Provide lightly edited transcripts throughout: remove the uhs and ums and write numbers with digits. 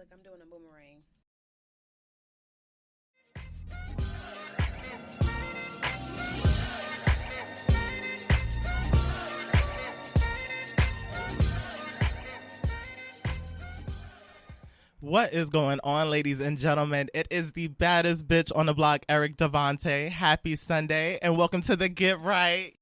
Look, I'm doing a boomerang. What is going on, ladies and gentlemen? It is the baddest bitch on the block, Eric Devante. Happy Sunday, and welcome to the Get Right.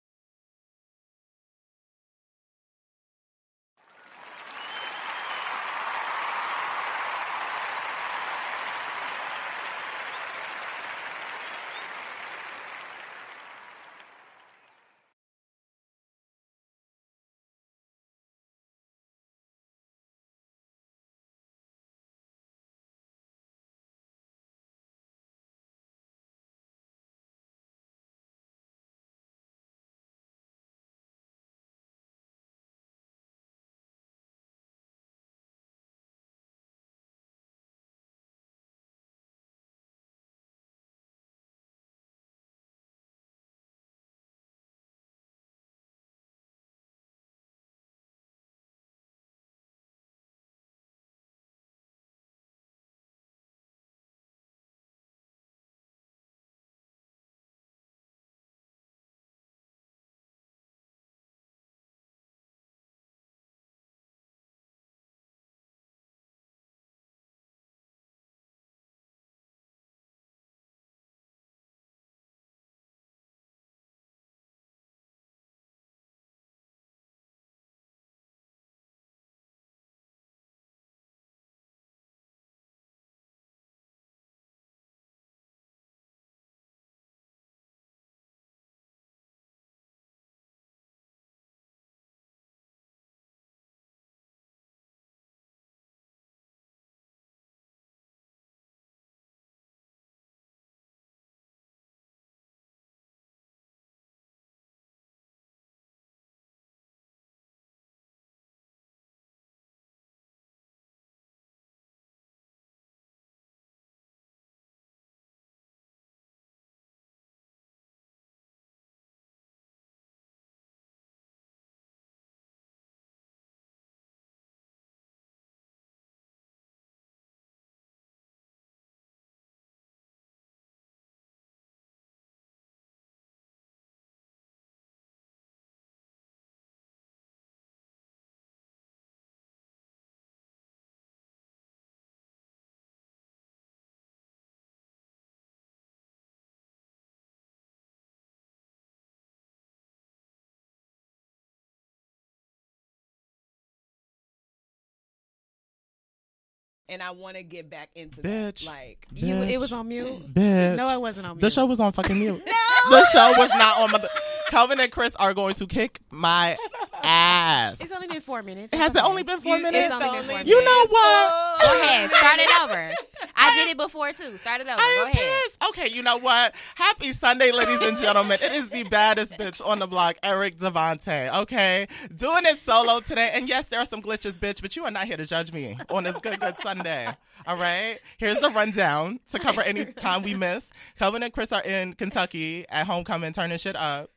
And I want to get back into Bitch. that. Like, Bitch. it was on mute? Bitch. No, it wasn't on mute. The show was on fucking mute. No. The show was not on my... Calvin and Chris are going to kick my ass. It's only been 4 minutes. Has it only been 4 minutes? It's only been 4 minutes. You know what? Go ahead. Start it over. I did it before, too. Start it over. I Go am ahead. pissed. Okay, you know what? Happy Sunday, ladies and gentlemen. It is the baddest bitch on the block, Eric Devante. Okay? Doing it solo today. And yes, there are some glitches, bitch, but you are not here to judge me on this good Sunday. All right? Here's the rundown to cover any time we miss. Calvin and Chris are in Kentucky at homecoming, turning shit up.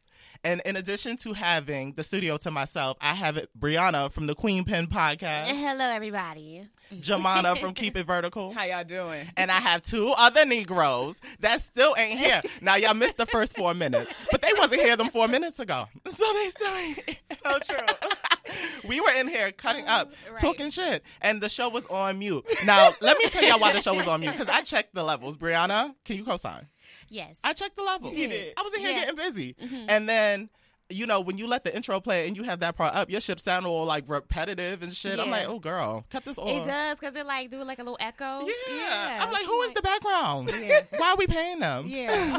And in addition to having the studio to myself, I have Brianna from the Queen Pen podcast, Hello, everybody. Jamana from Keep It Vertical. How y'all doing? And I have two other Negroes that still ain't here. Now, y'all missed the first 4 minutes, but they wasn't here them 4 minutes ago. So they still ain't here. So true. We were in here cutting up, Right. talking shit, and the show was on mute. Now, let me tell y'all why the show was on mute, because I checked the levels. Brianna, can you co-sign? Yes. I checked the levels. You did. I was in here Yeah. getting busy. Mhm. And then, you know, when you let the intro play and you have that part up, your shit sound all like repetitive and shit. I'm Yeah. like, oh, girl, cut this off. It does, because it, like, do, like, a little echo. Yeah. I'm like, who is the background? Yeah. Why are we paying them? Yeah.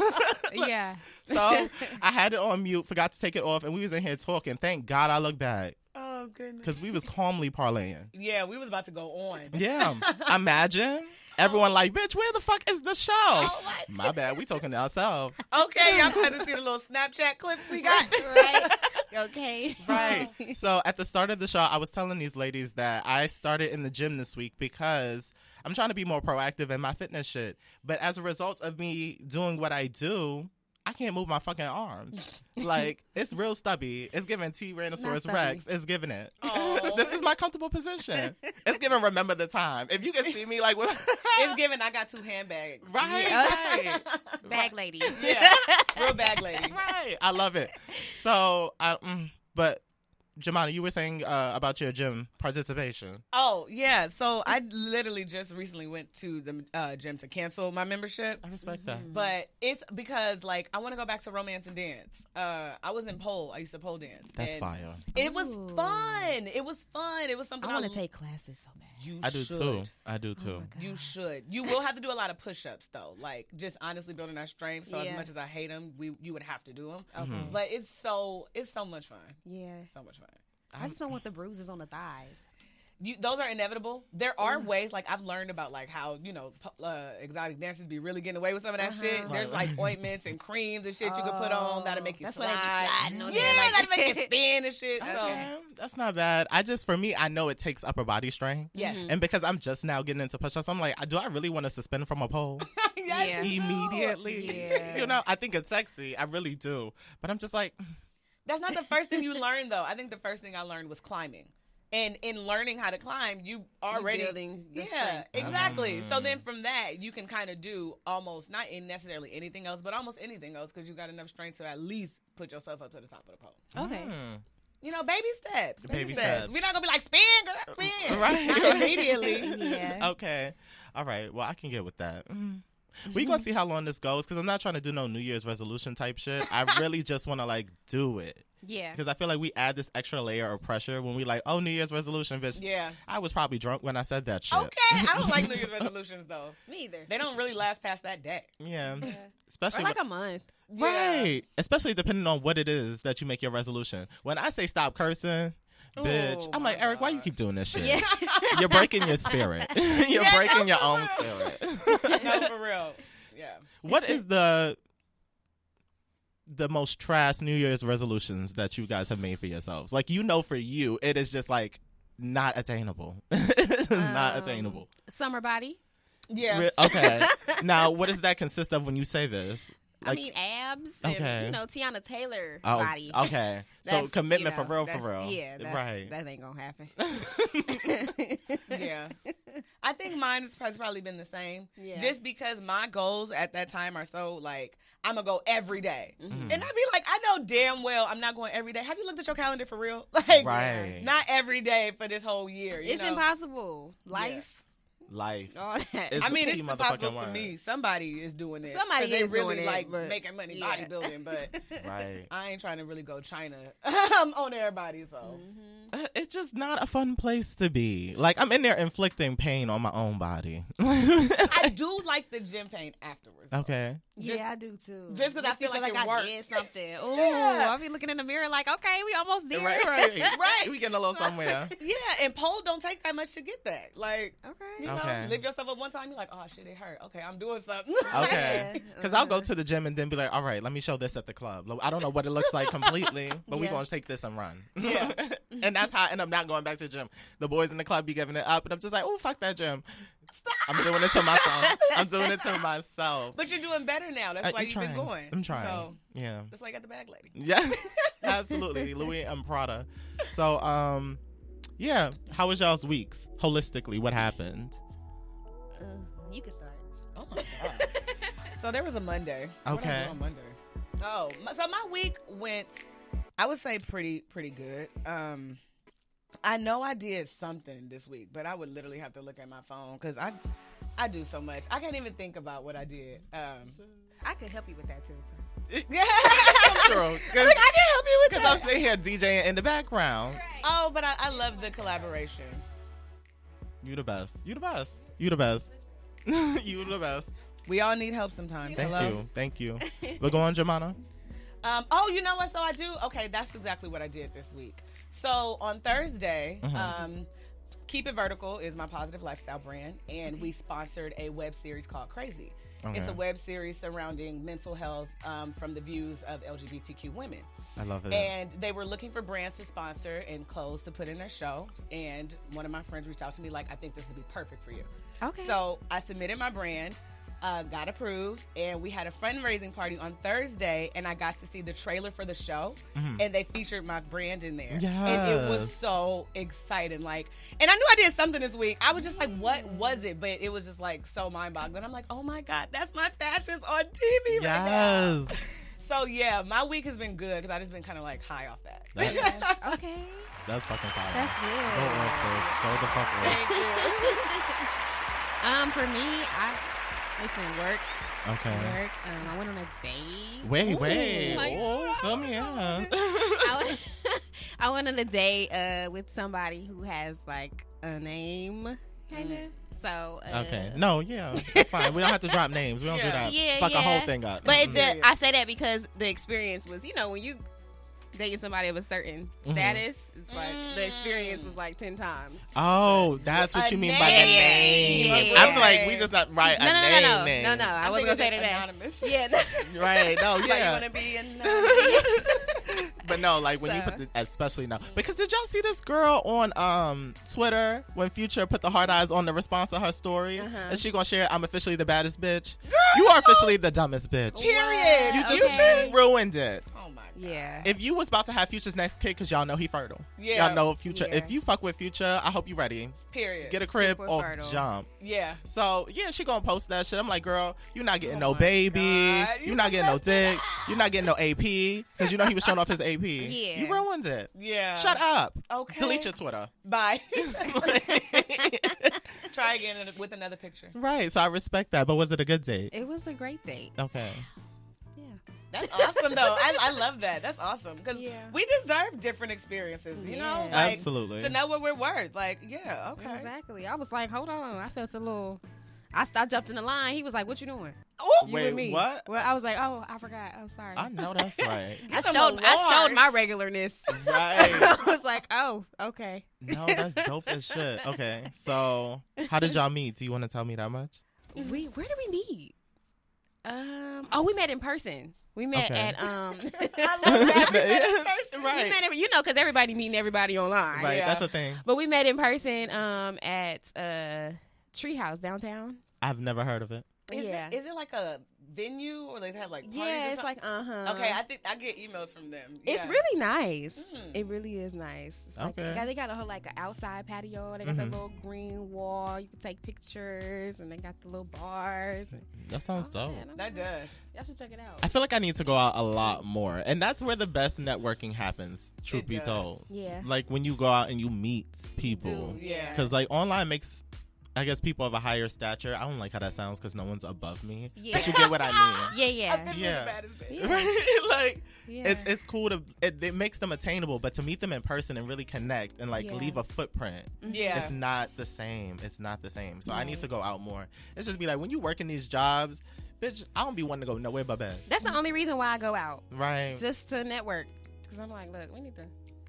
Yeah. So I had it on mute, forgot to take it off, and we was in here talking. Thank God I looked back, Oh, goodness. because we was calmly parlaying. Yeah, we was about to go on. Yeah. Imagine everyone like, bitch, where the fuck is the show? Oh, My bad. We talking to ourselves. Okay, y'all got to see the little Snapchat clips we got. Right. Okay. Right. So at the start of the show, I was telling these ladies that I started in the gym this week because I'm trying to be more proactive in my fitness shit. But as a result of me doing what I do, I can't move my fucking arms. Like, it's real stubby. It's giving Tyrannosaurus stubby. Rex. It's giving it. Oh. This is my comfortable position. It's giving remember the time. If you can see me, like, It's given. I got 2 handbags. right, Yeah. right. Bag lady. Yeah. Real bag lady. Right. I love it. So, but Jemana, you were saying about your gym participation. Oh, yeah. So I literally just recently went to the gym to cancel my membership. I respect that. But it's because, like, I want to go back to romance and dance. I was in pole. I used to pole dance. That's and fire. It was Ooh. fun. It was fun. It was something I want to take classes so bad. You I do should. too. I do Oh too. my God. You should. You will have to do a lot of push-ups, though. Like, just honestly building our strength. So Yeah. as much as I hate them, you would have to do them. Okay. Mhm. But it's so much fun. Yeah. So much fun. I just don't want the bruises on the thighs. Those are inevitable. There are ways, like I've learned about, like how exotic dancers be really getting away with some of that shit. There's like ointments and creams and shit you can put on that'll make you That's slide. why they be sliding on Yeah, there. Like, that'll make you spin and shit. So Okay, that's not bad. For me, I know it takes upper body strength. yes, And because I'm just now getting into push-ups, I'm like, do I really want to suspend from a pole Yes, Yeah. you do. immediately? Yeah. You know, I think it's sexy. I really do. But I'm just like, That's not the first thing you learn, though. I think the first thing I learned was climbing. And in learning how to climb, you already building the yeah, strength. exactly. So then from that, you can kind of do almost not in necessarily anything else, but almost anything else because you got enough strength to at least put yourself up to the top of the pole. Okay. You know, baby steps. Baby steps. We're not gonna be like spin, girl, spin. Right. Not immediately. Yeah. Okay. All right. Well, I can get with that. We gonna see how long this goes because I'm not trying to do no New Year's resolution type shit. I really just want to like do it Yeah. because I feel like we add this extra layer of pressure when we like, oh, New Year's resolution, bitch. Yeah. I was probably drunk when I said that shit. Okay. I don't like New Year's resolutions though. Me either. They don't really last past that day. Yeah. Or Especially like a month. right. Especially depending on what it is that you make your resolution. When I say stop cursing, bitch, Oh, I'm like, my Eric, why you God. keep doing this shit? Yeah. You're breaking your spirit. You're Yeah, breaking no, your for own real. spirit. No, for real. Yeah. What is the most trash New Year's resolutions that you guys have made for yourselves? Like, you know, for you, it is just like not attainable. It's not attainable. Summer body. Yeah. Okay. Now, what does that consist of when you say this? I Like- mean abs and Okay. Tiana Taylor Oh, body. okay. So That's, commitment you know, for real, that's- Yeah, that's, right. that ain't gonna happen. Yeah. I think mine has probably been the same. Yeah. Just because my goals at that time are so like, I'm going to go every day. Mhm. And I'd be like, I know damn well I'm not going every day. Have you looked at your calendar for real? Like, Right. not every day for this whole year. You It's know? impossible. Life. Life. All that. It's I mean, the it's key impossible motherfucking for word. me. Somebody is doing it. Somebody 'Cause they is really doing it, like but- making money yeah. bodybuilding, but Right. I ain't trying to really go China on everybody. So It's just not a fun place to be. Like, I'm in there inflicting pain on my own body. I do like the gym pain afterwards. though. Okay. Yeah, I do too. just 'cause I Makes me feel like it I worked. did something. Oh, Yeah. I'll be looking in the mirror like, okay, we almost there. Right. Right. We getting a little somewhere. Yeah, and pole don't take that much to get that. Like, Okay. you know, Okay. lift yourself up one time, you're like, oh shit, it hurt. Okay, I'm doing something. Okay. Yeah. Because I'll go to the gym and then be like, all right, let me show this at the club. I don't know what it looks like completely, but we're Yeah. going to take this and run. Yeah. And that's how I end up not going back to the gym. The boys in the club be giving it up, and I'm just like, oh, fuck that gym. Stop. I'm doing it to myself. I'm doing it to myself. But you're doing better now. That's why I'm you've trying. been going. I'm trying. So Yeah. that's why you got the bag lady. Yeah. Absolutely. Louis and Prada. So, yeah. How was y'all's weeks? Holistically, what happened? You can start. Oh my god. So there was a Monday. What did I Okay. do on Monday? Oh, so my week went, I would say pretty good. I know I did something this week, but I would literally have to look at my phone because I do so much. I can't even think about what I did. I could help you with that too. Yeah. True. Like, I can help you with Because that. I'm sitting here DJing in the background. Oh, but I love the collaboration. You the best. You the best. You the best. You the best. We all need help sometimes. Thank Hello? you. Thank you. But go on, Jemana. Oh, you know what? So I do. Okay, that's exactly what I did this week. So on Thursday, Keep It Vertical is my positive lifestyle brand, and we sponsored a web series called Crazy. Okay. It's a web series surrounding mental health from the views of LGBTQ women. I love it. And they were looking for brands to sponsor and clothes to put in their show. And one of my friends reached out to me like, I think this would be perfect for you. Okay. So I submitted my brand. got approved, and we had a fundraising party on Thursday, and I got to see the trailer for the show, and they featured my brand in there. Yes. And it was so exciting. Like, and I knew I did something this week. I was just like, what was it? But it was just like so mind-boggling. I'm like, oh my God, that's my fashions on TV right now. So yeah, my week has been good because I just been kind of like high off that. Okay. That's fucking fire. That's good. Go on, sis. Go the fuck on. Thank you. For me, work. Okay. Work. I went on a date. Wait. Like, Oh, fill me in. I went on a date with somebody who has like a name, kind of. So okay. No, yeah, that's fine. We don't have to drop names. We don't do that. Yeah, Fuck a whole thing up. But I say that because the experience was, when you dating somebody of a certain status, it's like the experience was like 10 times. Oh, that's what you mean by the name. I'm like, we just not right. No. I wasn't gonna say that. Anonymous. Yeah. Right. No. Like, Yeah. you want to be anonymous? But no, like when you put the, especially now, because did y'all see this girl on Twitter when Future put the hard eyes on the response to her story, and she gonna share, "I'm officially the baddest bitch." Girl, you are officially the dumbest bitch. Period. You just ruined it. Oh my God. Yeah. If you was about to have Future's next kid, because y'all know he fertile. Yeah. Y'all know Future. Yeah. If you fuck with Future, I hope you ready. Period. Get a crib Super or fertile. jump. Yeah. So yeah, she gonna post that shit. I'm like, girl, you're not getting Oh no my baby. God. You're not getting no dick. You're not getting no AP because he was showing off his AP. Yeah. You ruined it. Yeah. Shut up. Okay. Delete your Twitter. Bye. Try again with another picture. Right. So I respect that. But was it a good date? It was a great date. Okay. Yeah. That's awesome, though. I love that. That's awesome because Yeah. we deserve different experiences. You know, Yeah. like, Absolutely. to know what we're worth. Like, yeah, okay. Exactly. I was like, hold on. I felt a little. I jumped in the line. He was like, "What you doing?" Ooh, You Wait, with me? what? Well, I was like, "Oh, I forgot. I'm sorry." I know that's right. I Give him showed a large. my regularness. Right. I was like, "Oh, okay." No, that's dope as shit. Okay. So how did y'all meet? Do you want to tell me that much? Where did we meet? We met in person. We met Okay. at I love that. We met in person. Right. We met because everybody meeting everybody online. Right. Yeah. That's the thing. But we met in person at Treehouse downtown. I've never heard of it. Is it like a venue or they have like parties or Yeah, it's something? like Okay, I think I get emails from them. It's Yeah. really nice. Mm. It really is nice. It's like, Okay. they got a whole like an outside patio. They got the little green wall. You can take pictures, and they got the little bars. That sounds dope. Man, That does. Y'all should check it out. I feel like I need to go out a lot more. And that's where the best networking happens, truth It be does. told. Yeah. Like when you go out and you meet people. Yeah. Because like online makes, I guess, people of a higher stature. I don't like how that sounds because no one's above me. Yeah. But you get what I mean. Yeah. Officially Yeah. the baddest bitch. Yeah. Right? Like, Yeah. it's cool to, it makes them attainable, but to meet them in person and really connect and like Yeah. leave a footprint. Yeah. It's not the same. It's not the same. So I need Right. to go out more. It's just be like, when you work in these jobs, bitch, I don't be wanting to go nowhere but bed. That's the only reason why I go out, Right. just to network. Because I'm like, look, we need to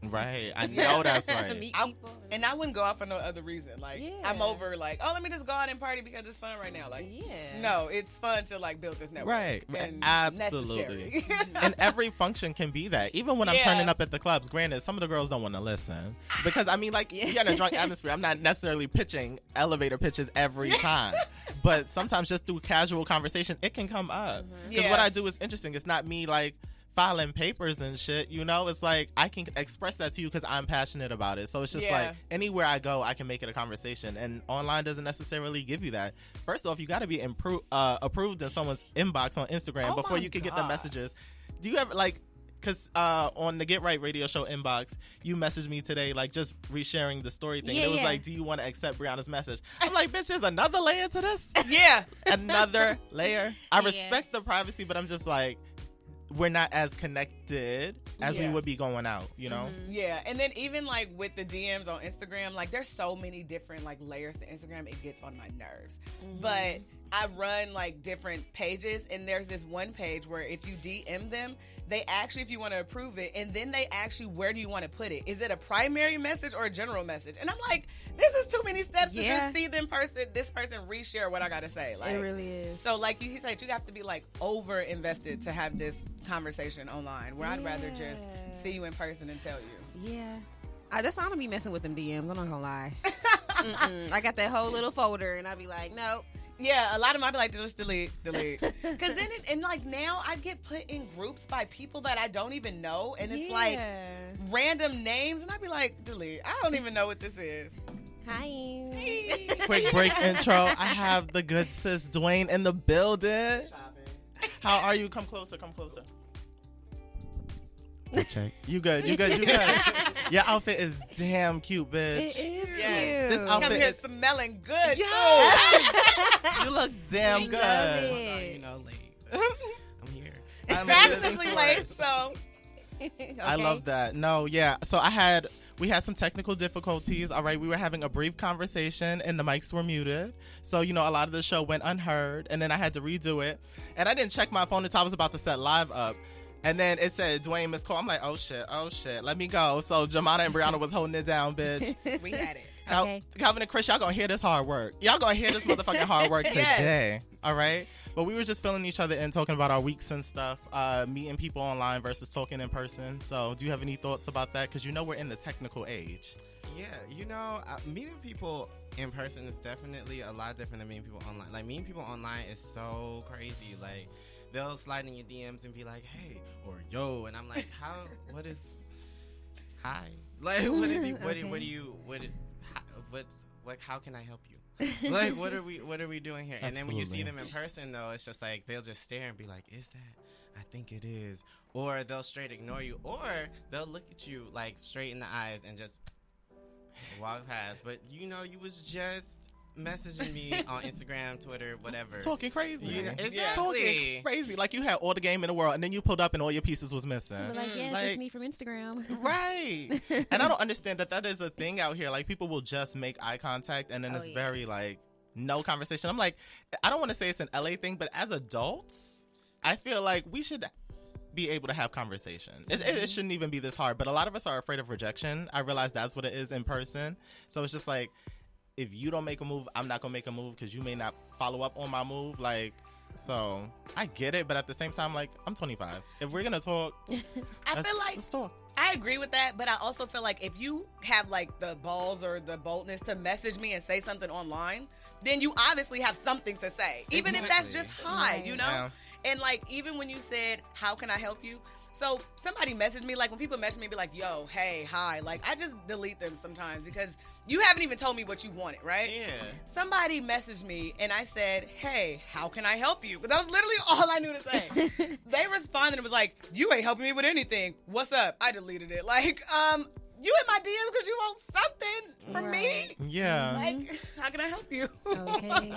Right. I know that's right. meet I- people. And I wouldn't go out for no other reason. Like, Yeah. I'm over, like, oh, let me just go out and party because it's fun right now. Like, yeah. no, it's fun to, like, build this network. Right. And Absolutely. necessary. And every function can be that. Even when I'm Yeah. turning up at the clubs, granted, some of the girls don't want to listen. Because, I mean, like, Yeah. you're in a drunk atmosphere. I'm not necessarily pitching elevator pitches every time. But sometimes just through casual conversation, it can come up. Because Yeah. what I do is interesting. It's not me, like, filing papers and shit, you know. It's like I can express that to you because I'm passionate about it. So it's just Yeah. like anywhere I go, I can make it a conversation, and online doesn't necessarily give you that. First off, you got to be approved in someone's inbox on Instagram Oh before my you can get the God. messages. Do you ever like? Because on the Get Right radio show inbox, you messaged me today, like just resharing the story thing. Yeah, It was yeah. like, do you want to accept Brianna's message? I'm like, bitch, there's another layer to this. Yeah. Another layer. I Yeah. respect the privacy, but I'm just like, we're not as connected as we Yeah. would be going out, you know? Yeah, and then even like with the DMs on Instagram, like there's so many different like layers to Instagram, it gets on my nerves. But I run like different pages, and there's this one page where if you DM them, they actually, if you want to approve it, and then they actually, where do you want to put it? Is it a primary message or a general message? And I'm like, this is too many steps to Yeah. just see this person reshare what I gotta say. Like, It really is. so like he said, you have to be like over invested to have this conversation online, where I'd rather just Yeah. see you in person and tell you. Yeah. That's why I don't be messing with them DMs. I'm not gonna lie. I got that whole little folder, and I be like, nope. Yeah, a lot of them I'd be like, just delete. Because then, and like now I get put in groups by people that I don't even know. And it's like random names. And I'd be like, delete. I don't even know what this is. Hi. Quick break intro. I have the good sis Dwayne in the building. How are you? Come closer. Check. You good. Your outfit is damn cute, bitch. It is Yes. cute. This outfit Come here is- smelling good. You look damn We good. love You it. know, late. I'm here. I'm Fashionably literally- late, so. I love that. No, yeah. So we had some technical difficulties. All right, we were having a brief conversation and the mics were muted. So, a lot of the show went unheard, and then I had to redo it. And I didn't check my phone until I was about to set live up. And then it said Dwayne missed call. I'm like, oh shit, let me go. So Jamana and Brianna was holding it down, bitch. We had it. Okay. Calvin and Chris, y'all gonna hear this hard work. Y'all gonna hear this motherfucking hard work Yes. today. All right? But we were just filling each other and talking about our weeks and stuff, meeting people online versus talking in person. So do you have any thoughts about that? Because we're in the technical age. Yeah, meeting people in person is definitely a lot different than meeting people online. Like, meeting people online is so crazy. Like, they'll slide in your DMs and be like, hey, or yo, and I'm like, hi? Like, what is he, how can I help you? Like, what are we doing here? And then when you see them in person, though, it's just like, they'll just stare and be like, is that? I think it is. Or they'll straight ignore you, or they'll look at you, like, straight in the eyes and just walk past. But, you was just messaging me on Instagram, Twitter, whatever. Talking crazy. Exactly. Talking crazy. Like you had all the game in the world, and then you pulled up and all your pieces was missing. We're like, yes, Like- it's me from Instagram. Right. And I don't understand that is a thing out here. Like, people will just make eye contact, and then it's very, like, no conversation. I'm like, I don't want to say it's an LA thing, but as adults, I feel like we should be able to have conversation. It shouldn't even be this hard, but a lot of us are afraid of rejection. I realize that's what it is in person. So it's just like, if you don't make a move, I'm not gonna make a move because you may not follow up on my move. Like, so I get it, but at the same time, like, I'm 25. If we're gonna talk, I feel like let's talk. I agree with that, but I also feel like if you have like the balls or the boldness to message me and say something online, then you obviously have something to say, even if that's just hi, Right. Yeah. And like, even when you said, how can I help you? So somebody messaged me, like when people message me, be like, yo, hey, hi. Like, I just delete them sometimes because you haven't even told me what you wanted, right? Yeah. Somebody messaged me and I said, hey, how can I help you? But that was literally all I knew to say. They responded and was like, you ain't helping me with anything. What's up? I deleted it. Like, you in my DM because you want something from me? Yeah. Like, how can I help you? Okay.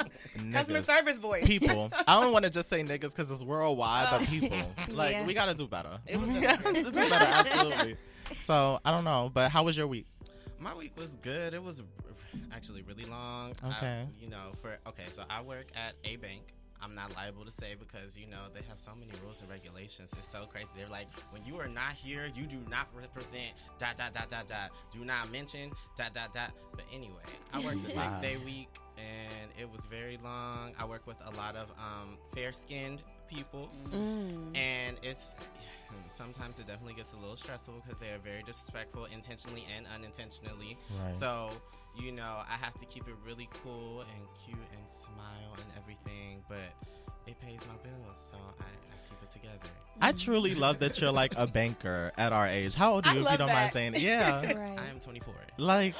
Customer Niggas. service voice. People. I don't want to just say niggas because it's worldwide, but people. Like, Yeah. we got to do better. It was We gotta do better, absolutely. So, I don't know, but how was your week? My week was good. It was actually really long. Okay. So I work at a bank. I'm not liable to say because, they have so many rules and regulations. It's so crazy. They're like, when you are not here, you do not represent ... Do not mention ... But anyway, I worked a 6-day week, and it was very long. I work with a lot of fair-skinned people, and sometimes it definitely gets a little stressful because they are very disrespectful, intentionally and unintentionally. Right. So, I have to keep it really cool and cute and smile and everything, but it pays my bills, so I keep it together. I truly love that you're like a banker at our age. How old are I you, if you love don't mind that. saying it? Yeah. Right. I am 24. Like,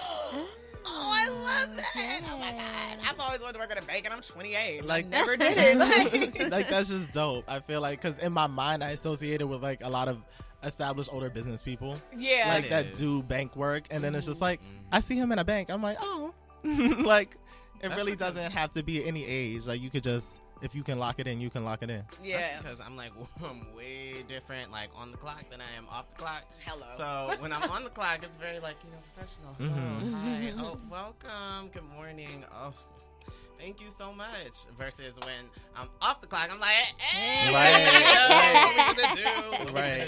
Oh, I love that. Oh my God. I've always wanted to work at a bank and I'm 28. Like- I never did it. Like, like, that's just dope. I feel like, because in my mind, I associate it with like a lot of established older business people. yeah. Like, it that is. do bank work. And then it's just like, Mhm. I see him in a bank. I'm like, oh. Like, it That's really because- doesn't have to be any age. Like, you could just, if you can lock it in, you can lock it in. yeah. That's because I'm like, I'm way different, like, on the clock than I am off the clock. Hello. So when I'm on the clock, it's very, like, professional. Hello, Mhm. hi, oh, welcome, good morning, oh, thank you so much. Versus when I'm off the clock, I'm like, hey, Right. what we gonna do? What we Right.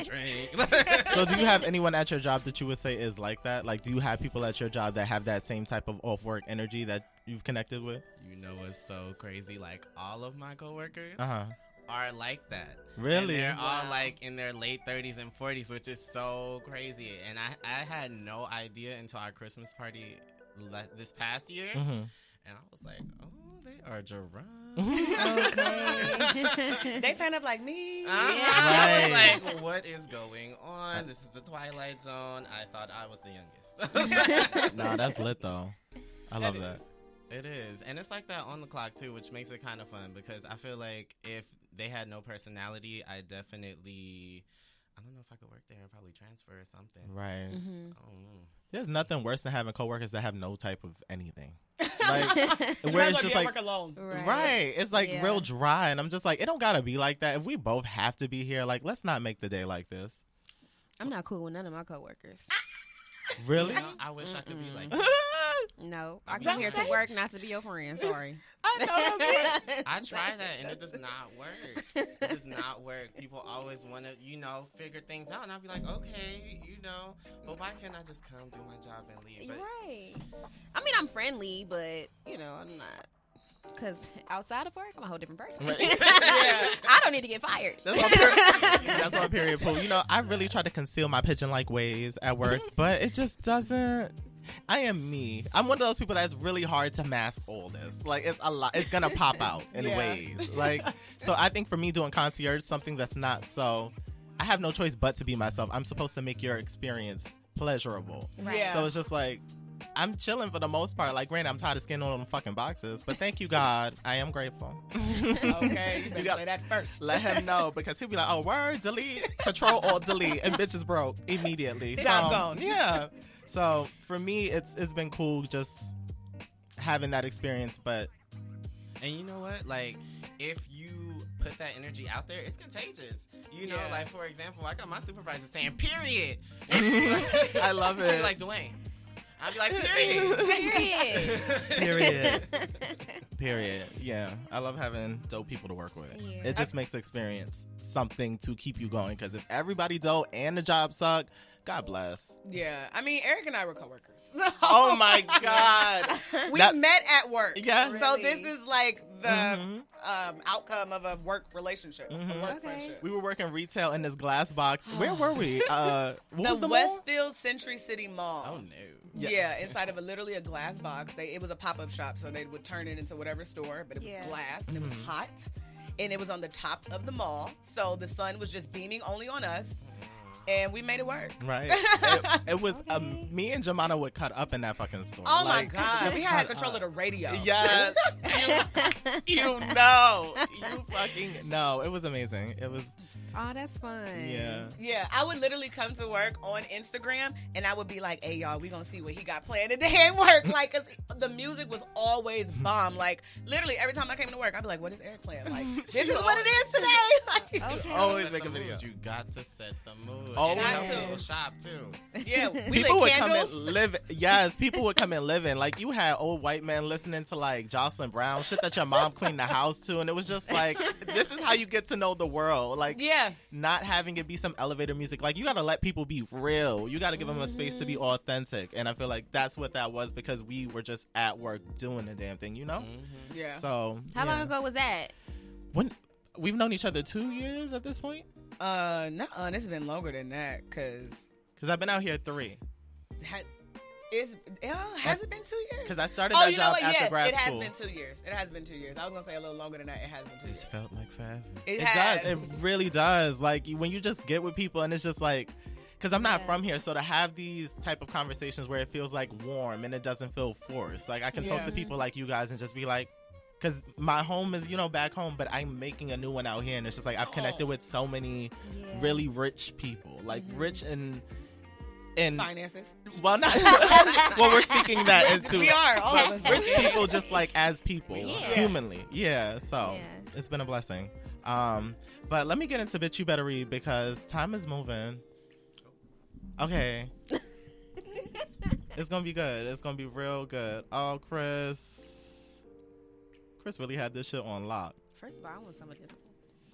gonna drink? So, do you have anyone at your job that you would say is like that? Like, do you have people at your job that have that same type of off-work energy that you've connected with? You know what's so crazy? Like, all of my coworkers Uh-huh. are like that. Really? And they're all Wow. like in their late 30s and 40s, which is so crazy. And I had no idea until our Christmas party this past year. Mm-hmm. And I was like, oh, they are drunk. Okay. They turn up like me. I was like, what is going on? This is the Twilight Zone. I thought I was the youngest. Nah, that's lit though. I love that. It is. And it's like that on the clock too, which makes it kind of fun because I feel like if they had no personality, I don't know if I could work there. I'd probably transfer or something. Right. Mm-hmm. I don't know. There's nothing worse than having coworkers that have no type of anything. Like, You where might it's as well just be at like, work alone. right. It's like Yeah. real dry. And I'm just like, it don't got to be like that. If we both have to be here, like, let's not make the day like this. I'm not cool with none of my coworkers. Really? You know, I wish I could be like that. No, I Don't come here say to work, not to be your friend. Sorry. I know that's it. I try that and it does not work. It does not work. People always want to, figure things out. And I'll be like, okay, but why can't I just come do my job and leave? You're But right. I mean, I'm friendly, but, I'm not. Because outside of work, I'm a whole different person. Right. I don't need to get fired. That's on period, Pooh. I really try to conceal my pigeon-like ways at work, but it just doesn't. I am me. I'm one of those people that's really hard to mask all this. Like, it's a lot. It's gonna pop out in ways. Like, so I think for me doing concierge, something that's not so, I have no choice but to be myself. I'm supposed to make your experience pleasurable. Right. Yeah. So it's just like, I'm chilling for the most part. Like, granted, I'm tired of scanning all them fucking boxes, but thank you, God. I am grateful. Okay, you better got- say that first. Let him know, because he'll be like, oh, word, delete, control, alt, delete, and bitch is broke immediately. Job gone. Yeah. So for me, it's been cool just having that experience, but And you know what? Like, if you put that energy out there, it's contagious. Yeah. Like, for example, I got my supervisor saying, period. And she'd be like, I love she'd it. be like, Dwayne. I'd be like, period. Period. Period. Yeah. I love having dope people to work with. Yeah. It just makes the experience something to keep you going, because if everybody dope and the job suck, God bless. Yeah, I mean, Eric and I were coworkers. Oh my God. We That- met at work. Yeah. So Really? this is like the Mhm. outcome of a work relationship, Mhm. a work Okay. friendship. We were working retail in this glass box. Where were we? What was The the mall? Westfield Century City Mall. Oh, no. Yeah. Inside of literally a glass box. It was a pop-up shop, so they would turn it into whatever store, but it was Yeah. glass and it was Mhm. hot. And it was on the top of the mall, so the sun was just beaming only on us, and we made it work. Right. It was Okay. me and Jemana would cut up in that fucking store. Oh my Like, God, we had cut control of up. the radio. Yes. You know. You fucking know. It was amazing. It was, Oh, that's fun. yeah. Yeah, I would literally come to work on Instagram and I would be like, hey, y'all, we gonna see what he got planned today at work. Like, 'cause the music was always bomb. Like, literally, every time I came to work, I'd be like, what is Eric playing? Like, this is what it is today. Like, Okay. Always Set make the a video. mood. You got to set the mood. Oh, and got you know, to. people shop, too. yeah, we People lit would come candles. and live. Yes, people would come and live in. Like, you had old white men listening to like Jocelyn Brown, shit that your mom cleaned the house to, and it was just like, this is how you get to know the world. Like, Yeah, not having it be some elevator music. Like, you gotta let people be real. You gotta give them a space to be authentic. And I feel like that's what that was, because we were just at work doing the damn thing, you know? Mhm. yeah. So How yeah. long ago was that? When we've known each other 2 years at this point? Nuh-uh, it's been longer than that, cause Because I've been out here 3. has it been 2 years? Because I started Oh, that you know job what? after Yes, grad it has school. been 2 years. It has been 2 years. I was gonna say a little longer than that. It has been 2 This years. felt like forever. It It has. does. It really does. Like, when you just get with people and it's just like, because I'm not Yeah. from here, so to have these type of conversations where it feels like warm and it doesn't feel forced. Like, I can talk Yeah. to people like you guys and just be like, because my home is, back home, but I'm making a new one out here. And it's just like, I've connected with so many Yeah. really rich people, like rich in Finances. well, not well, we're speaking that into We are all of us. rich people, just like as people, Yeah. humanly. Yeah. So Yeah. it's been a blessing. But let me get into Bitch You Better Read, because time is moving. Okay. It's gonna be good. It's gonna be real good. Oh, Chris really had this shit on lock. First of all, I want some of this.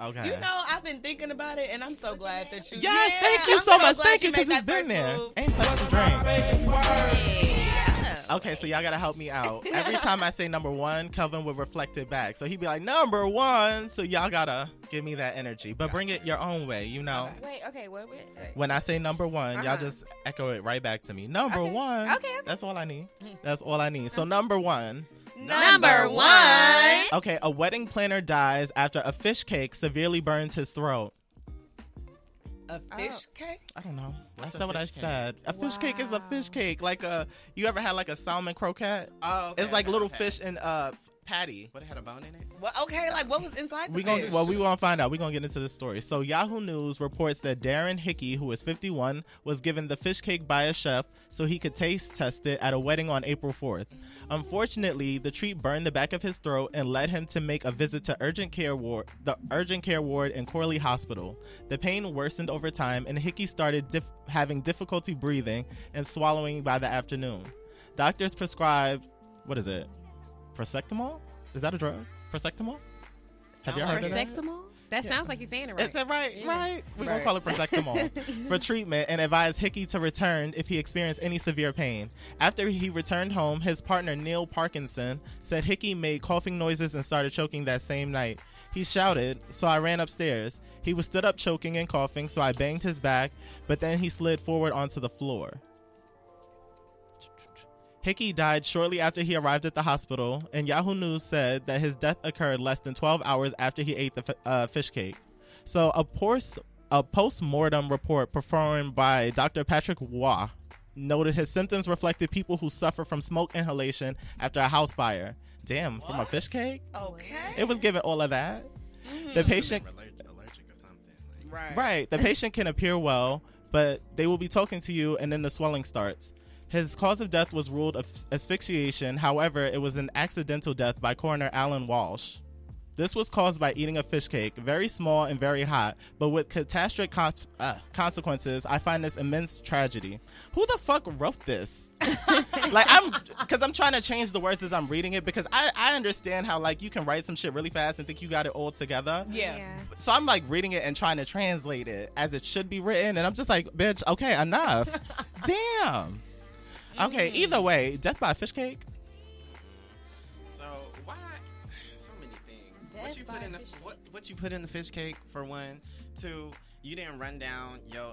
Okay. You know, I've been thinking about it, and I'm so glad that you. Yes, Yeah, thank you I'm so much. glad Thank you, made because it's that been first there. move. Ain't touched the drink. Yeah. Okay, so y'all gotta help me out. Every time I say number 1, Kelvin would reflect it back. So he'd be like, number 1. So y'all gotta give me that energy. But bring it your own way, you know. Wait, okay, wait. When I say number 1, y'all Uh-huh. just echo it right back to me. Number Okay. 1. Okay. That's all I need. That's all I need. So number 1. Number 1. Okay, a wedding planner dies after a fish cake severely burns his throat. A fish cake? I don't know. What's I a said what I fish cake? said. A fish cake is a fish cake. Like you ever had like a salmon croquette? Oh, okay, It's like little okay. fish in patty. What, it had a bone in it? Well, okay, like what was inside the We fish? gonna find out. We're gonna get into this story. So Yahoo News reports that Darren Hickey, who is 51, was given the fish cake by a chef so he could taste test it at a wedding on April 4th. Unfortunately, the treat burned the back of his throat and led him to make a visit to the urgent care ward in Corley Hospital. The pain worsened over time, and Hickey started having difficulty breathing and swallowing by the afternoon. Doctors prescribed, what is it? Prosectamol? Is that a drug? Prosectamol? Have you heard of that? Prosectamol? That sounds like you're saying it right. Is it right? Yeah. Right. We're going Right. to call it Prosectamol for treatment and advised Hickey to return if he experienced any severe pain. After he returned home, his partner Neil Parkinson said Hickey made coughing noises and started choking that same night. He shouted, so I ran upstairs. He was stood up choking and coughing, so I banged his back, but then he slid forward onto the floor. Hickey died shortly after he arrived at the hospital, and Yahoo News said that his death occurred less than 12 hours after he ate the fish cake. So a post-mortem report performed by Dr. Patrick Waugh noted his symptoms reflected people who suffer from smoke inhalation after a house fire. Damn, from a fish cake? Okay. It was given all of that. The patient... Allergic or something. Like, Right. The patient can appear well, but they will be talking to you and then the swelling starts. His cause of death was ruled asphyxiation. However, it was an accidental death by coroner Alan Walsh. This was caused by eating a fish cake, very small and very hot, but with catastrophic consequences. I find this immense tragedy. Who the fuck wrote this? I'm trying to change the words as I'm reading it, because I understand how like you can write some shit really fast and think you got it all together. Yeah. So I'm like reading it and trying to translate it as it should be written, and I'm just like, bitch, okay, enough. Damn. Okay, either way, death by a fish cake. So why? So many things. Death What you by put in the fish cake. what you put in the fish cake for one. Two, you didn't run down your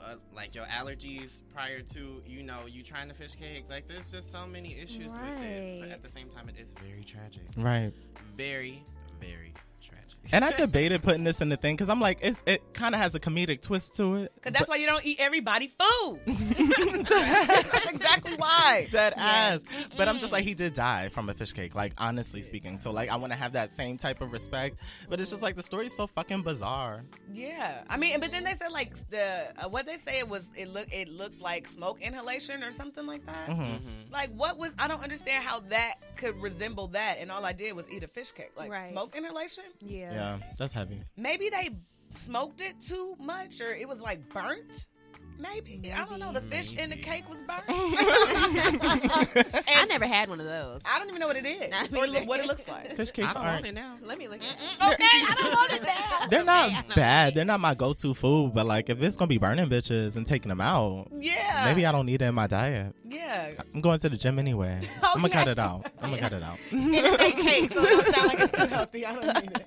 your allergies prior to you trying the fish cake. Like there's just so many issues with this, but Right. at the same time, it is very tragic. Right. Very, very tragic. And I debated putting this in the thing because I'm like, it kind of has a comedic twist to it. Because that's why you don't eat everybody food. That's exactly why. Dead ass. But I'm just like, he did die from a fish cake, like, honestly speaking. So, like, I want to have that same type of respect. But it's just like, the story is so fucking bizarre. Yeah, I mean, but then they said like what they say it looked like smoke inhalation or something like that. Mm-hmm. Like I don't understand how that could resemble that, and all I did was eat a fish cake. Like Right. smoke inhalation? Yeah, that's heavy. Maybe they smoked it too much, or it was like burnt. Maybe. I don't know. The fish in the Maybe. cake was burnt. I never had one of those. I don't even know what it is Not or either. what it looks like. Fish cakes I don't want aren't. it now. Let me look at it. Okay, I don't want it now. They're Okay, I not know. bad. They're not my go-to food. But, like, if it's going to be burning bitches and taking them out, Yeah. maybe I don't need it in my diet. Yeah. I'm going to the gym anyway. I'm going to cut it out. And it's a cake, so it don't sound like it's too healthy. I don't need it.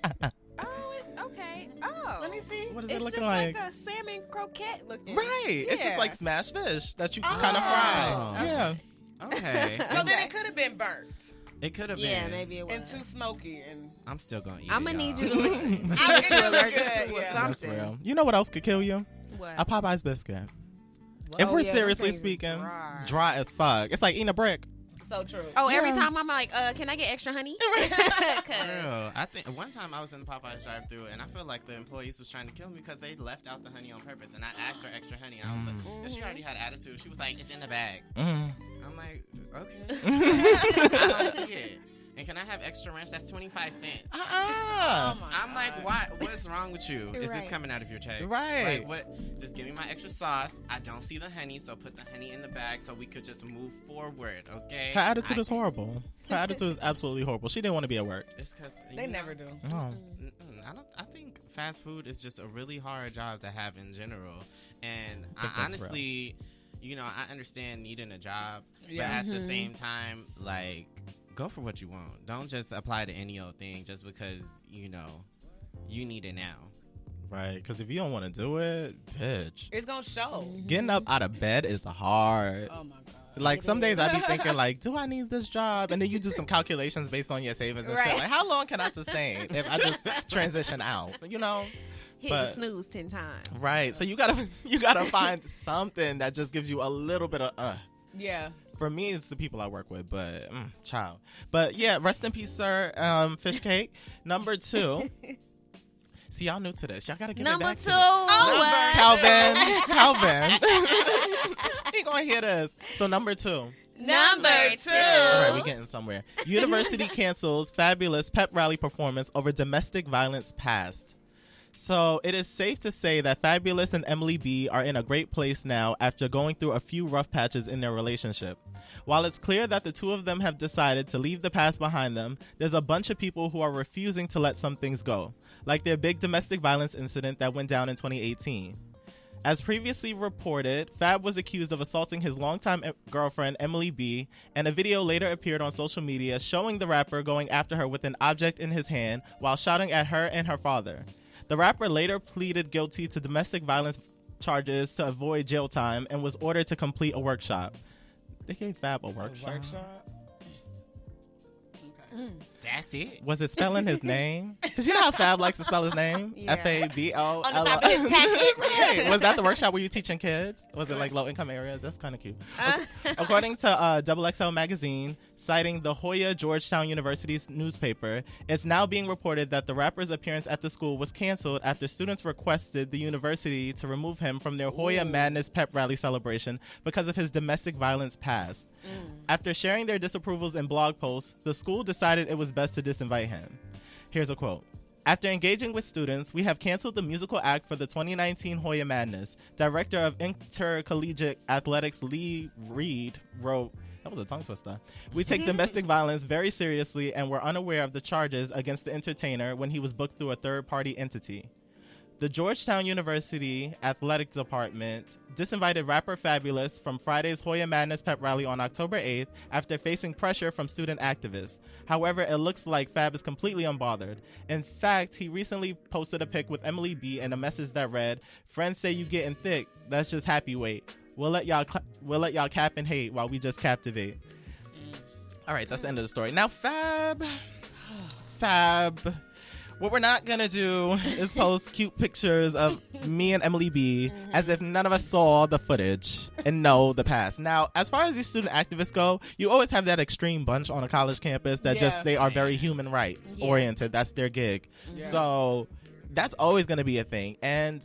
Oh, okay. Oh. Let me see. What does it It's look just like? like a salmon croquette looking. Right. It's just Yeah. like smashed fish that you Oh. kind of fry. Oh. Yeah. Okay. So then it could have been burnt It could have been. Yeah, maybe it was. and too smoky and. I'm still gonna eat I'm it. gonna need y'all. you to look. I See think what it you look allergic good, to or yeah. That's something. real. You know what else could kill you? What? A Popeye's biscuit. If Oh, we're yeah, them seriously things is speaking, dry. dry as fuck. It's like eating a brick. So true. Oh, every Yeah. time I'm like, can I get extra honey? For 'Cause- real. I think one time I was in the Popeyes drive-thru and I feel like the employees was trying to kill me because they left out the honey on purpose. And I asked for extra honey. I was like, and she already had attitude. She was like, "It's in the bag." Mm. I'm like, okay. I don't see it. And can I have extra ranch? That's 25 cents. Uh-uh. I'm like, why? What's wrong with you? Is Right. this coming out of your check? Right. Like, what? Just give me my extra sauce. I don't see the honey, so put the honey in the bag so we could just move forward, okay? Her attitude is horrible. Her attitude is absolutely horrible. She didn't want to be at work. It's because They never do. Oh. I think fast food is just a really hard job to have in general, and I think I that's honestly, I understand needing a job, Yeah. but at the same time, like, go for what you want. Don't just apply to any old thing just because you need it now. Right, because if you don't want to do it, bitch, It's gonna show. getting up out of bed is hard. Oh my god. Like some days I be thinking like, do I need this job? And then you do some calculations based on your savings and shit. Like, how long can I sustain if I just transition out? You know? Hit the snooze 10 times. Right. So you gotta find something that just gives you a little bit of Yeah. For me, it's the people I work with, but child. But yeah, rest in peace, sir. Fish cake. Number 2. See, y'all new to this. Y'all gotta give Number it back 2. to me. Oh, Calvin. He gonna hear this. So number 2. Number 2. All right, we getting somewhere. University cancels fabulous pep rally performance over domestic violence past. So it is safe to say that Fabulous and Emily B are in a great place now after going through a few rough patches in their relationship. While it's clear that the two of them have decided to leave the past behind them, there's a bunch of people who are refusing to let some things go, like their big domestic violence incident that went down in 2018. As previously reported, Fab was accused of assaulting his longtime girlfriend, Emily B, and a video later appeared on social media showing the rapper going after her with an object in his hand while shouting at her and her father. The rapper later pleaded guilty to domestic violence charges to avoid jail time and was ordered to complete a workshop. They gave Fab a workshop? That's it. Was it spelling his name? Because you know how Fab likes to spell his name? Yeah. F-A-B-O. On the top of his packet. Right. Was that the workshop where you teaching kids? Was it like low-income areas? That's kind of cute. According to XXL Magazine, citing the Hoya Georgetown University's newspaper, it's now being reported that the rapper's appearance at the school was canceled after students requested the university to remove him from their Hoya Madness pep rally celebration because of his domestic violence past. After sharing their disapprovals in blog posts, the school decided it was best to disinvite him. Here's a quote. After engaging with students, we have canceled the musical act for the 2019 Hoya Madness. Director of Intercollegiate Athletics Lee Reed wrote, that was a tongue twister. We take domestic violence very seriously and were unaware of the charges against the entertainer when he was booked through a third-party entity. The Georgetown University Athletic Department disinvited rapper Fabulous from Friday's Hoya Madness pep rally on October 8th after facing pressure from student activists. However, it looks like Fab is completely unbothered. In fact, he recently posted a pic with Emily B and a message that read, "Friends say you getting thick. That's just happy weight. We'll let y'all cap and hate while we just captivate." All right, that's the end of the story. Now, Fab. What we're not going to do is post cute pictures of me and Emily B as if none of us saw the footage and know the past. Now, as far as these student activists go, you always have that extreme bunch on a college campus that they are very human rights oriented. That's their gig. Yeah. So that's always going to be a thing. And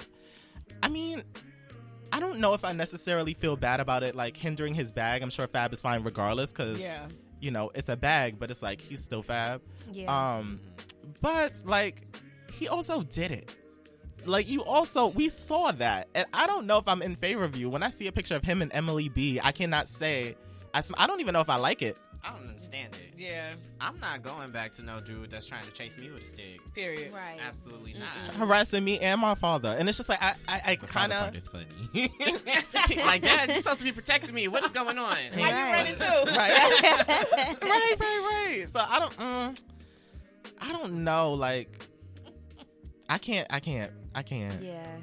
I mean, I don't know if I necessarily feel bad about it, like hindering his bag. I'm sure Fab is fine regardless because, you know, it's a bag, but it's like he's still Fab. Yeah. But, like, he also did it. Like, we saw that. And I don't know if I'm in favor of you. When I see a picture of him and Emily B, I cannot say, I don't even know if I like it. I don't understand it. Yeah. I'm not going back to no dude that's trying to chase me with a stick. Period. Right. Absolutely not. Harassing me and my father. And it's just like, I kind of. It's funny. Like, Dad, you're supposed to be protecting me. What is going on? How you running too? Right. So I don't know. Like, I can't. Yeah. I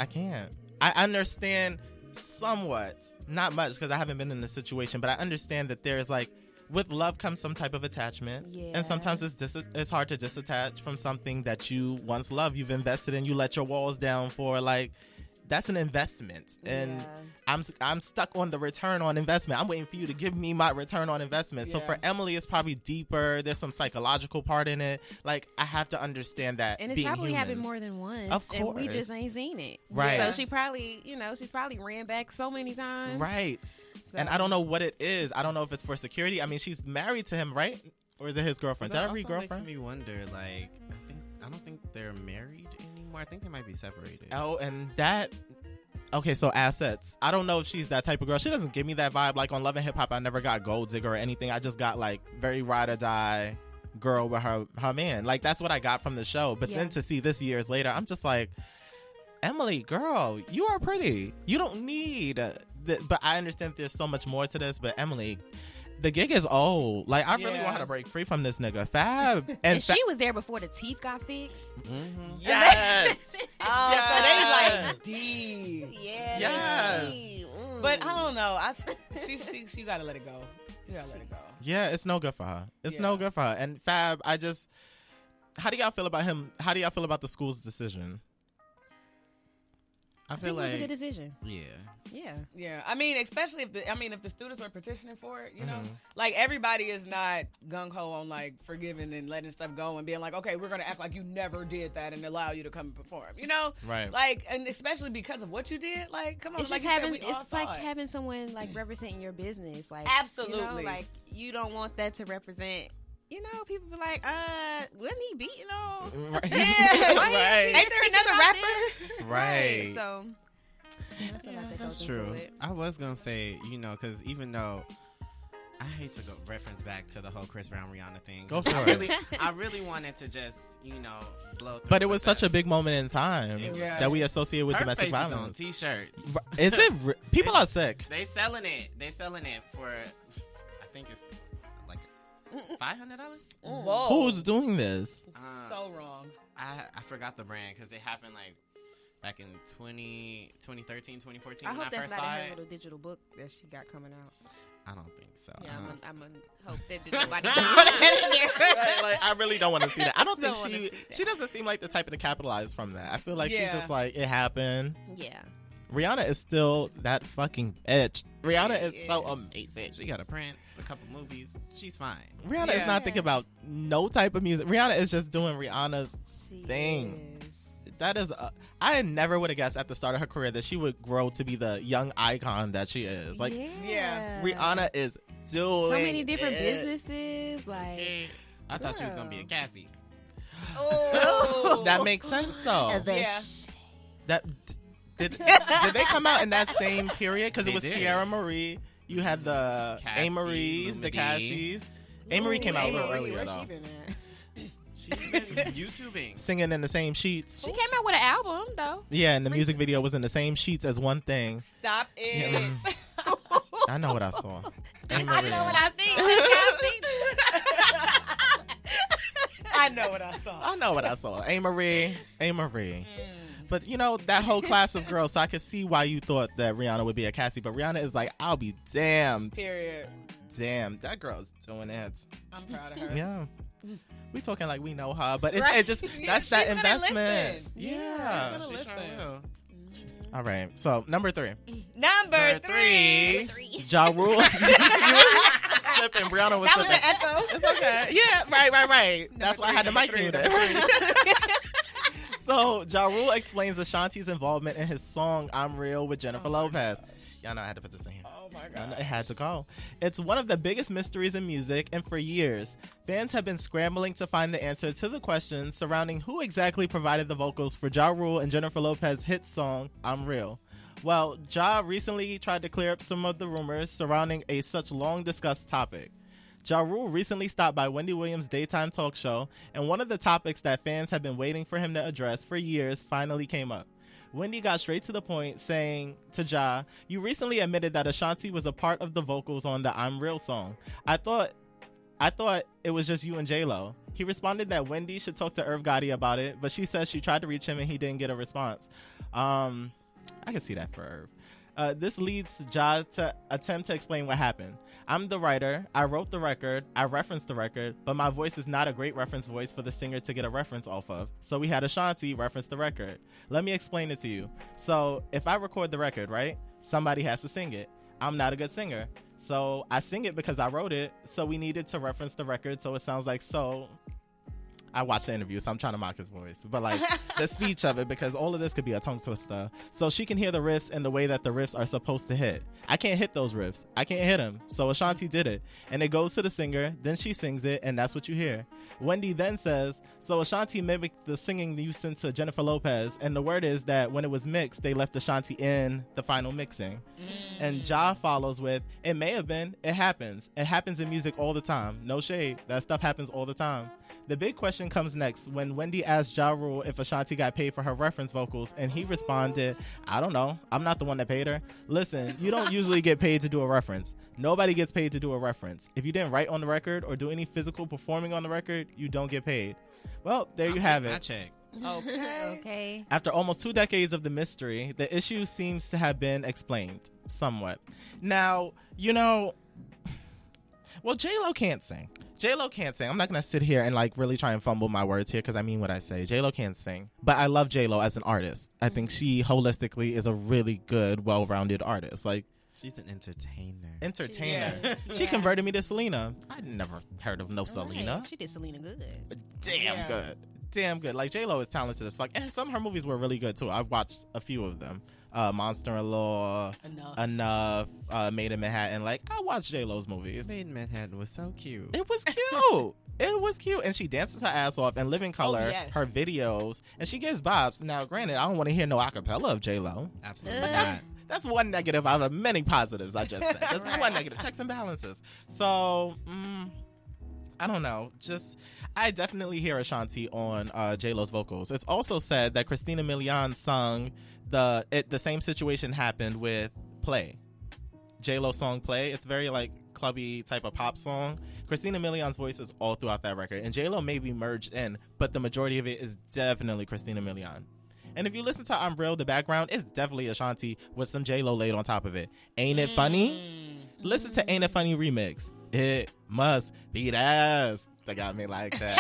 can't. I understand somewhat, not much because I haven't been in this situation, but I understand that there's like, with love comes some type of attachment. Yeah. And sometimes it's hard to disattach from something that you once loved, you've invested in, you let your walls down for. Like, that's an investment. And I'm stuck on the return on investment. I'm waiting for you to give me my return on investment. So for Emily, it's probably deeper. There's some psychological part in it. Like, I have to understand that. And it's probably happened more than once. Of course. And we just ain't seen it. Right. So she's probably ran back so many times. Right. So. And I don't know what it is. I don't know if it's for security. I mean, she's married to him, right? Or is it his girlfriend? Did I read girlfriend? Makes me wonder, like, I don't think they're married anymore. I think they might be separated. Oh, and that... Okay, so assets. I don't know if she's that type of girl. She doesn't give me that vibe. Like on Love and Hip Hop, I never got gold digger or anything. I just got like very ride or die girl with her man. Like that's what I got from the show. But then to see this years later, I'm just like, Emily, girl, you are pretty. You don't need. But I understand there's so much more to this. But Emily, The gig is old. Like, I really Yeah. want her to break free from this nigga. Fab. And she was there before the teeth got fixed. Yes. Oh, Yes. so they like deep. Yeah. Yes. But I don't know. She gotta let it go. You gotta let it go. Yeah, it's no good for her. It's Yeah. no good for her. And Fab, how do y'all feel about him? How do y'all feel about the school's decision? I I feel think it was a like good decision. yeah. Yeah. Yeah, I mean, especially if the students are petitioning for it, you know, Mhm. like everybody is not gung ho on like forgiving and letting stuff go and being like, okay, we're gonna act like you never did that and allow you to come and perform, you know, Right. like, and especially because of what you did, like, come on, It's like just you said, having. we all It's like saw it. having someone like representing your business. Like Absolutely. you know, like you don't want that to represent. You know, people be like, wasn't he beating on? Right. Yeah. Why Right. he Ain't there speaking another about rapper? this? Right. So that's a lot that That's goes into true. it. I was gonna say, you know, because even though I hate to go reference back to the whole Chris Brown Rihanna thing, Go 'cause for I it. really, I really wanted to just, you know, blow. But it was such a big moment in time It was. that we associate with Her domestic face is on violence. T-shirts. Is it? People are sick. They selling it. They selling it for, I think it's like $500. Whoa, Who's doing this? so wrong. I forgot the brand because it happened like back in 2013, 2014 I when hope I that's first not saw in her it. little digital book that she got coming out. I don't think so. Yeah, I'm gonna hope that nobody Right, like, I really don't want to see that. I don't think Don't wanna see that. she doesn't seem like the type to capitalize from that. I feel like she's Yeah. just like, it happened. Yeah. Rihanna is still that fucking bitch. Rihanna is She so is. amazing. She got a Prince, a couple movies. She's fine. Rihanna Yeah. is not thinking about no type of music. Rihanna is just doing Rihanna's She Thing. is. that is I never would have guessed at the start of her career that she would grow to be the young icon that she is. Like, Yeah. Rihanna is doing So many different it. businesses. Like Yeah. I thought she was gonna be a Girl. Cassie. Oh, That makes sense though. the Yeah. That did they come out in that same period? Because it They was did. Tierra Marie. You had the Cassie, A. Marie's, the Lumidee. Cassies. A. Marie came out a little Marie, earlier where though. she been at? She's been YouTubing. Singing in the same sheets. she came out with an album though. Yeah, and the music video was in the same sheets as one thing. Stop it. I know what I saw. A. I Marie. know what I think. I know what I saw. I know what I saw. A. Marie. A. Marie. Mm. But you know, that whole class of girls, so I could see why you thought that Rihanna would be a Cassie. But Rihanna is like, I'll be damned. Period. Damn, that girl's doing it. I'm proud of her. Yeah. We talking like we know her, but it's Right. it just Yeah, that's that she's gonna investment. listen. Yeah. She's gonna She sure listen. will. All right. So number 3. Number 3. Ja Rule. You were sipping. Brianna was That was sipping. the echo. It's okay. Yeah, right. That's why I had the mic muted. So, Ja Rule explains Ashanti's involvement in his song I'm Real with Jennifer Lopez. Y'all know I had to put this in here. Oh my I know god. it had to go. It's one of the biggest mysteries in music, and for years, fans have been scrambling to find the answer to the questions surrounding who exactly provided the vocals for Ja Rule and Jennifer Lopez's hit song I'm Real. Well, Ja recently tried to clear up some of the rumors surrounding a such long discussed topic. Ja Rule recently stopped by Wendy Williams' daytime talk show, and one of the topics that fans have been waiting for him to address for years finally came up. Wendy got straight to the point, saying to Ja, "You recently admitted that Ashanti was a part of the vocals on the I'm Real song. I thought it was just you and J-Lo." He responded that Wendy should talk to Irv Gotti about it, but she says she tried to reach him and he didn't get a response. I can see that for Irv. This leads Ja to attempt to explain what happened. "I'm the writer. I wrote the record. I referenced the record, but my voice is not a great reference voice for the singer to get a reference off of. So we had Ashanti reference the record. Let me explain it to you. So if I record the record, right, somebody has to sing it. I'm not a good singer. So I sing it because I wrote it. So we needed to reference the record so it sounds like so." I watched the interview, so I'm trying to mock his voice. But like the speech of it, because all of this could be a tongue twister. So she can hear the riffs and the way that the riffs are supposed to hit. I can't hit those riffs. I can't hit them. So Ashanti did it. And it goes to the singer, then she sings it, and that's what you hear. Wendy then says, "So Ashanti mimicked the singing you sent to Jennifer Lopez, and the word is that when it was mixed, they left Ashanti in the final mixing." And Ja follows with, "It may have been. It happens. It happens in music all the time. No shade. That stuff happens all the time. The big question comes next when Wendy asked Ja Rule if Ashanti got paid for her reference vocals, and he responded, I don't know. I'm not the one that paid her. Listen, you don't usually get paid to do a reference. Nobody gets paid to do a reference. If you didn't write on the record or do any physical performing on the record, you don't get paid. Well, there you have I it. check. Okay. After almost 2 decades of the mystery, the issue seems to have been explained somewhat. Now, well, J-Lo can't sing. J-Lo can't sing. I'm not going to sit here and like really try and fumble my words here because I mean what I say. J-Lo can't sing. But I love J-Lo as an artist. I think she holistically is a really good, well-rounded artist. Like, She's an entertainer. Yes. She Yeah. converted me to Selena. I never heard of no Selena. Right. She did Selena good. Damn good. Damn good. Like, J-Lo is talented as fuck. And some of her movies were really good, too. I've watched a few of them. Monster-in-Law, Enough, Made in Manhattan. Like, I watched J-Lo's movies. Made in Manhattan was so cute. It was cute. It was cute. And she dances her ass off. And Living Color, yes. her videos. And she gives bops. Now, granted, I don't want to hear no acapella of J-Lo. Absolutely But not. That's one negative out of many positives I just said. That's one negative. Checks and balances. So, I don't know. I definitely hear Ashanti on J-Lo's vocals. It's also said that Christina Milian sung the same situation happened with Play. J-Lo song Play. It's very like clubby type of pop song. Christina Milian's voice is all throughout that record. And J-Lo may be merged in, but the majority of it is definitely Christina Milian. And if you listen to I'm Real, the background, it's definitely Ashanti with some J-Lo laid on top of it. Ain't it funny? Listen to Ain't It Funny remix. It must be the ass that got me like that.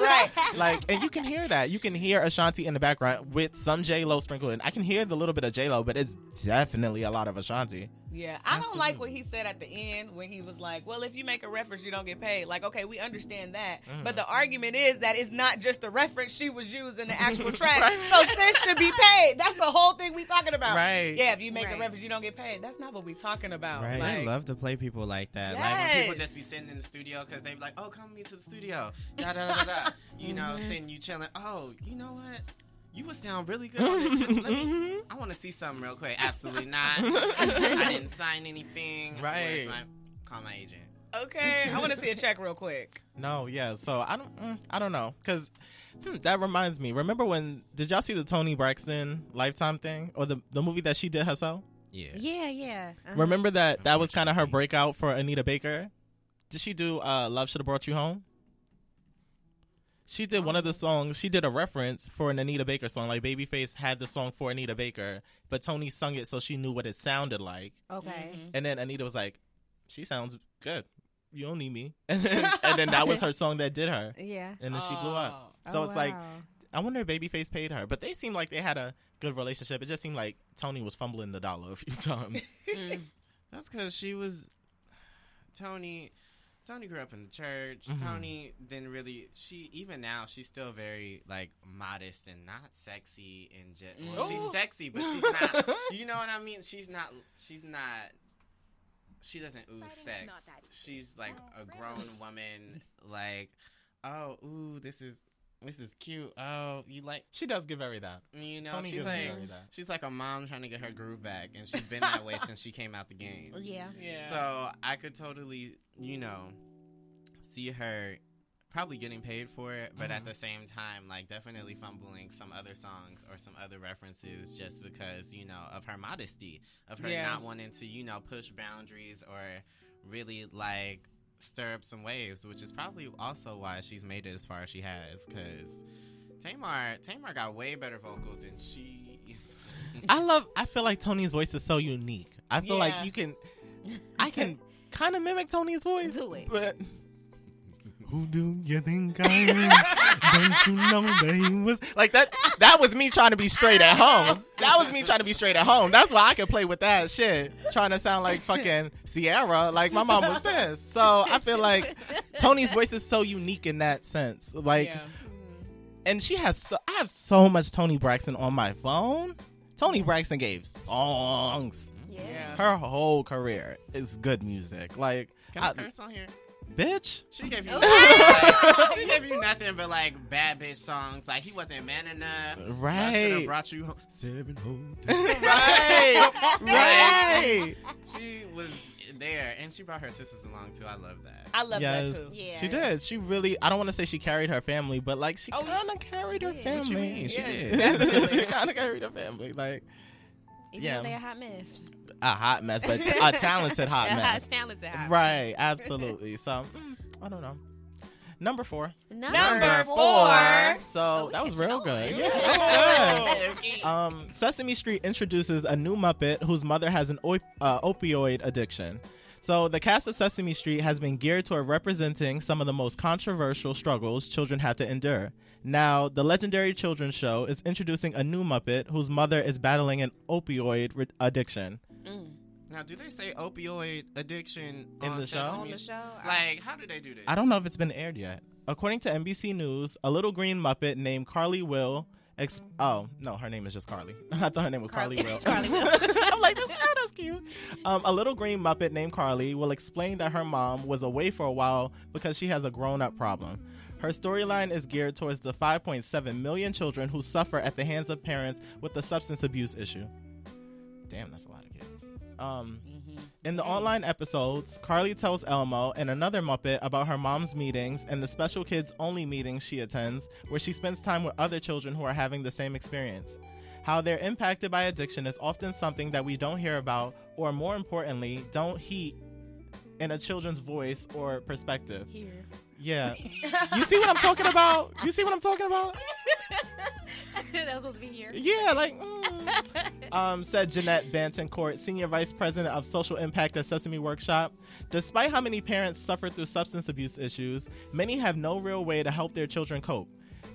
Right. Like, and you can hear that. You can hear Ashanti in the background with some J-Lo sprinkled in. I can hear the little bit of J-Lo, but it's definitely a lot of Ashanti. Yeah, I don't like what he said at the end when he was like, well, if you make a reference, you don't get paid. Like, okay, we understand that. But the argument is that it's not just a reference she was using the actual track. Right. So sis should be paid. That's the whole thing we talking about. Right. Yeah, if you make a Right. reference, you don't get paid. That's not what we talking about. Right. Like, I love to play people like that. Like when Yes. people just be sitting in the studio because they be like, "Oh, come with me to the studio." Da da da da. Da. You know, sitting you chilling. Oh, you know what? You would sound really good on it. Just let me. I want to see something real quick. Absolutely not. I didn't sign anything. Right. Call my agent. Okay, I want to see a check real quick. No, yeah. So I don't know, because that reminds me. Remember did y'all see the Toni Braxton Lifetime thing or the movie that she did herself? Yeah. Yeah. Remember that was kind of her breakout for Anita Baker. Did she do Love Should Have Brought You Home? She did one of the songs. She did a reference for an Anita Baker song. Like Babyface had the song for Anita Baker, but Toni sung it so she knew what it sounded like. Okay. And then Anita was like, "She sounds good. You don't need me." And then that was her song that did her. Yeah. And then she blew up. So it's like, I wonder if Babyface paid her. But they seemed like they had a good relationship. It just seemed like Toni was fumbling the dollar a few times. That's because she was Toni grew up in the church. Toni didn't really. Even now, she's still very like modest and not sexy and just. Well, she's sexy, but she's not. You know what I mean? She's not. She doesn't ooze sex. She's like a grown woman. Like, oh, ooh, this is cute. Oh, you like. She does give very that. You know, Toni she's gives like very that. she's like a mom trying to get her groove back, and she's been that way since she came out the game. Yeah. Yeah. So I could totally, see her probably getting paid for it, but at the same time, like definitely fumbling some other songs or some other references just because, of her modesty, of her not wanting to, push boundaries or really like stir up some waves, which is probably also why she's made it as far as she has, because Tamar got way better vocals than she. I feel like Toni's voice is so unique. I feel like I can kind of mimic Toni's voice. Do it. But who do you think I am? Don't you know that he was like that? That was me trying to be straight at home. That's why I could play with that shit, trying to sound like fucking Sierra. Like my mom was pissed. So I feel like Toni's voice is so unique in that sense. Like, and I have so much Toni Braxton on my phone. Toni Braxton gave songs. Yeah. Her whole career is good music. Like, Can I curse on here? Bitch. She gave you nothing. She gave you nothing but like bad bitch songs. Like he wasn't man enough. I should have Right. brought you home 7 whole days. Right. Right. She was there, and she brought her sisters along too. I love that. I love Yes. that too. Yeah. She did. She really, I don't want to say she carried her family, but like she Oh, kind of carried her yeah. What you family. mean? She Yeah, did. definitely. kind of carried her family. Like Even Yeah. though they a hot mess. a hot mess, but a talented hot A mess. talented hot Right. Absolutely. So, I don't know. Number 4. mess. Number 4. So Oh, we that was catching real on. good. Yeah. Yeah, that's good. Oh. Sesame Street introduces a new Muppet whose mother has an opioid addiction. So the cast of Sesame Street has been geared toward representing some of the most controversial struggles children have to endure. Now, the legendary children's show is introducing a new Muppet whose mother is battling an opioid addiction. Now, do they say opioid addiction In on the show? Sesame On the show? Like, how do they do this? I don't know if it's been aired yet. According to NBC News, a little green Muppet named Carly Will. Oh no, her name is just Carly. I thought her name was Carly Will. Carly Will. I'm like, that's cute. A little green Muppet named Carly will explain that her mom was away for a while because she has a grown-up problem. Her storyline is geared towards the 5.7 million children who suffer at the hands of parents with a substance abuse issue. Damn, that's a lot of kids. In the online episodes, Carly tells Elmo and another Muppet about her mom's meetings and the special kids-only meetings she attends, where she spends time with other children who are having the same experience. How they're impacted by addiction is often something that we don't hear about, or more importantly, don't hear in a children's voice or perspective. Here. Yeah. You see what I'm talking about? You see what I'm talking about? That was supposed to be here. Yeah, like, said Jeanette Bantoncourt, Senior Vice President of Social Impact at Sesame Workshop. Despite how many parents suffer through substance abuse issues, many have no real way to help their children cope.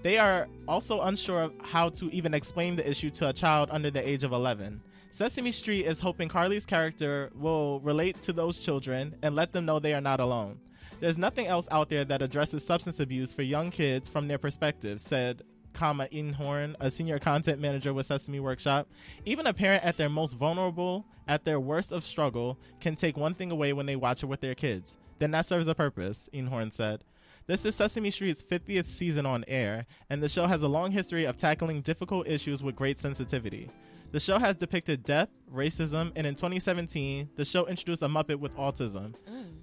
They are also unsure of how to even explain the issue to a child under the age of 11. Sesame Street is hoping Carly's character will relate to those children and let them know they are not alone. There's nothing else out there that addresses substance abuse for young kids from their perspective, said Ian Horn, a senior content manager with Sesame Workshop. Even a parent at their most vulnerable, at their worst of struggle, can take one thing away when they watch it with their kids. Then that serves a purpose, Ian Horn said. This is Sesame Street's 50th season on air, and the show has a long history of tackling difficult issues with great sensitivity. The show has depicted death, racism, and in 2017, the show introduced a Muppet with autism.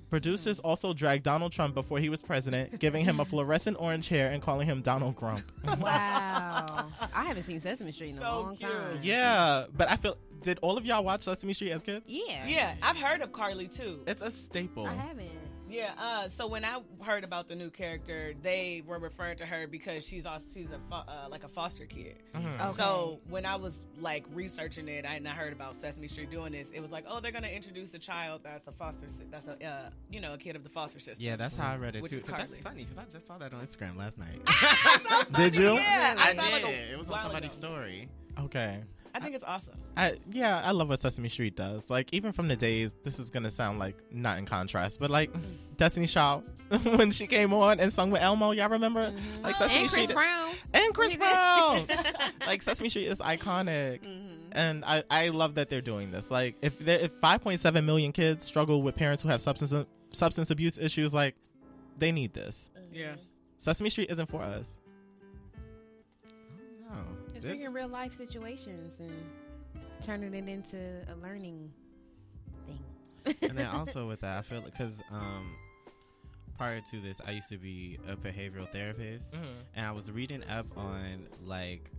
Producers also dragged Donald Trump before he was president, giving him a fluorescent orange hair and calling him Donald Grump. Wow. I haven't seen Sesame Street in a So long cute. time. Yeah, but I feel, did all of y'all watch Sesame Street as kids? Yeah. Yeah, I've heard of Carly too. It's a staple. I haven't. Yeah, so when I heard about the new character, they were referring to her because she's a like a foster kid. Mhm. Okay. So when I was like researching it, and I heard about Sesame Street doing this, it was like, oh, they're gonna introduce a child that's a a kid of the foster system. Yeah, that's how I read it Which too. is But that's Carly. funny because I just saw that on Instagram last night. Did you? Yeah, I saw, did. like, a It was on while somebody's ago. story. Okay. I think it's awesome. I love what Sesame Street does. Like, even from the days, this is gonna sound like not in contrast, but like Destiny Child when she came on and sung with Elmo, y'all remember? Like Sesame And Chris Street Brown. and Chris Brown. Like Sesame Street is iconic, and I love that they're doing this. Like, if 5.7 million kids struggle with parents who have substance abuse issues, like they need this. Yeah. Sesame Street isn't for us. No. It's This- bringing real life situations and turning it into a learning thing. and then also with that, I feel because prior to this, I used to be a behavioral therapist, and I was reading up on like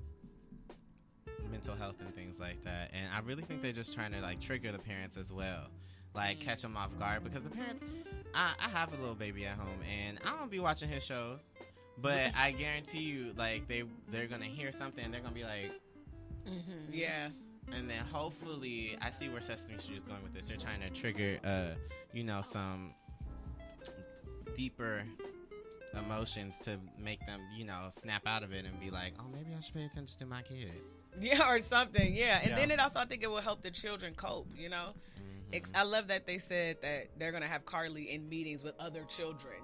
mental health and things like that. And I really think they're just trying to like trigger the parents as well, like catch them off guard, because the parents, I have a little baby at home, and I don't be watching his shows, but I guarantee you, like they're gonna hear something, and they're gonna be like. Yeah. And then hopefully, I see where Sesame Street is going with this. They're trying to trigger, some deeper emotions to make them, snap out of it and be like, oh, maybe I should pay attention to my kid. Yeah, or something. Yeah. And Yeah. then it also, I think it will help the children cope, I love that they said that they're going to have Carly in meetings with other children,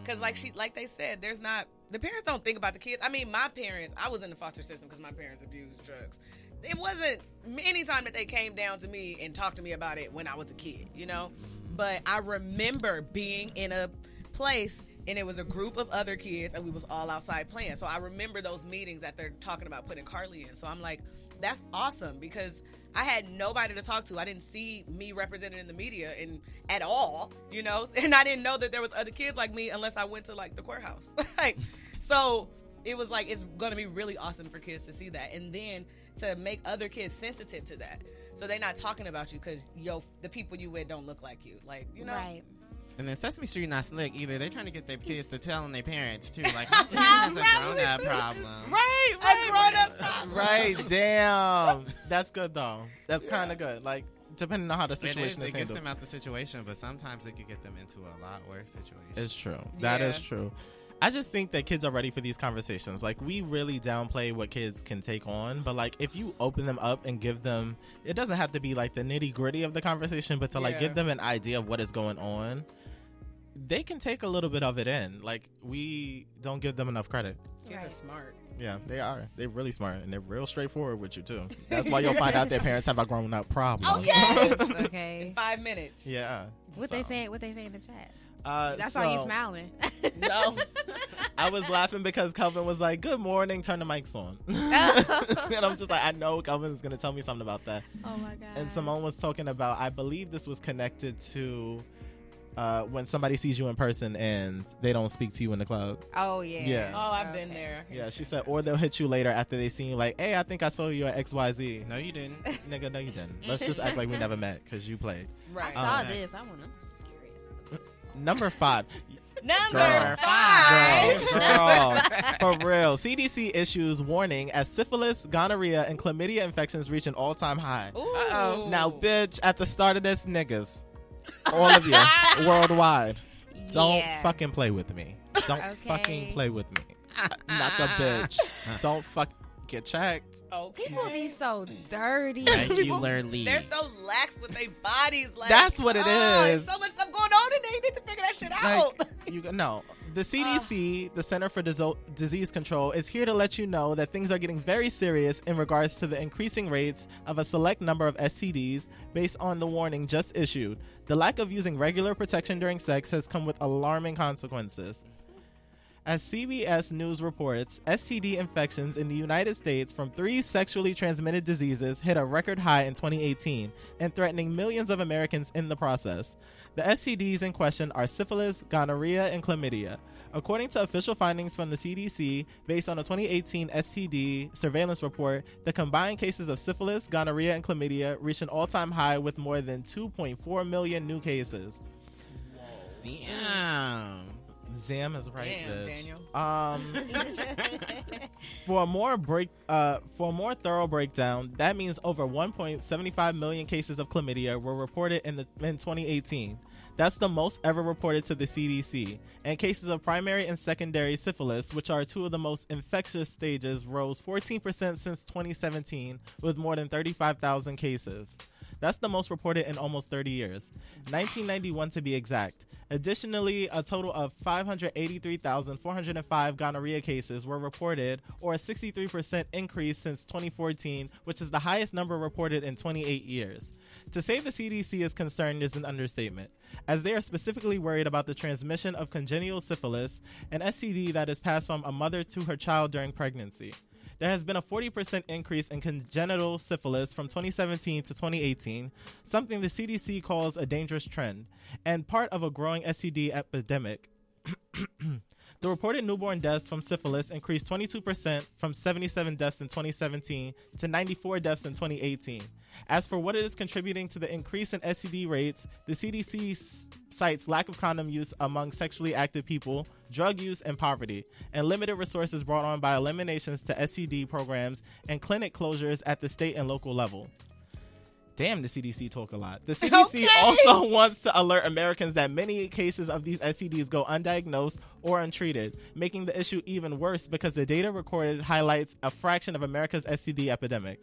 because like they said, the parents don't think about the kids. I mean, my parents, I was in the foster system because my parents abused drugs. it wasn't any time that they came down to me and talked to me about it when I was a kid, you know? But I remember being in a place and it was a group of other kids and we was all outside playing. So I remember those meetings that they're talking about putting Carly in. So I'm like, that's awesome because I had nobody to talk to. I didn't see me represented in the media at all, you know? And I didn't know that there was other kids like me unless I went to like the courthouse. So it was like, it's going to be really awesome for kids to see that. And then to make other kids sensitive to that. So they're not talking about you because the people you with don't look like you. Like, you know? Right. And then Sesame Street not slick either. They're trying to get their kids to tell on their parents too. Like, my kid has a grown-up problem. Right. A grown-up problem. Right, damn. That's good, though. That's kind of good. Like, depending on how the situation is It gets handled. them out the situation, but sometimes it could get them into a lot worse situation. It's true. That is true. I just think that kids are ready for these conversations. Like, we really downplay what kids can take on, but like, if you open them up and give them, it doesn't have to be like the nitty gritty of the conversation, but to like give them an idea of what is going on, they can take a little bit of it in. Like, we don't give them enough credit. Kids are smart. Yeah, they are. They're really smart, and they're real straightforward with you too. That's why you'll find out their parents have a grown-up problem. Okay. Okay. 5 minutes. Yeah. What they say in the chat? That's so, why you smiling. No, I was laughing because Kelvin was like, "Good morning, turn the mics on," and I'm just like, I know Kelvin's gonna tell me something about that. Oh my god. And Simone was talking about, I believe this was connected to when somebody sees you in person and they don't speak to you in the club. Oh yeah. Yeah. Oh, I've been there. Yeah, she said, or they'll hit you later after they seen you, like, "Hey, I think I saw you at XYZ." No, you didn't. Nigga, no, you didn't. Let's just act like we never met because you played. Right. I saw this. I wanna. Number 5. Number Girl. 5. Girl, for real. CDC issues warning as syphilis, gonorrhea, and chlamydia infections reach an all-time high. Ooh. Now, bitch, at the start of this, niggas, all of you, worldwide, don't fucking play with me. Don't fucking play with me. Not the bitch. Don't get checked. Okay. People be so dirty. Regularly. They're so lax with their bodies. Like, That's what it is. There's so much stuff going on in there. You need to figure that shit out. No. The CDC, the Center for Disease Control, is here to let you know that things are getting very serious in regards to the increasing rates of a select number of STDs based on the warning just issued. The lack of using regular protection during sex has come with alarming consequences. As CBS News reports, STD infections in the United States from 3 sexually transmitted diseases hit a record high in 2018 and threatening millions of Americans in the process. The STDs in question are syphilis, gonorrhea, and chlamydia. According to official findings from the CDC, based on a 2018 STD surveillance report, the combined cases of syphilis, gonorrhea, and chlamydia reached an all-time high with more than 2.4 million new cases. Damn. Zam is right. Damn, bitch. Daniel. For a more thorough breakdown, that means over 1.75 million cases of chlamydia were reported in 2018. That's the most ever reported to the CDC. And cases of primary and secondary syphilis, which are 2 of the most infectious stages, rose 14% since 2017 with more than 35,000 cases. That's the most reported in almost 30 years. 1991 to be exact. Additionally, a total of 583,405 gonorrhea cases were reported, or a 63% increase since 2014, which is the highest number reported in 28 years. To say the CDC is concerned is an understatement, as they are specifically worried about the transmission of congenital syphilis, an STD that is passed from a mother to her child during pregnancy. There has been a 40% increase in congenital syphilis from 2017 to 2018, something the CDC calls a dangerous trend, and part of a growing STD epidemic. The reported newborn deaths from syphilis increased 22% from 77 deaths in 2017 to 94 deaths in 2018. As for what it is contributing to the increase in STD rates, the CDC cites lack of condom use among sexually active people, drug use, and poverty, and limited resources brought on by eliminations to STD programs and clinic closures at the state and local level. Damn, the CDC talk a lot. The CDC also wants to alert Americans that many cases of these STDs go undiagnosed or untreated, making the issue even worse because the data recorded highlights a fraction of America's STD epidemic.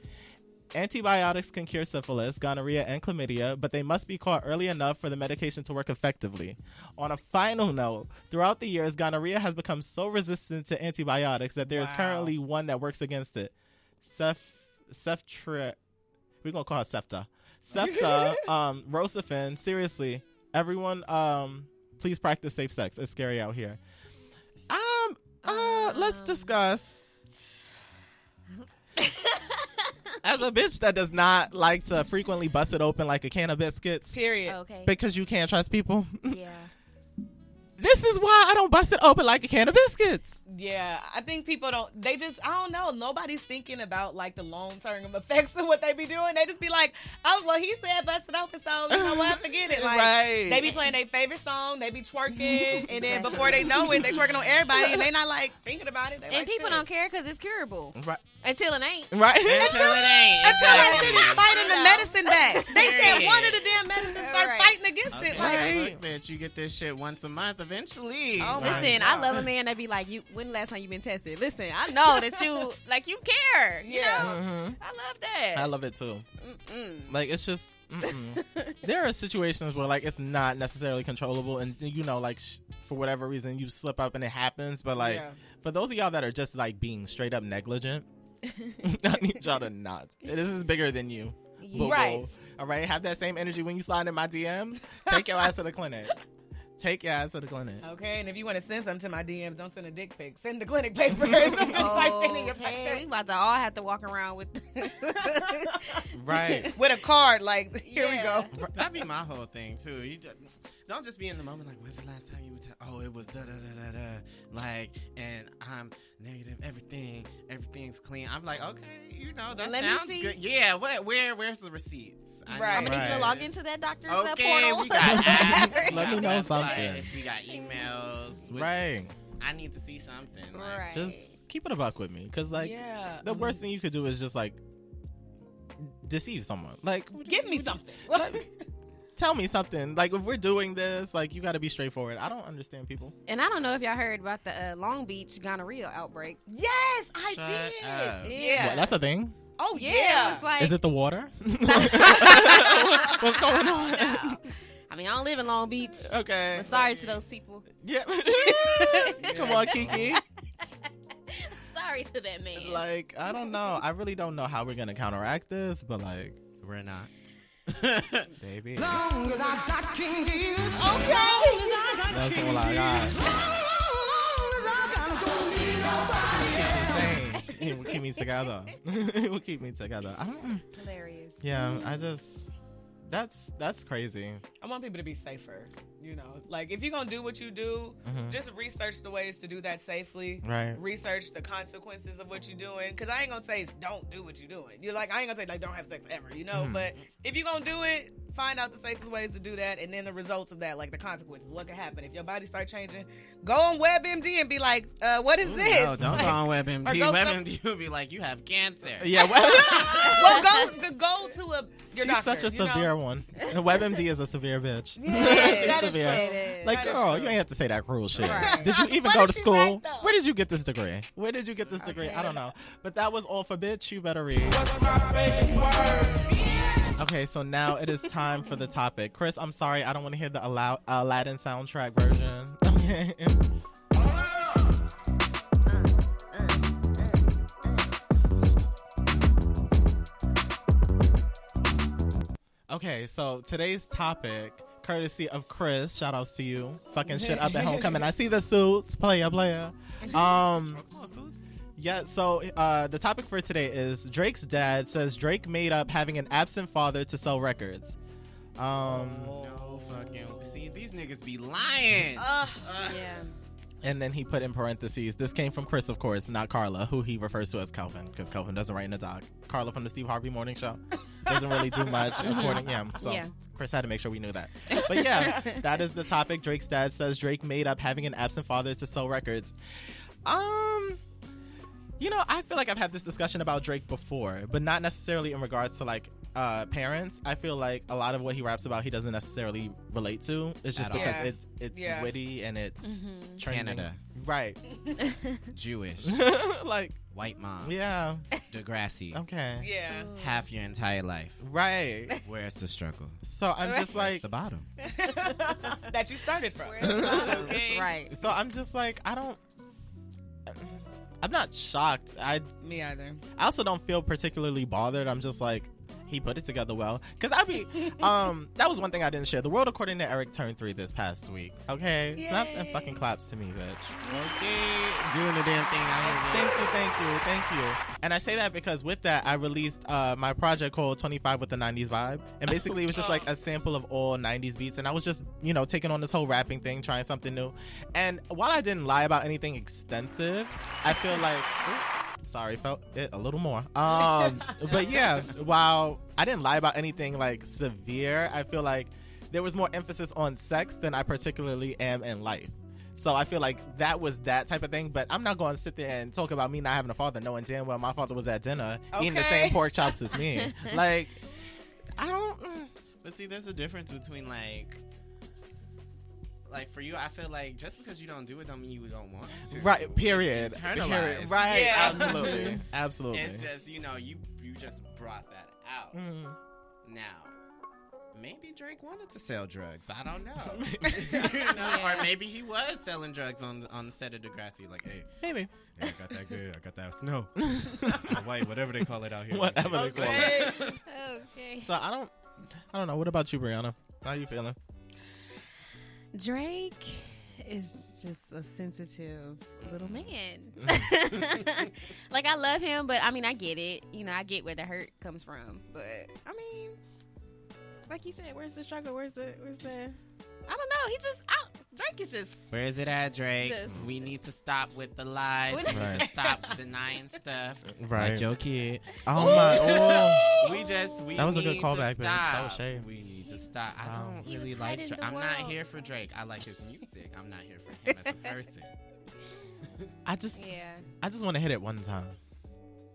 Antibiotics can cure syphilis, gonorrhea, and chlamydia, but they must be caught early enough for the medication to work effectively. On a final note, throughout the years, gonorrhea has become so resistant to antibiotics that there is currently one that works against it. Seftra. We're gonna call her Sefta. Sefta, Rosafin. Seriously, everyone, please practice safe sex. It's scary out here. Let's discuss. As a bitch that does not like to frequently bust it open like a can of biscuits, Period. Okay. because you can't trust people. Yeah. This is why I don't bust it open like a can of biscuits. Yeah, I think people don't. They just, I don't know. Nobody's thinking about like the long term effects of what they be doing. They just be like, oh, well, he said bust it open, so you know what? Forget it. Like, Right. They be playing their favorite song. They be twerking, and then before they know it, they twerking on everybody, and they not like thinking about it. They And like, people shit. don't care because it's curable. Right. Until it ain't. Right. Until it ain't. Until that Exactly. shit is fighting the medicine back. They said Period. one of the damn medicines start Right. fighting against Okay, it. Like, Right. look, bitch, you get this shit once a month eventually. Oh, Right. listen, I love a man that be like, "You. When the last time you been tested?" Listen, I know that you like you care. You Yeah. know? Mhm. I love that. I love it too. Mm-mm. Like, it's just, there are situations where like it's not necessarily controllable, and you know, like for whatever reason you slip up and it happens. But like, Yeah. for those of y'all that are just like being straight up negligent, I need y'all to not. This is bigger than you. Boo-boo. Right. All right. Have that same energy when you slide in my DMs. Take your ass to the clinic. Take your ass to the clinic. Okay, and if you want to send something to my DMs, don't send a dick pic. Send the clinic papers. Don't start sending your Okay, we picture. about to all have to walk around with Right. With a card, like, here we Yeah. go. That'd be my whole thing too. You just, don't just be in the moment like, when's the last time you were oh, it was da da da da da. Like, and I'm negative. Everything's clean. I'm like, okay, you know, that Let me sounds see. good. Yeah. Where's the receipts? I Right. I'm gonna need you to Right. log into that doctor's Okay, portal. we got apps. Let we me got know websites, something. We got emails. Right. I need to see something. Like, Right. Just keep it a buck with me, because like Yeah. the worst thing you could do is just like deceive someone. Like, Give me something. tell me something. Like, if we're doing this, like, you got to be straightforward. I don't understand people. And I don't know if y'all heard about the Long Beach gonorrhea outbreak. Yes, I Shut did. up. Yeah. What, that's a thing. Oh, Yeah, yeah. it was like Is it the water? What's going on? No. I mean, I don't live in Long Beach. Okay. But sorry to those people. Yeah. Come on, Kiki. Sorry to that man. Like, I don't know. I really don't know how we're gonna counteract this, but like, we're not. baby, Long as I got King Jesus. Okay. that's all I got. Insane. It will keep me together. It will keep me together. I don't. Hilarious. Yeah, I just. That's crazy. I want people to be safer. You know, like if you're gonna do what you do, Mhm. just research the ways to do that safely. Right. Research the consequences of what you're doing. Because I ain't gonna say don't do what you're doing. You're like, I ain't gonna say like don't have sex ever. You know, Mhm. but if you're gonna do it, find out the safest ways to do that, and then the results of that, like the consequences. What could happen if your body start changing? Go on WebMD and be like, what is Ooh, this? No, don't Like, go on or WebMD. go WebMD will be like, you have cancer. Yeah. Well, well, go to your she's doctor, such a you know? severe one. And WebMD is a severe bitch. Yeah, She's that is severe. true. It is. Like, That is girl, true. you ain't have to say that cruel shit. Right. Did you even What go did to she school? write, though? Where did you get this degree? Where did you get this degree? I don't know. But that was all for bitch. You better read. Okay, so now it is time for the topic. Chris, I'm sorry. I don't want to hear the Aladdin soundtrack version. Okay. Okay, so today's topic, courtesy of Chris, shout outs to you, fucking shit up at homecoming. I see the suits, player. Yeah, so the topic for today is Drake's dad says Drake made up having an absent father to sell records. No fucking. See, these niggas be lying. Yeah. And then he put in parentheses, this came from Chris, of course, not Carla, who he refers to as Kelvin, because Kelvin doesn't write in the doc. Carla from the Steve Harvey Morning Show doesn't really do much according, so Yeah. Chris had to make sure we knew that. But yeah, that is the topic. Drake's dad says Drake made up having an absent father to sell records. You know, I feel like I've had this discussion about Drake before, but not necessarily in regards to like parents. I feel like a lot of what he raps about he doesn't necessarily relate to. It's just At all. because Yeah. it's Yeah. witty and it's trending. Canada. Right. Jewish. Like, White mom. yeah. Degrassi. Okay. Yeah. Half your entire life. Right. Where's the struggle? So I'm just Where's like, the bottom? That you started from. Okay. Right. so I'm just like, I I'm not shocked. Me either. I also don't feel particularly bothered. I'm just like, he put it together well. Because that was one thing I didn't share. The world according to Eric turned 3 this past week. Okay? Yay. Snaps and fucking claps to me, bitch. Okay, doing the damn thing out here. Thank you. And I say that because with that, I released my project called 25 with the 90s vibe. And basically it was just like a sample of all 90s beats. And I was just, taking on this whole rapping thing, trying something new. And while I didn't lie about anything extensive, I feel like... Sorry, felt it a little more. But yeah, while I didn't lie about anything like severe, I feel like there was more emphasis on sex than I particularly am in life. So I feel like that was that type of thing. But I'm not going to sit there and talk about me not having a father, knowing damn well my father was at dinner eating the same pork chops as me. Like, I don't. But see, there's a difference between like for you, I feel like just because you don't do it don't mean you don't want to. Right, period. It's internalized. Right, Yeah. absolutely. Absolutely. It's just, you just brought that out. Now, maybe Drake wanted to sell drugs. I don't know. Or maybe he was selling drugs on the set of Degrassi. Like, hey, Maybe. I got that good. I got that snow. White, whatever they call it out here. Whatever they call it. Okay. So I don't know. What about you, Brianna? How you feeling? Drake is just a sensitive little man. Like, I love him, but I mean, I get it. I get where the hurt comes from. But I mean, like you said, where's the struggle? Where's the? I don't know. Drake is just. Where is it at, Drake? Just- We need to stop with the lies. We We need Right. to stop denying stuff. Right. Like your kid. Oh my. Oh. We That was a good need callback, to bitch. That stop. was shade. We need to stop. I Wow. don't He was really like hiding Drake. the I'm not world. here for Drake. I like his music. I'm not here for him as a person. I just Yeah. want to hit it one time.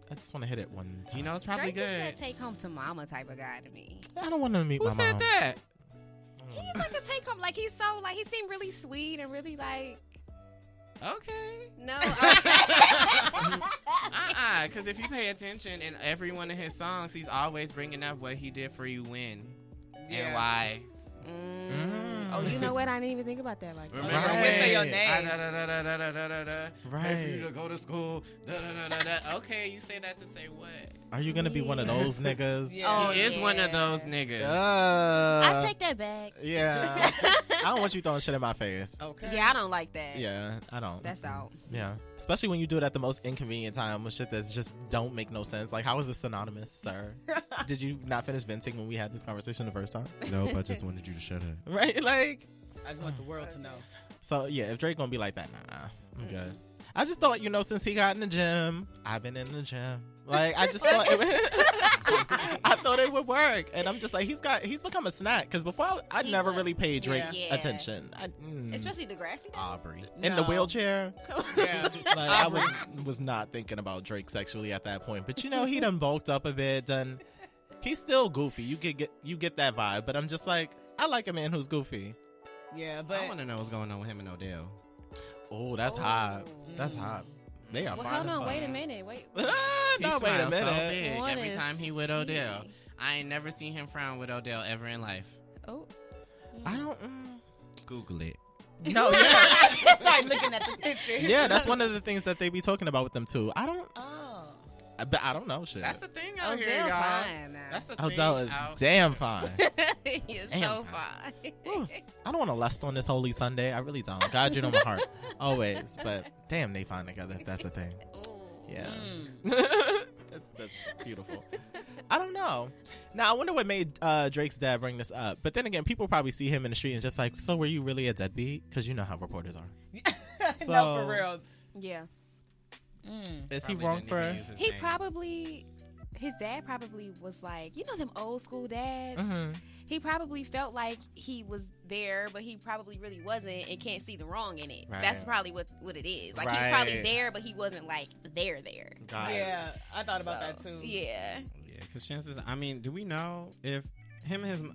I just want to hit it one time. You know, it's probably Drake is good. that take home to mama type of guy to me. I don't want to meet Who my said mom. that? He's like a take home. Like, he's so, like, he seemed really sweet and really, like, Okay. no. Because if you pay attention in every one of his songs, he's always bringing up what he did for you when and why. Oh, you know what? I didn't even think about that. Like, Remember Right. when Say your I- name. Right. Pay for you to go to school. Okay, you say that to say what? Are you gonna be one of those niggas? Yeah. Oh, He is one of yeah. those niggas. I take that back. Yeah. I don't want you throwing shit in my face. Okay. Yeah, I don't like that. Yeah, I don't. That's out. Yeah. Especially when you do it at the most inconvenient time with shit that's just don't make no sense. Like, how is this synonymous, sir? Did you not finish venting when we had this conversation the first time? Nope, I just wanted you to shut up. Right? Like, I just want the world to know. so yeah, if Drake gonna be like that, nah, I'm good. I just thought, since he got in the gym, I've been in the gym. Like, I just thought I thought it would work. And I'm just like, he's become a snack. Because before, I'd He never was. really paid Drake Yeah. attention. Especially Degrassi. Aubrey. in the No. wheelchair. Yeah. Like, I was not thinking about Drake sexually at that point. But he done bulked up a bit. He's still goofy. You get that vibe. But I'm just like, I like a man who's goofy. Yeah, but I want to know what's going on with him and Odell. Oh, that's hot. That's hot. They are Well, fine. hold as on. fuck. Wait a minute. Wait. No, He wait a smiles so minute. big What every is time he with Odell. he? I ain't never seen him frown with Odell ever in life. Oh. I don't. Google it. No, yeah. start looking at the picture. Yeah, that's one of the things that they be talking about with them too. I don't know shit. That's the thing out Odell here, y'all. fine now. That's the thing. Odell is out damn fine. He is Damn so fine. fine. Whew. I don't want to lust on this holy Sunday. I really don't. God, you know my heart. Always. But damn, they fine together if that's a thing. Ooh. Yeah. Mm. That's beautiful. I don't know. Now, I wonder what made Drake's dad bring this up. But then again, people probably see him in the street and just like, so were you really a deadbeat? Because you know how reporters are. No, So- for real. Yeah. Is he probably wrong didn't for even use his He name. probably, his dad probably was like, them old school dads. Mhm. He probably felt like he was there, but he probably really wasn't and can't see the wrong in it. Right. That's probably what it is. Like, he was probably Right. there, but he wasn't like there. Got it. Yeah, I thought about So, that too. Yeah. Yeah, because chances, I mean, do we know if him and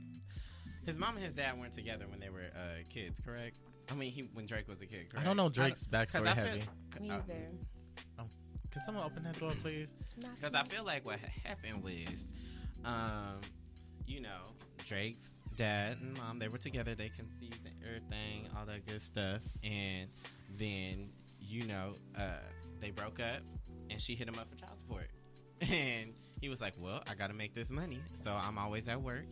his mom and his dad weren't together when they were kids, correct? I mean, when Drake was a kid, correct? I don't know Drake's backstory I heavy. Me uh, either. Can someone open that door, please? Because I feel like what happened was, Drake's dad and mom, they were together. They conceived and everything, all that good stuff. And then, they broke up, and she hit him up for child support. And he was like, well, I got to make this money, so I'm always at work.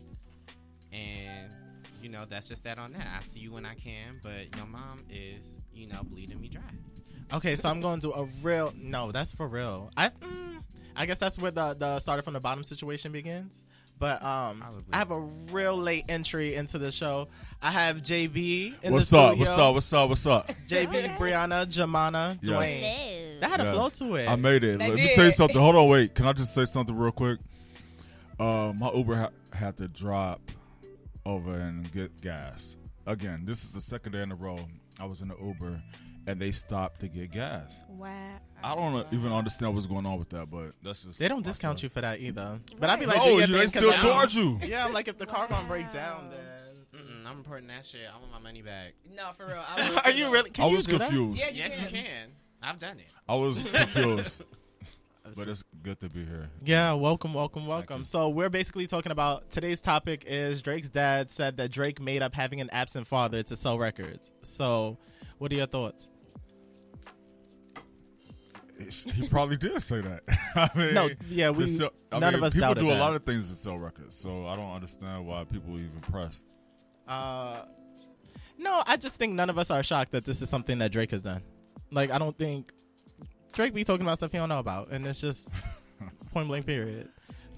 And, you know, that's just that on that. I see you when I can, but your mom is, you know, bleeding me dry. Okay, so I'm going to a real... No, that's for real. I guess that's where the started from the bottom situation begins. But I have a real late entry into the show. I have JB in the studio. What's up? JB, Brianna, Jamana, Yes. Dwayne. Hello. That had a flow to it. I made it. They Let me did. tell you something. Hold on, wait. Can I just say something real quick? My Uber had to drop over and get gas. Again, this is the second day in a row I was in the Uber, and they stopped to get gas. Wow. I don't even understand what's going on with that, but that's just... They don't discount you for that either. But I'd be like, No, do your they thing, still 'cause charge you. Yeah, I'm like, if the car gonna break down, then... I'm reporting that shit. I want my money back. No, for real. I would Are you really? Can I you was do that? confused. Yeah, Yes, you can. I've done it. I was confused. But it's good to be here. Yeah, welcome. you. So we're basically talking about today's topic is Drake's dad said that Drake made up having an absent father to sell records. So what are your thoughts? He probably did say that. I mean, No, yeah, none of us people doubted do that. a lot of things to sell records, so I don't understand why people even pressed. No, I just think none of us are shocked that this is something that Drake has done. Like, I don't think Drake be talking about stuff he don't know about, and it's just point blank period.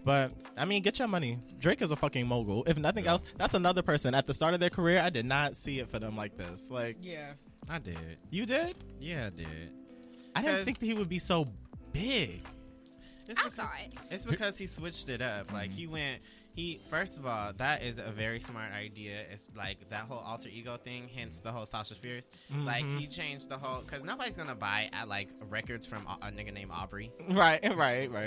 But I mean, get your money. Drake is a fucking mogul. If nothing else, that's another person at the start of their career. I did not see it for them like this. Like, Yeah. I did. you did? Yeah, I did. I didn't 'Cause- think that he would be so big. It's I because, saw it. it's because he switched it up. Like, first of all, that is a very smart idea. It's like that whole alter ego thing, hence the whole Sasha Fierce. Like, he changed the whole, because nobody's going to buy like records from a nigga named Aubrey. Right.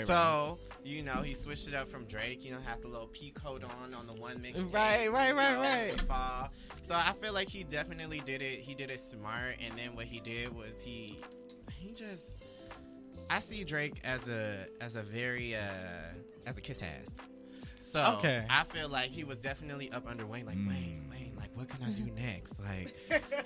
So, you know, he switched it up from Drake. You know, have the little P code on the one mixtape. Right. You know, the fall. So I feel like he definitely did it. He did it smart. And then what he did was he just, I see Drake as a very as a kiss ass. So Okay. I feel like he was definitely up under Wayne. Like Wayne, like what can I do next? Like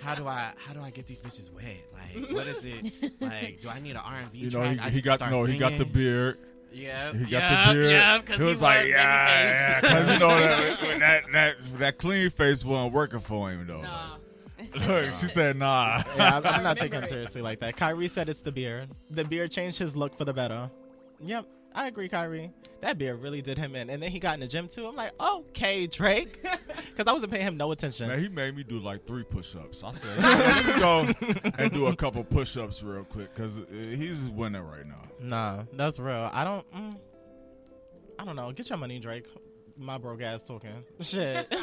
how do I get these bitches wet? Like what is it? Like do I need an R&B You know, track? I he need to got start he got the singing? beard. Yeah, He got the beard. Yeah, he was like, yeah, because you know that clean face wasn't working for him though. Nah. Look, she said nah. Yeah, I'm not remember taking him it. seriously like that. Kyrie said it's the beard. The beard changed his look for the better. Yep, I agree, Kyrie. That beard really did him in. And then he got in the gym too. I'm like, okay, Drake. Because I wasn't paying him no attention. Man, he made me do like 3 push-ups. I said, let me go and do a couple push-ups real quick because he's winning right now. Nah, that's real. I don't know. Get your money, Drake. My broke ass talking. Shit.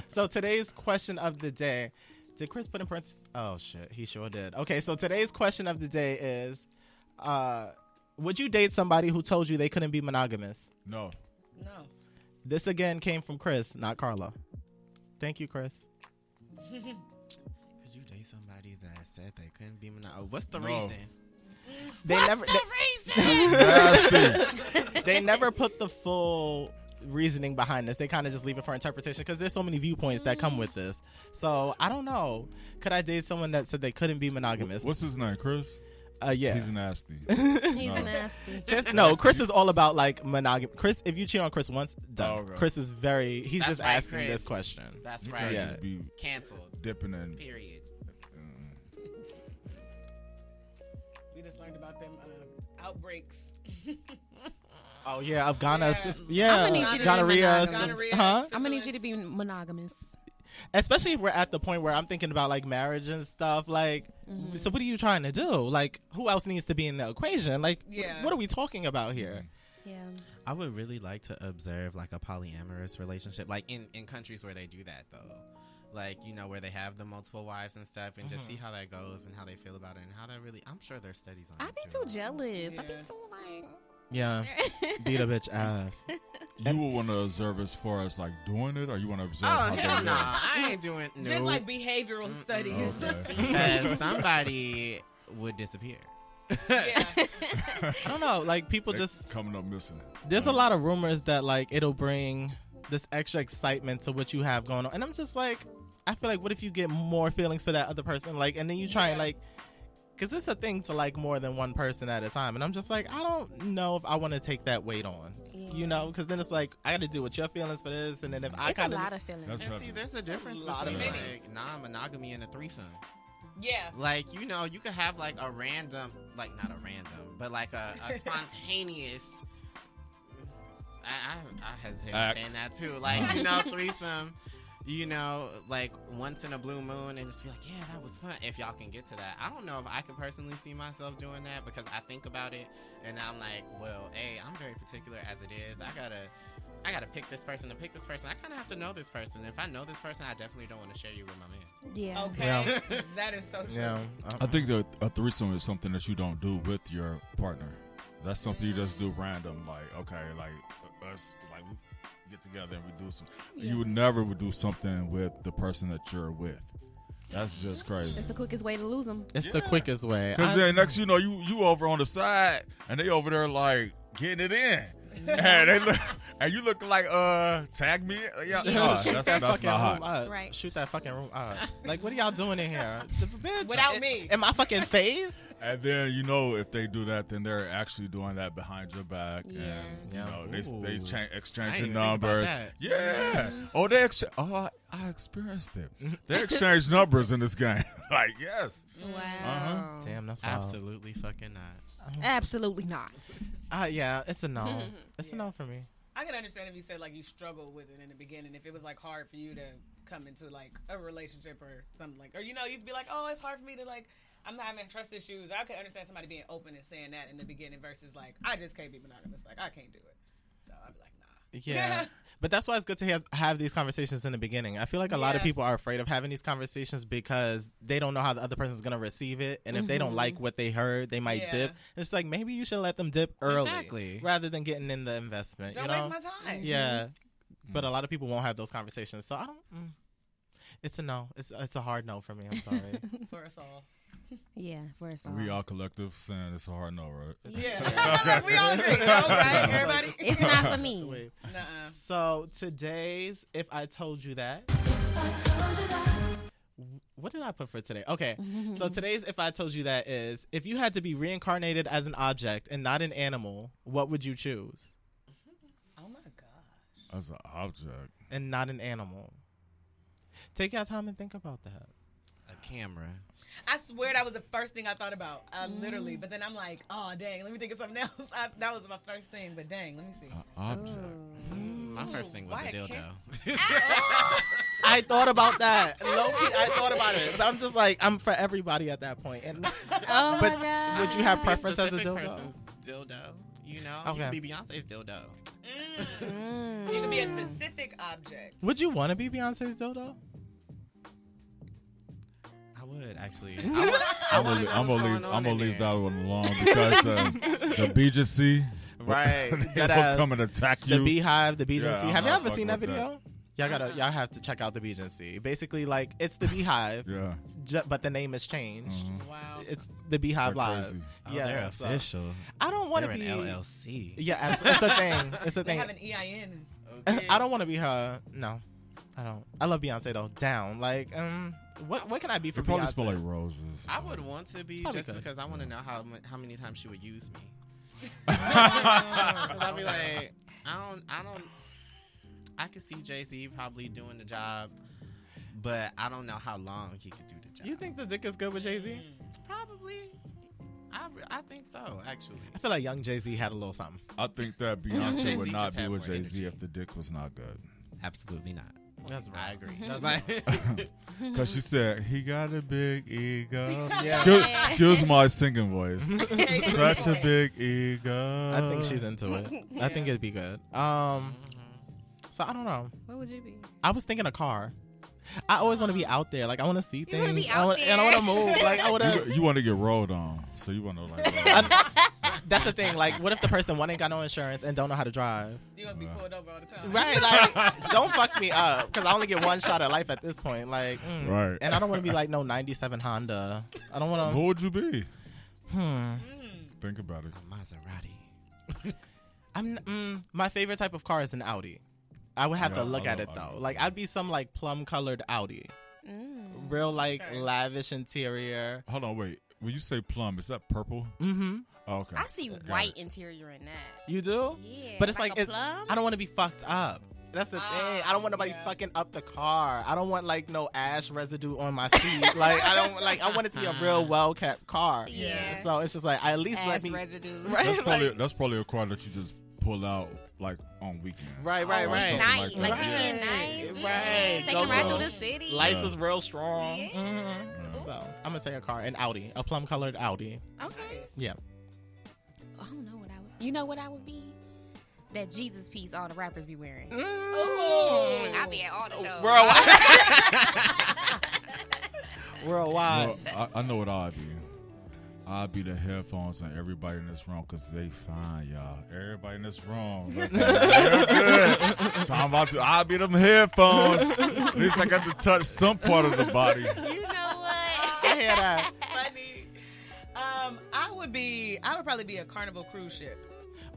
So today's question of the day. Did Chris put in parentheses? Oh, shit. He sure did. Okay, so today's question of the day is, would you date somebody who told you they couldn't be monogamous? No. No. This again came from Chris, not Carla. Thank you, Chris. Could you date somebody that said they couldn't be monogamous? What's the No. reason? They What's never. the reason? They never put the full reasoning behind this. They kind of just leave it for interpretation because there's so many viewpoints that come with this. So I don't know. Could I date someone that said they couldn't be monogamous? What's his name, Chris? Yeah. He's nasty. He's No. nasty. No, Chris is all about like monogamy. Chris, if you cheat on Chris once, done. Oh, okay. Chris is he's That's just right, asking Chris. this question. That's You right. can't Yeah. just be Canceled. dipping in. Period. We just learned about them outbreaks. Oh yeah, of Ghana. Yeah. Yeah, I'm gonna need you to be gonorrhea. monogamous. Gonorrhea. Huh? I'm gonna need you to be monogamous. Especially if we're at the point where I'm thinking about like marriage and stuff. Like, so what are you trying to do? Like, who else needs to be in the equation? Like, Yeah. what are we talking about here? Yeah. I would really like to observe like a polyamorous relationship, like in countries where they do that though, like you know where they have the multiple wives and stuff, and just see how that goes and how they feel about it and how that really. I'm sure there's studies on. I'd it be too. too jealous. I'd be Yeah. so like. Yeah, beat a bitch ass. You would want to observe as far as like doing it, or you want to observe Oh how hell they no! live? I ain't doing no. Just like behavioral studies. Okay. Because somebody would disappear. Yeah. I don't know. Like people They just coming up missing. there's a lot of rumors that like it'll bring this extra excitement to what you have going on, and I'm just like, I feel like what if you get more feelings for that other person, like, and then you try and like Because it's a thing to like more than one person at a time. And I'm just like, I don't know if I want to take that weight on. You know, because then it's like, I got to deal with your feelings for this. And then if I It's a kind of. lot of feelings. That's And heavy. see, there's a difference lot between of like non-monogamy and a threesome. Yeah. Like, you know, you could have like a random, like not a random, but like a spontaneous. I hesitate Act. saying that too. Like, you know, threesome. You know, like once in a blue moon, and just be like, yeah, that was fun. If y'all can get to that, I don't know if I could personally see myself doing that because I think about it, and I'm like, well, hey, I'm very particular as it is. I gotta pick this person to pick this person. I kind of have to know this person. If I know this person, I definitely don't want to share you with my man. Yeah. Okay. Yeah. That is so true. Yeah. I think that a threesome is something that you don't do with your partner. That's something you just do random. Like, okay, like us, like we get together and we do some. You would never would do something with the person that you're with. That's just crazy. That's the quickest way to lose them. It's the quickest way. Because then next you know, you over on the side and they over there like getting it in. And they look, and you look like tag me. Yeah, oh, Shoot that's that not fucking room hot. up. Right. Shoot that fucking room up. Like, what are y'all doing in here? Bitch, Without me. In my fucking face? And then you know if they do that, then they're actually doing that behind your back, Yeah. and you Yeah. know they Ooh. exchange I your didn't even think about numbers. that. Yeah. Oh, they I experienced it. They exchange numbers in this game. Like yes. Wow. Damn, that's wild. Absolutely fucking not. Absolutely not. Yeah, it's a no. It's a no for me. I can understand if you said like you struggled with it in the beginning. If it was like hard for you to come into like a relationship or something like, or you know, you'd be like, oh, it's hard for me to like, I'm not having trust issues. I could understand somebody being open and saying that in the beginning versus like, I just can't be monogamous. Like I can't do it. So I'd be like, nah. Yeah. But that's why it's good to have these conversations in the beginning. I feel like a lot of Yeah. people are afraid of having these conversations because they don't know how the other person's going to receive it. And if they don't like what they heard, they might Yeah. dip. It's like, maybe you should let them dip early. Exactly. Rather than getting in the investment. Don't you know? waste my time. Yeah. But a lot of people won't have those conversations. So I don't. It's a no. It's a hard no for me. I'm sorry. For us all. Yeah, for us all. We all collective saying it's a hard no, right? Yeah. We all agree. Right? Everybody. It's not for me. Nuh-uh. So today's If I Told You That. What did I put for today? Okay. So today's If I Told You That is, if you had to be reincarnated as an object and not an animal, what would you choose? Oh my gosh. As an object. And not an animal. Take your time and think about that. A camera. I swear that was the first thing I thought about. Literally. But then I'm like, oh, dang. Let me think of something else. That was my first thing. But dang, let me see. Object. My first thing was Why a a dildo. I thought about that. Low-key, I thought about it. But I'm just like, I'm for everybody at that point. And, Oh but my god. would you have Be a preference as a specific dildo? person's dildo. You know? Okay. You could be Beyonce's dildo. You can be a specific object. Would you want to be Beyonce's dildo? I would, actually. I'm gonna leave that one alone because the BGC Right. they will come and attack you. The Beehive, the BGC. Yeah, I'm Have you not ever seen that fucking with video? Y'all have to check out the BGC. Basically, like, it's the Beehive, Yeah. but the name has changed. Wow. It's the Beehive They're Live. crazy. Yeah, They're so- official. I don't want They're to an be. LLC. Yeah, it's a thing. It's a They thing. have an EIN. I don't want to be her. No, I don't. I love Beyonce though. Down. Like, what can I be for It probably Beyonce? smell like roses. I would want to be probably just good. because I want to know how many times she would use me. Because I'd be like, I could see Jay-Z probably doing the job, but I don't know how long he could do the job. You think the dick is good with Jay-Z? Probably. I think so, actually. I feel like young Jay-Z had a little something. I think that Jay-Z Beyonce would just not be had with more Jay-Z energy. if the dick was not good. Absolutely not. That's I agree. That's Because she said, he got a big ego. Yeah. Excuse my singing voice. Okay, Such a okay. big ego. I think she's into it. I think it'd be good. So I don't know. What would you be? I was thinking a car. I always want to be out there. Like, I want to see You things. wanna be out and I want to there. move. Like, I want to. You want to get rolled on, so you want to like. That's the thing. Like, what if the person ain't got no insurance and don't know how to drive? You want to be pulled over all the time. Right? Like, don't fuck me up because I only get one shot at life at this point. Like, Right. And I don't want to be like no '97 Honda. I don't want Who to. would you be? Think about it. A Maserati. My favorite type of car is an Audi. I would have Yeah, to look I at love it though. Audi. Like, I'd be some like plum colored Audi, real like Okay. lavish interior. Hold on, wait. when you say plum, is that purple? Mm-hmm. Oh, okay. I see Got white it. interior in that. You do? Yeah. But it's like a plum. I don't want to be fucked up. That's the thing. I don't want nobody fucking up the car. I don't want like no ash residue on my seat. Like I want it to be a real well kept car. Yeah. So it's just like at least Ass let me. residue. Right. That's probably a car that you just pull out like on weekends. Right. Night, Something like like that. being nice. Right. Taking Go, right girl. through the city. Lights is real strong. Yeah. So I'm gonna say a car, an Audi, a plum colored Audi. Okay. Yeah. I don't know what I would. You know what I would be? That Jesus piece all the rappers be wearing. I'll be at all the shows. Worldwide. Well, I know what I'd be. I'd be the headphones on everybody in this room because they fine, y'all. Everybody in this room. Look at good. So I'll be them headphones. At least I got to touch some part of the body. You know what? I hear that. Funny. I would probably be a Carnival cruise ship.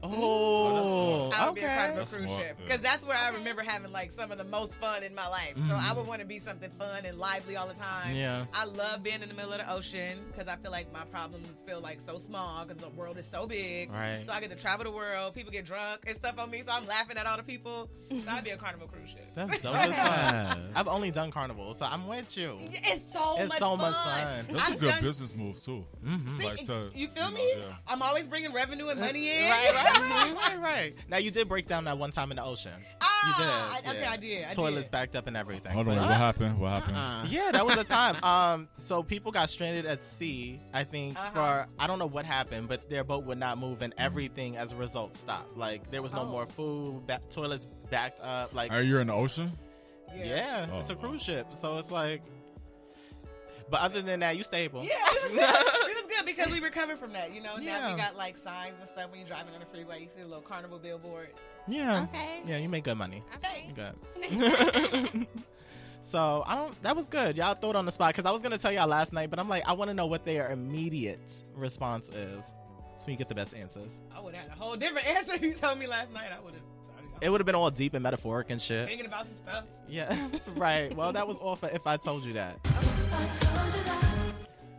Oh, I would be a okay. Carnival That's cruise smart, ship yeah. because that's where I remember having like some of the most fun in my life. So I would want to be something fun and lively all the time. Yeah. I love being in the middle of the ocean because I feel like my problems feel like so small because the world is so big. Right. So I get to travel the world. People get drunk and stuff on me, so I'm laughing at all the people. So I'd be a Carnival cruise ship. That's dope as fun. I've only done Carnival, so I'm with you. It's so much fun. That's a I've good done- business move too. Mm-hmm. See, Like, so, you feel know, me? yeah. I'm always bringing revenue and money in. Right. Now you did break down that one time in the ocean. Ah, You did. Okay, yeah. I did. Toilets backed up and everything. Hold on, But- wait, what happened? What happened? Yeah, that was a time. So people got stranded at sea, I think, for I don't know what happened, but their boat would not move, and everything as a result stopped. Like there was no more food, toilets backed up. Like Are you in the ocean? yeah, Oh, it's a wow. cruise ship, so it's like. But other than that, you stable. Yeah, it was good. It was good because we recovered from that. You know, now Yeah. we got like signs and stuff when you're driving on the freeway. You see the little Carnival billboard. Yeah. Okay. Yeah, you make good money. Okay. You good. So that was good. Y'all throw it on the spot because I was gonna tell y'all last night, but I'm like, I want to know what their immediate response is, so you get the best answers. I would have had a whole different answer if you told me last night. I would have. It would have been all deep and metaphoric and shit. Thinking about some stuff. Yeah, right. Well, that was all for If I Told You That.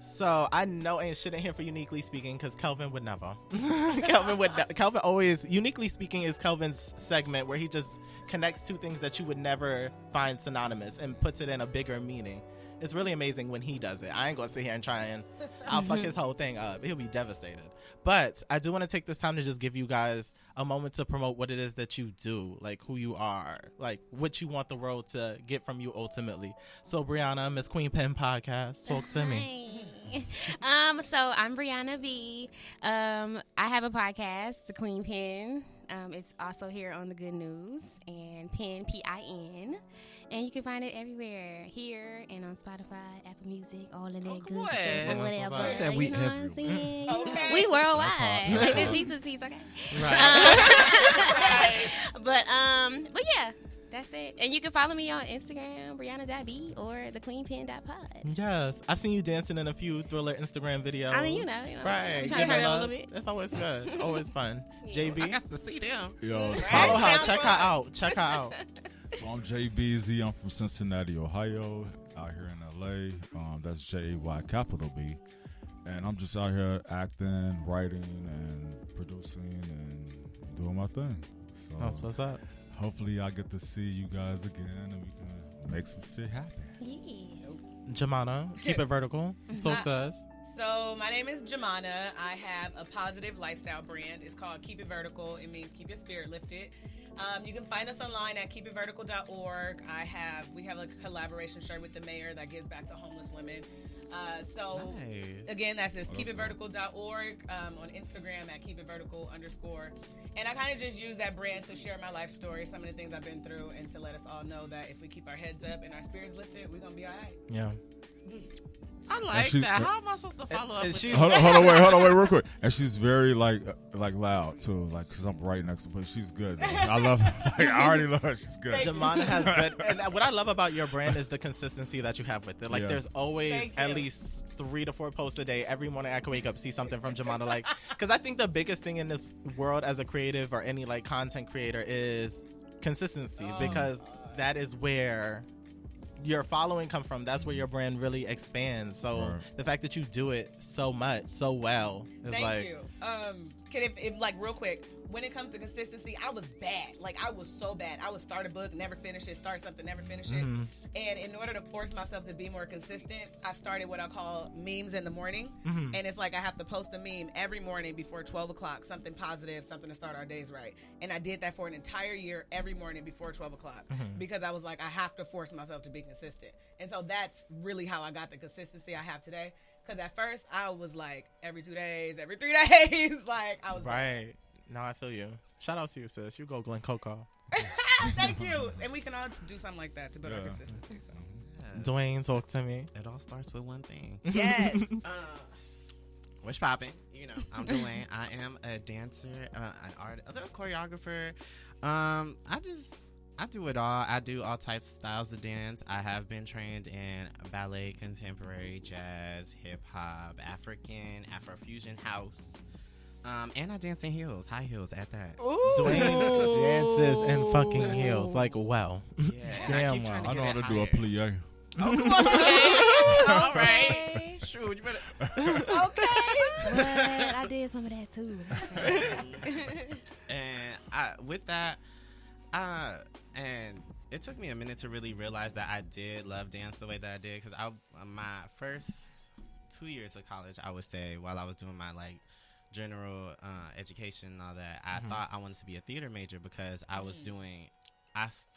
So I know ain't shit in here for Uniquely Speaking because Kelvin would never. Kelvin always, Uniquely Speaking is Kelvin's segment where he just connects two things that you would never find synonymous and puts it in a bigger meaning. It's really amazing when he does it. I ain't gonna sit here and try and I'll fuck his whole thing up. He'll be devastated. But I do want to take this time to just give you guys a moment to promote what it is that you do, like who you are, like what you want the world to get from you ultimately. So Brianna, Miss Queen Pen Podcast, talk to me. Hi. So I'm Brianna B. I have a podcast, The Queen Pen. It's also here on The Good News and Pen, P-I-N. And you can find it everywhere, here and on Spotify, Apple Music, all of that good on. stuff, or whatever. I said we you know what I'm saying? Okay. We worldwide. That's hot. Like That's the hot. Jesus piece, okay? Right. But yeah, that's it. And you can follow me on Instagram, Brianna.B or thequeenpen.pod. Yes, I've seen you dancing in a few Thriller Instagram videos. I mean, you know. Right. I'm trying to Give turn it up a love. little bit. That's always good. Always fun. JB. I got to see them. Yo, Follow her. Sounds Check her fun. out. Check her out. So I'm JBZ. I'm from Cincinnati, Ohio, out here in LA. That's JAY capital B. And I'm just out here acting, writing, and producing, and doing my thing. So That's what's up. hopefully I get to see you guys again and we can make some shit happen. Yeah. Jamana, keep it vertical. Talk to us. So my name is Jamana. I have a positive lifestyle brand. It's called Keep It Vertical. It means keep your spirit lifted. You can find us online at keepitvertical.org. We have a collaboration shirt with the mayor that gives back to homeless women. Nice. Again, that's just keepitvertical.org, on Instagram at keepitvertical_. And I kind of just use that brand to share my life story, some of the things I've been through, and to let us all know that if we keep our heads up and our spirits lifted, we're going to be all right. Yeah. I like she's- that. How am I supposed to follow up and with she's- that? Hold on, wait, real quick. And she's very like loud too, like because I'm right next to her, but she's good. Though. I love her. Like, I already love her. She's good. Jamana has good. And what I love about your brand is the consistency that you have with it. Like, Yeah. there's always Thank at you. least 3 to 4 posts a day. Every morning I can wake up, see something from Jamana. Like, because I think the biggest thing in this world as a creative or any like content creator is consistency, because that is where your following come from. That's where your brand really expands. So Right. the fact that you do it so much, so well, is Thank like, you. If like real quick, when it comes to consistency, I was bad. Like I was so bad. I would start a book, never finish it, start something, never finish it. And in order to force myself to be more consistent, I started what I call memes in the morning. And it's like I have to post a meme every morning before 12 o'clock, something positive, something to start our days right. And I did that for an entire year every morning before 12 o'clock because I was like, I have to force myself to be consistent. And so that's really how I got the consistency I have today. Because at first I was like every 2 days, every 3 days. Like I was right. No, I feel you. Shout out to you, sis. You go Glen Coco. Thank you. And we can all do something like that to build our consistency. So. Yes. Dwayne, talk to me. It all starts with one thing. Yes. What's popping? You know, I'm Dwayne. I am a dancer, an artist, a choreographer. I do it all. I do all types of styles of dance. I have been trained in ballet, contemporary, jazz, hip hop, African, Afrofusion, house. And I dance in heels, high heels at that. Ooh. Dwayne dances in fucking heels. Like, wow. Yeah, Damn, wow. I know how to do a plie. All right. Shoot, you better. Okay. But I did some of that too. And with that, and it took me a minute to really realize that I did love dance the way that I did, because my first 2 years of college, I would say, while I was doing my like general education and all that, I thought I wanted to be a theater major because I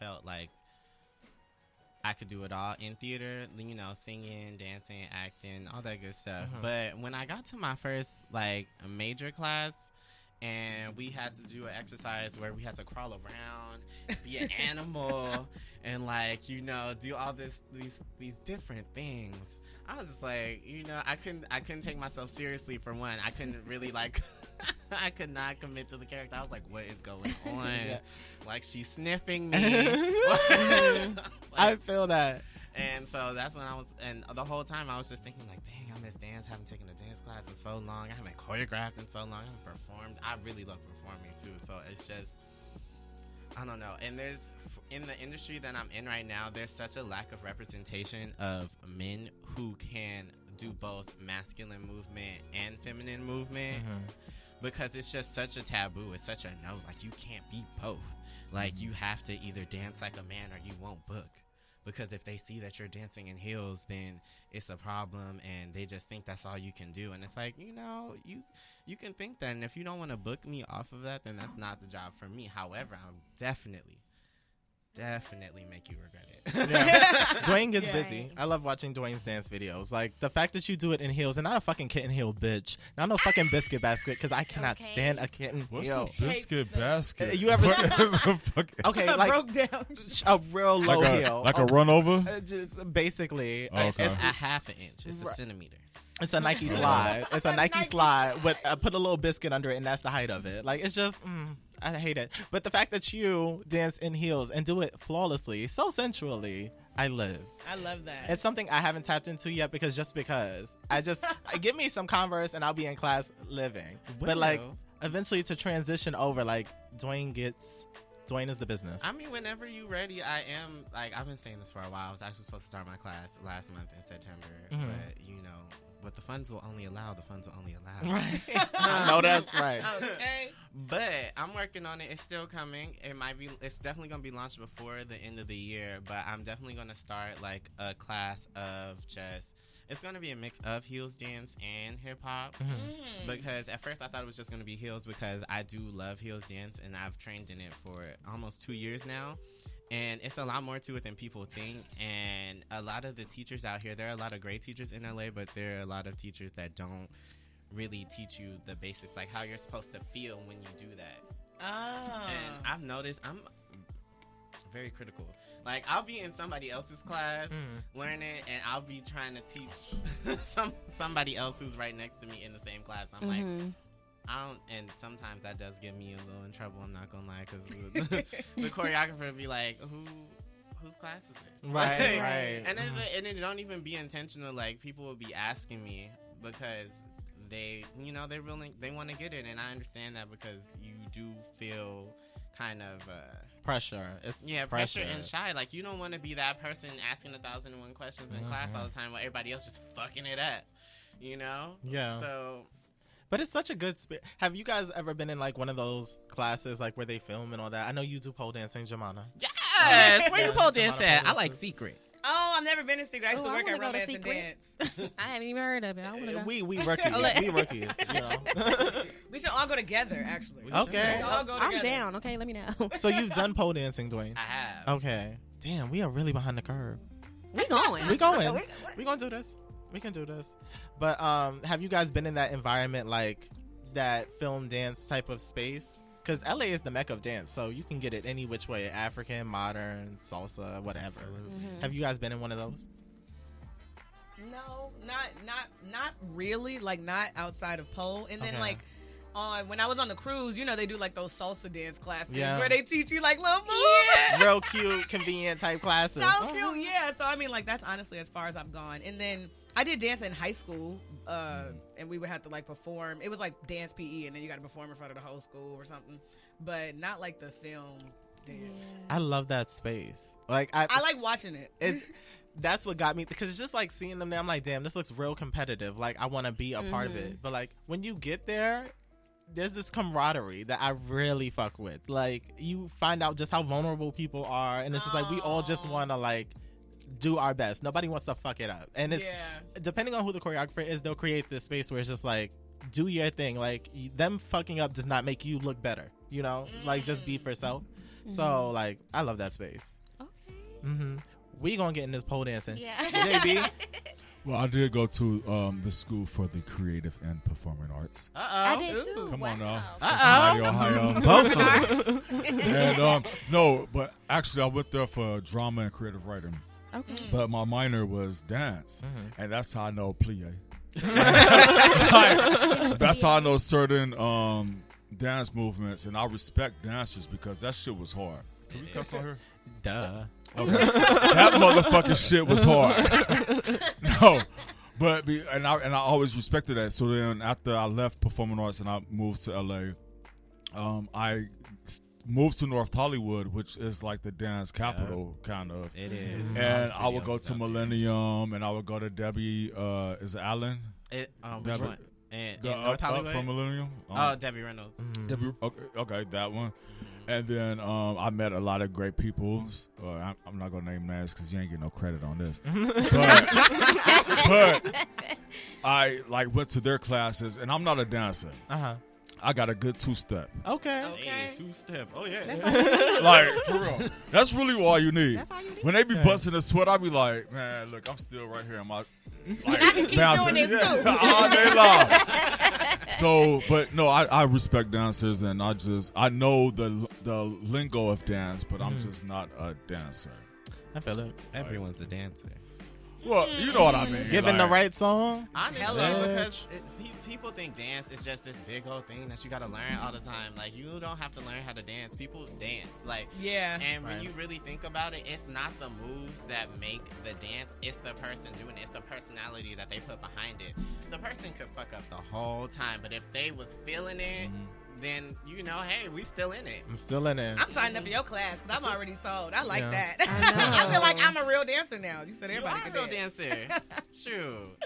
felt like I could do it all in theater, you know, singing, dancing, acting, all that good stuff. But when I got to my first like major class, and we had to do an exercise where we had to crawl around, be an animal, and like, you know, do all these different things. I was just like, you know, I couldn't take myself seriously for one. I couldn't really like, I could not commit to the character. I was like, what is going on? Yeah. Like, she's sniffing me. I feel that. And so that's when and the whole time I was just thinking like, dang, I miss dance. I haven't taken a dance class in so long. I haven't choreographed in so long. I haven't performed. I really love performing too. So it's just, I don't know. And in the industry that I'm in right now, there's such a lack of representation of men who can do both masculine movement and feminine movement, because it's just such a taboo. It's such a no, like you can't be both. Like you have to either dance like a man or you won't book. Because if they see that you're dancing in heels, then it's a problem, and they just think that's all you can do. And it's like, you know, you can think that, and if you don't want to book me off of that, then that's not the job for me. However, I'll definitely make you regret it. Yeah. Dwayne gets busy. I love watching Dwayne's dance videos. Like, the fact that you do it in heels, and not a fucking kitten heel bitch. Not no fucking biscuit basket, because I cannot stand a kitten What's heel. a biscuit basket? You ever What is a fucking... Okay, I like broke down. a real low heel. Like a run over? Just basically. Oh, okay. It's a half an inch. It's a centimeter. It's a Nike slide. It's a Nike slide with put a little biscuit under it, and that's the height of it. Like, it's just, I hate it. But the fact that you dance in heels and do it flawlessly, so sensually, I live. I love that. It's something I haven't tapped into yet because give me some Converse and I'll be in class living. But like, eventually to transition over, like Dwayne is the business. I mean, whenever you ready, I am. Like, I've been saying this for a while. I was actually supposed to start my class last month in September, but you know, what the funds will only allow, the funds will only allow. Right. No, that's right. Okay. But I'm working on it. It's still coming. It's definitely going to be launched before the end of the year, but I'm definitely going to start like a class of it's going to be a mix of heels dance and hip hop, because at first I thought it was just going to be heels, because I do love heels dance and I've trained in it for almost 2 years now. And it's a lot more to it than people think. And a lot of the teachers out here, there are a lot of great teachers in LA, but there are a lot of teachers that don't really teach you the basics, like how you're supposed to feel when you do that. And I've noticed I'm very critical. Like, I'll be in somebody else's class learning, and I'll be trying to teach somebody else who's right next to me in the same class. I'm like, and sometimes that does get me a little in trouble, I'm not gonna lie, because the choreographer would be like, whose class is this? Right, Like, right. And it don't even be intentional. Like, people will be asking me because they want to get it, and I understand that, because you do feel kind of Pressure. It's pressure and shy. Like, you don't want to be that person asking 1,001 questions in class all the time while everybody else just fucking it up, you know? Yeah. So, but it's such a good spirit. Have you guys ever been in like one of those classes like where they film and all that? I know you do pole dancing, Jemana. yes! Where you pole Jemana dance pole at? I dances. like Secret. Oh, I've never been in Secret. I used to Oh, I work at wanna go to Romance and Secret. Dance. I haven't even heard of it. I want to go. We rookies. We rookies. You know? We should all go together, actually. Okay. Let's all go I'm together. down. Okay, let me know. So you've done pole dancing, Dwayne? I have. Okay. Damn, we are really behind the curve. We going. We going. We gonna do this. We can do this. But have you guys been in that environment, like that film dance type of space? Because LA is the mecca of dance, so you can get it any which way: African, modern, salsa, whatever. Have you guys been in one of those? No, not really. Like, not outside of pole. And then Okay. like when I was on the cruise, you know, they do like those salsa dance classes Yeah. where they teach you like little moves. Real cute, convenient type classes. So cute, yeah. So I mean, like, that's honestly as far as I've gone. And then I did dance in high school, and we would have to like perform. It was like dance PE, and then you got to perform in front of the whole school or something. But not like the film dance. I love that space. Like I like watching it. it's that's what got me, because it's just like seeing them there. I'm like, damn, this looks real competitive. Like, I want to be a part of it. But like when you get there, there's this camaraderie that I really fuck with. Like, you find out just how vulnerable people are, and it's just like we all just want to like do our best. Nobody wants to fuck it up. And it's depending on who the choreographer is, they'll create this space where it's just like, do your thing. Like, them fucking up does not make you look better, you know? Like, just be for yourself. So like, I love that space. Okay. We gonna get in this pole dancing. Yeah. JB. Well, I did go to the School for the Creative and Performing Arts. I did too. Come on now, Uh-oh. Cincinnati, Ohio. Both of them. And no, but actually, I went there for drama and creative writing. Okay. But my minor was dance, and that's how I know plie. That's how I know certain dance movements, and I respect dancers because that shit was hard. Can we cuss on here? Duh. Okay. That motherfucking shit was hard. No, but I always respected that. So then after I left performing arts and I moved to LA, I moved to North Hollywood, which is like the dance capital, kind of. It is. And I would go to Millennium, and I would go to Debbie. Is it Allen? Which Debbie- one? In The North up Hollywood? from Millennium. Oh, Debbie Reynolds. Debbie, okay, that one. And then I met a lot of great people. I'm not gonna name names because you ain't getting no credit on this. but I like went to their classes, and I'm not a dancer. I got a good two-step. Okay. Hey, two-step. Oh, yeah. That's all you need. Like, for real. That's really all you need. That's all you need. When they be busting the sweat, I be like, man, look, I'm still right here. My I can keep doing this too. all day long. So, but no, I respect dancers, and I know the lingo of dance, but I'm just not a dancer. I feel it. Everyone's a dancer. Well, you know what I mean. Given the like, right song. Honestly, Hello. because people think dance is just this big old thing that you got to learn all the time. Like, you don't have to learn how to dance. People dance. Like, Yeah. and when you really think about it, it's not the moves that make the dance. It's the person doing it. It's the personality that they put behind it. The person could fuck up the whole time, but if they was feeling it, then, you know, hey, we still in it. I'm still in it. I'm signing up for your class because I'm already sold. I like Yeah. that. I know. I feel like I'm a real dancer now. You said You everybody are a can real dance. dancer. Shoot.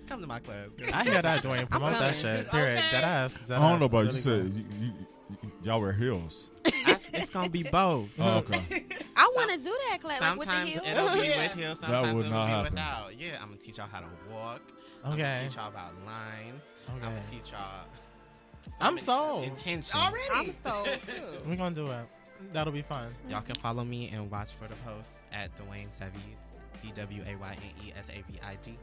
Come to my class. I hear that, Dwayne. Promote that coming. shit. Period. Okay. Dead ass. I don't know about you. Said y'all wear heels. It's going to be both. Oh, okay. I want to do that class, like with the Sometimes heels. it'll be Yeah. with heels. Sometimes would it'll not be happen. without. Yeah, I'm gonna teach y'all how to walk. I'm Okay. gonna teach y'all about lines. I'm gonna Okay. teach y'all. I'm sold. Intention. Already. I'm so too. We're gonna do it. That'll be fun. Y'all can follow me and watch for the posts at Dwayne Savid, DWAYNESAVIG.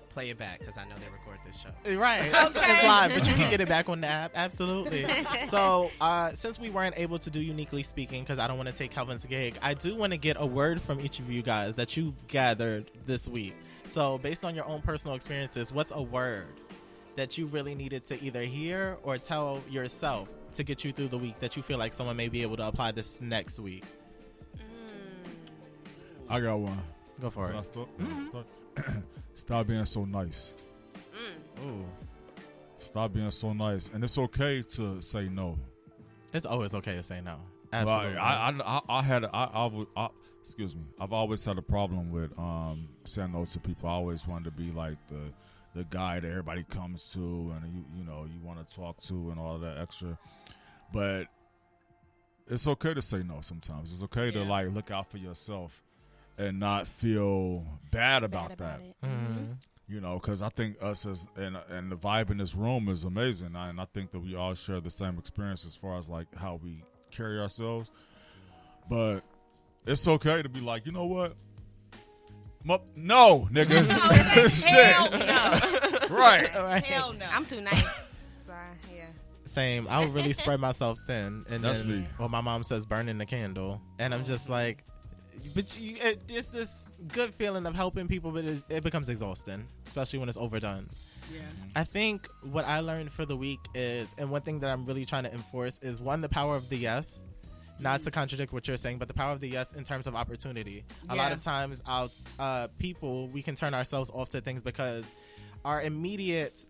Play it back because I know they record this show. Right. It's live, but you can get it back on the app. Absolutely. So, since we weren't able to do Uniquely Speaking, because I don't want to take Kelvin's gig, I do want to get a word from each of you guys that you gathered this week. So, based on your own personal experiences, what's a word that you really needed to either hear or tell yourself to get you through the week that you feel like someone may be able to apply this next week? I got one. Go for Can I it. start? Stop being so nice. Ooh. Stop being so nice. And it's okay to say no. It's always okay to say no. Absolutely. Excuse me. I've always had a problem with saying no to people. I always wanted to be like the guy that everybody comes to and you want to talk to and all that extra. But it's okay to say no sometimes. It's okay to like look out for yourself and not feel bad about that. Mm-hmm. You know, because I think us and the vibe in this room is amazing, and I think that we all share the same experience as far as like how we carry ourselves. But it's okay to be like, you know what? No, nigga. Hell no. Right. Hell no. I'm too nice. So, yeah. Same. I would really spread myself thin. And That's then, me. Well, my mom says burning the candle. And I'm just like, but it's this good feeling of helping people, but it becomes exhausting, especially when it's overdone. Yeah. I think what I learned for the week is, and one thing that I'm really trying to enforce is, one, the power of the yes. Not to contradict what you're saying, but the power of the yes in terms of opportunity. A lot of times, people, we can turn ourselves off to things because our immediate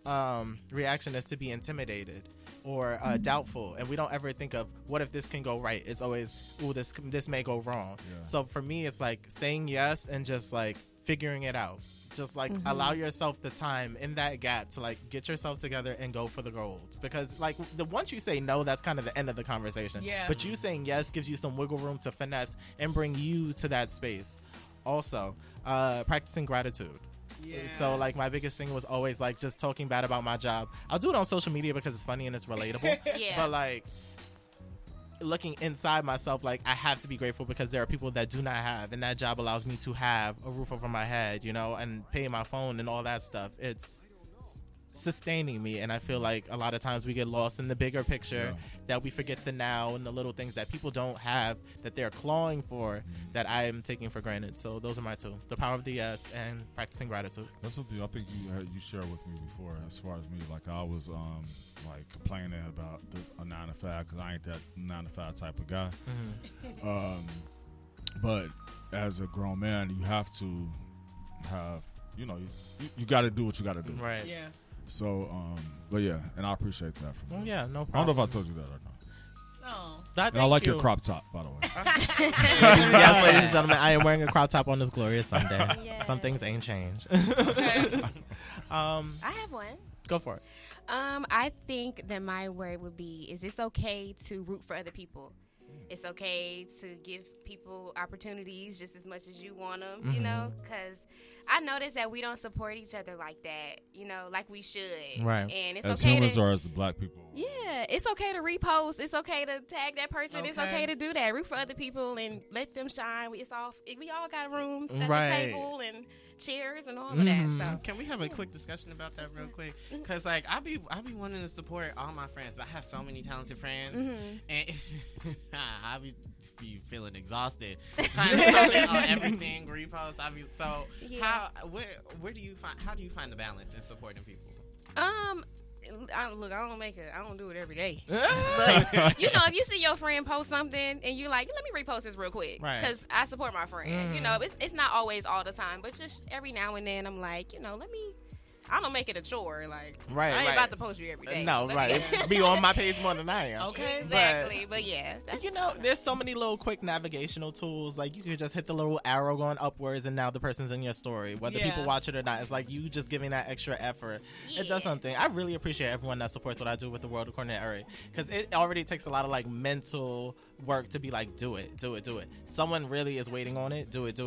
reaction is to be intimidated or doubtful, and we don't ever think of what if this can go right. It's always, ooh, this may go wrong. Yeah. So for me, it's like saying yes and just like figuring it out. Just like allow yourself the time in that gap to like get yourself together and go for the gold. Because like once you say no, that's kind of the end of the conversation. Yeah. But you saying yes gives you some wiggle room to finesse and bring you to that space. Also, practicing gratitude. Yeah. So like my biggest thing was always like just talking bad about my job. I'll do it on social media because it's funny and it's relatable. Yeah. But like looking inside myself, like I have to be grateful because there are people that do not have, and that job allows me to have a roof over my head, you know, and pay my phone and all that stuff. It's sustaining me, and I feel like a lot of times we get lost in the bigger picture, that we forget the now and the little things that people don't have that they're clawing for, that I am taking for granted. So those are my two: the power of the yes and practicing gratitude. That's something I think you shared with me before. As far as me, like I was like complaining about a 9 to 5 because I ain't that 9 to 5 type of guy. But as a grown man, you have to have, you you got to do what you got to do. Right. Yeah. So, but yeah, and I appreciate that from you. Well, yeah, no I problem. don't know if I told you that or not. No. And I like your crop top, by the way. Yes, ladies and gentlemen, I am wearing a crop top on this glorious Sunday. Yes. Some things ain't changed. Okay. I have one. Go for it. I think that my word would be, is it's okay to root for other people. It's okay to give people opportunities just as much as you want them, you know, because I noticed that we don't support each other like that, you know, like we should. Right. And it's as okay humans to, or as black people. Yeah, it's okay to repost. It's okay to tag that person. It's okay to do that. Root for other people and let them shine. We all got rooms at the table and chairs and all of that. So can we have a quick discussion about that real quick? Because like I be wanting to support all my friends, but I have so many talented friends, and I be feeling exhausted trying to comment on everything, repost. Where do you find the balance in supporting people? I don't do it every day. But, you know, if you see your friend post something and you're like, let me repost this real quick. Because I support my friend. You know, it's not always all the time, but just every now and then I'm like, you know, I don't make it a chore. Like, I ain't about to post you every day. No, be on my page more than I am. Okay. Exactly. But yeah. You know, there's so many little quick navigational tools. Like, you could just hit the little arrow going upwards, and now the person's in your story. Whether people watch it or not, it's like you just giving that extra effort. It does something. I really appreciate everyone that supports what I do with the World According to Eric. Because it already takes a lot of, like, mental work to be like, do it. Someone really is waiting on it. Do it.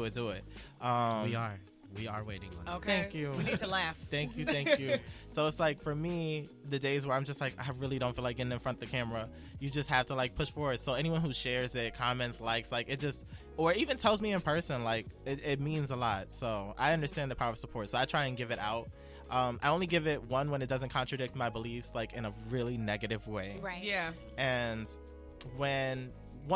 We are waiting on it. Okay. Thank you. We need to laugh. Thank you. So it's like, for me, the days where I'm just like, I really don't feel like getting in front of the camera, you just have to like push forward. So anyone who shares it, comments, likes, like it just, or even tells me in person, like it means a lot. So I understand the power of support. So I try and give it out. I only give it one when it doesn't contradict my beliefs, like in a really negative way. Right. Yeah. And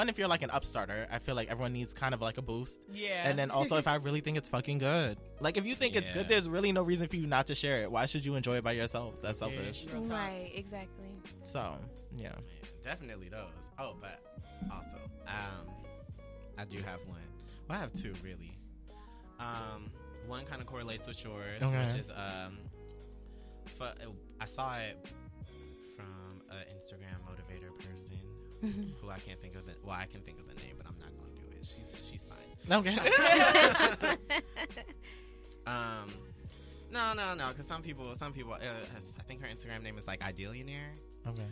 if you're like an upstarter, I feel like everyone needs kind of like a boost. Yeah. And then also, if I really think it's fucking good. Like, if you think it's good, there's really no reason for you not to share it. Why should you enjoy it by yourself? That's selfish. Right, exactly. So, yeah. Definitely those. Oh, but also, I do have one. Well, I have two, really. One kind of correlates with yours, which is, I saw it from an Instagram motivator person who I can't think of it. Well, I can think of the name, but I'm not going to do it. She's fine. Okay. No, because some people. I think her Instagram name is like Idealionaire. Okay.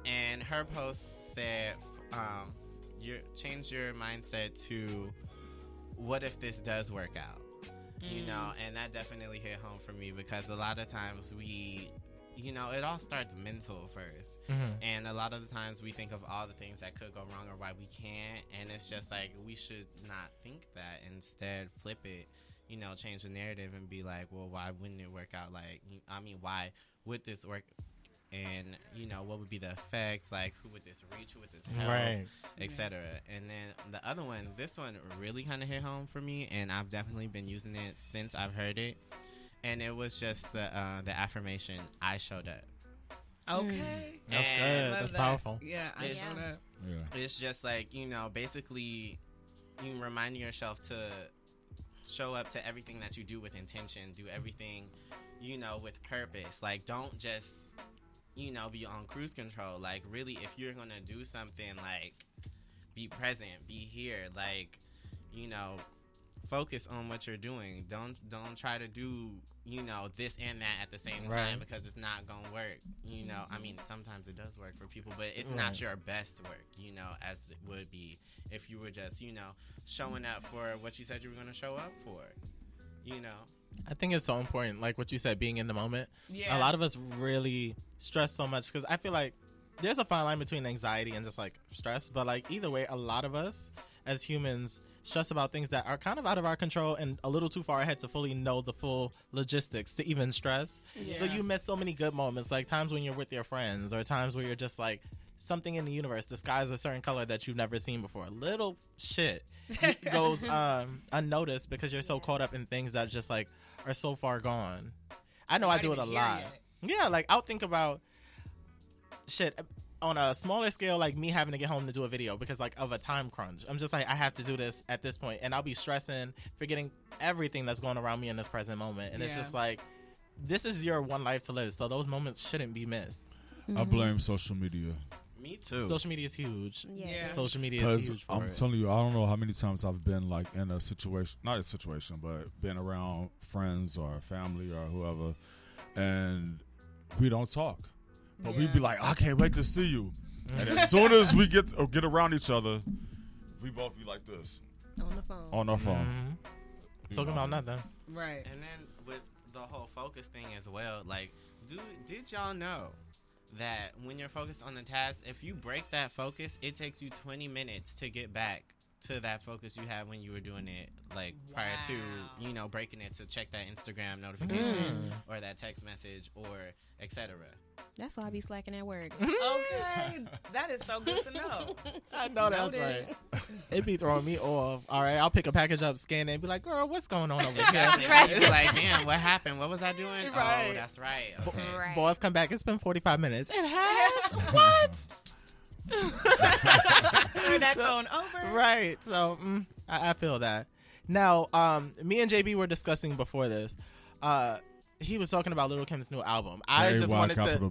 And her post said, change your mindset to, what if this does work out? You know, and that definitely hit home for me because a lot of times it all starts mental first. And a lot of the times we think of all the things that could go wrong or why we can't. And it's just like, we should not think that. Instead, flip it, change the narrative and be like, well, why wouldn't it work out? Like, why would this work? And, what would be the effects? Like, who would this reach? Who would this help? Right. Etc. And then the other one, this one really kind of hit home for me. And I've definitely been using it since I've heard it. And it was just the affirmation, I showed up. Okay. That's good. That's powerful. Yeah, I showed up. Yeah. It's just like, basically you reminding yourself to show up to everything that you do with intention, do everything, with purpose. Like, don't just, be on cruise control. Like, really, if you're going to do something, like, be present, be here, like, focus on what you're doing. Don't try to do, this and that at the same time because it's not going to work. Sometimes it does work for people, but it's not your best work, as it would be if you were just, showing up for what you said you were going to show up for, I think it's so important, like what you said, being in the moment. Yeah. A lot of us really stress so much because I feel like there's a fine line between anxiety and just like stress, but like either way, a lot of us as humans stress about things that are kind of out of our control and a little too far ahead to fully know the full logistics to even stress. Yeah. So you miss so many good moments, like times when you're with your friends or times where you're just like, something in the universe, the sky's a certain color that you've never seen before. Little shit goes unnoticed because you're so caught up in things that just like are so far gone. I know I do it a lot. Yeah, like I'll think about shit on a smaller scale, like me having to get home to do a video because like of a time crunch. I'm just like, I have to do this at this point, and I'll be stressing, forgetting everything that's going around me in this present moment. And it's just like, this is your one life to live, so those moments shouldn't be missed. I blame social media. Me too. Social media is huge. Yeah. Social media is huge for I'm telling you, I don't know how many times I've been like in a situation, not a situation, but been around friends or family or whoever, and we don't talk. But we'd be like, I can't wait to see you. And as soon as we get around each other, we both be like this. On the phone. On our phone. Talking about nothing. Right. And then with the whole focus thing as well, like, did y'all know that when you're focused on the task, if you break that focus, it takes you 20 minutes to get back to that focus you had when you were doing it, like prior to, breaking it to check that Instagram notification or that text message or etc. That's why I be slacking at work. Okay. That is so good to know. I know that's right. It be throwing me off. All right, I'll pick a package up, scan it, and be like, girl, what's going on over here? Right. You're like, damn, what happened? What was I doing? Right. Oh, that's right. Okay. Right. Boys come back. It's been 45 minutes. It has? What? You're not going over. Right. So I feel that. Now, me and JB were discussing before this. He was talking about Lil' Kim's new album. I just wanted to,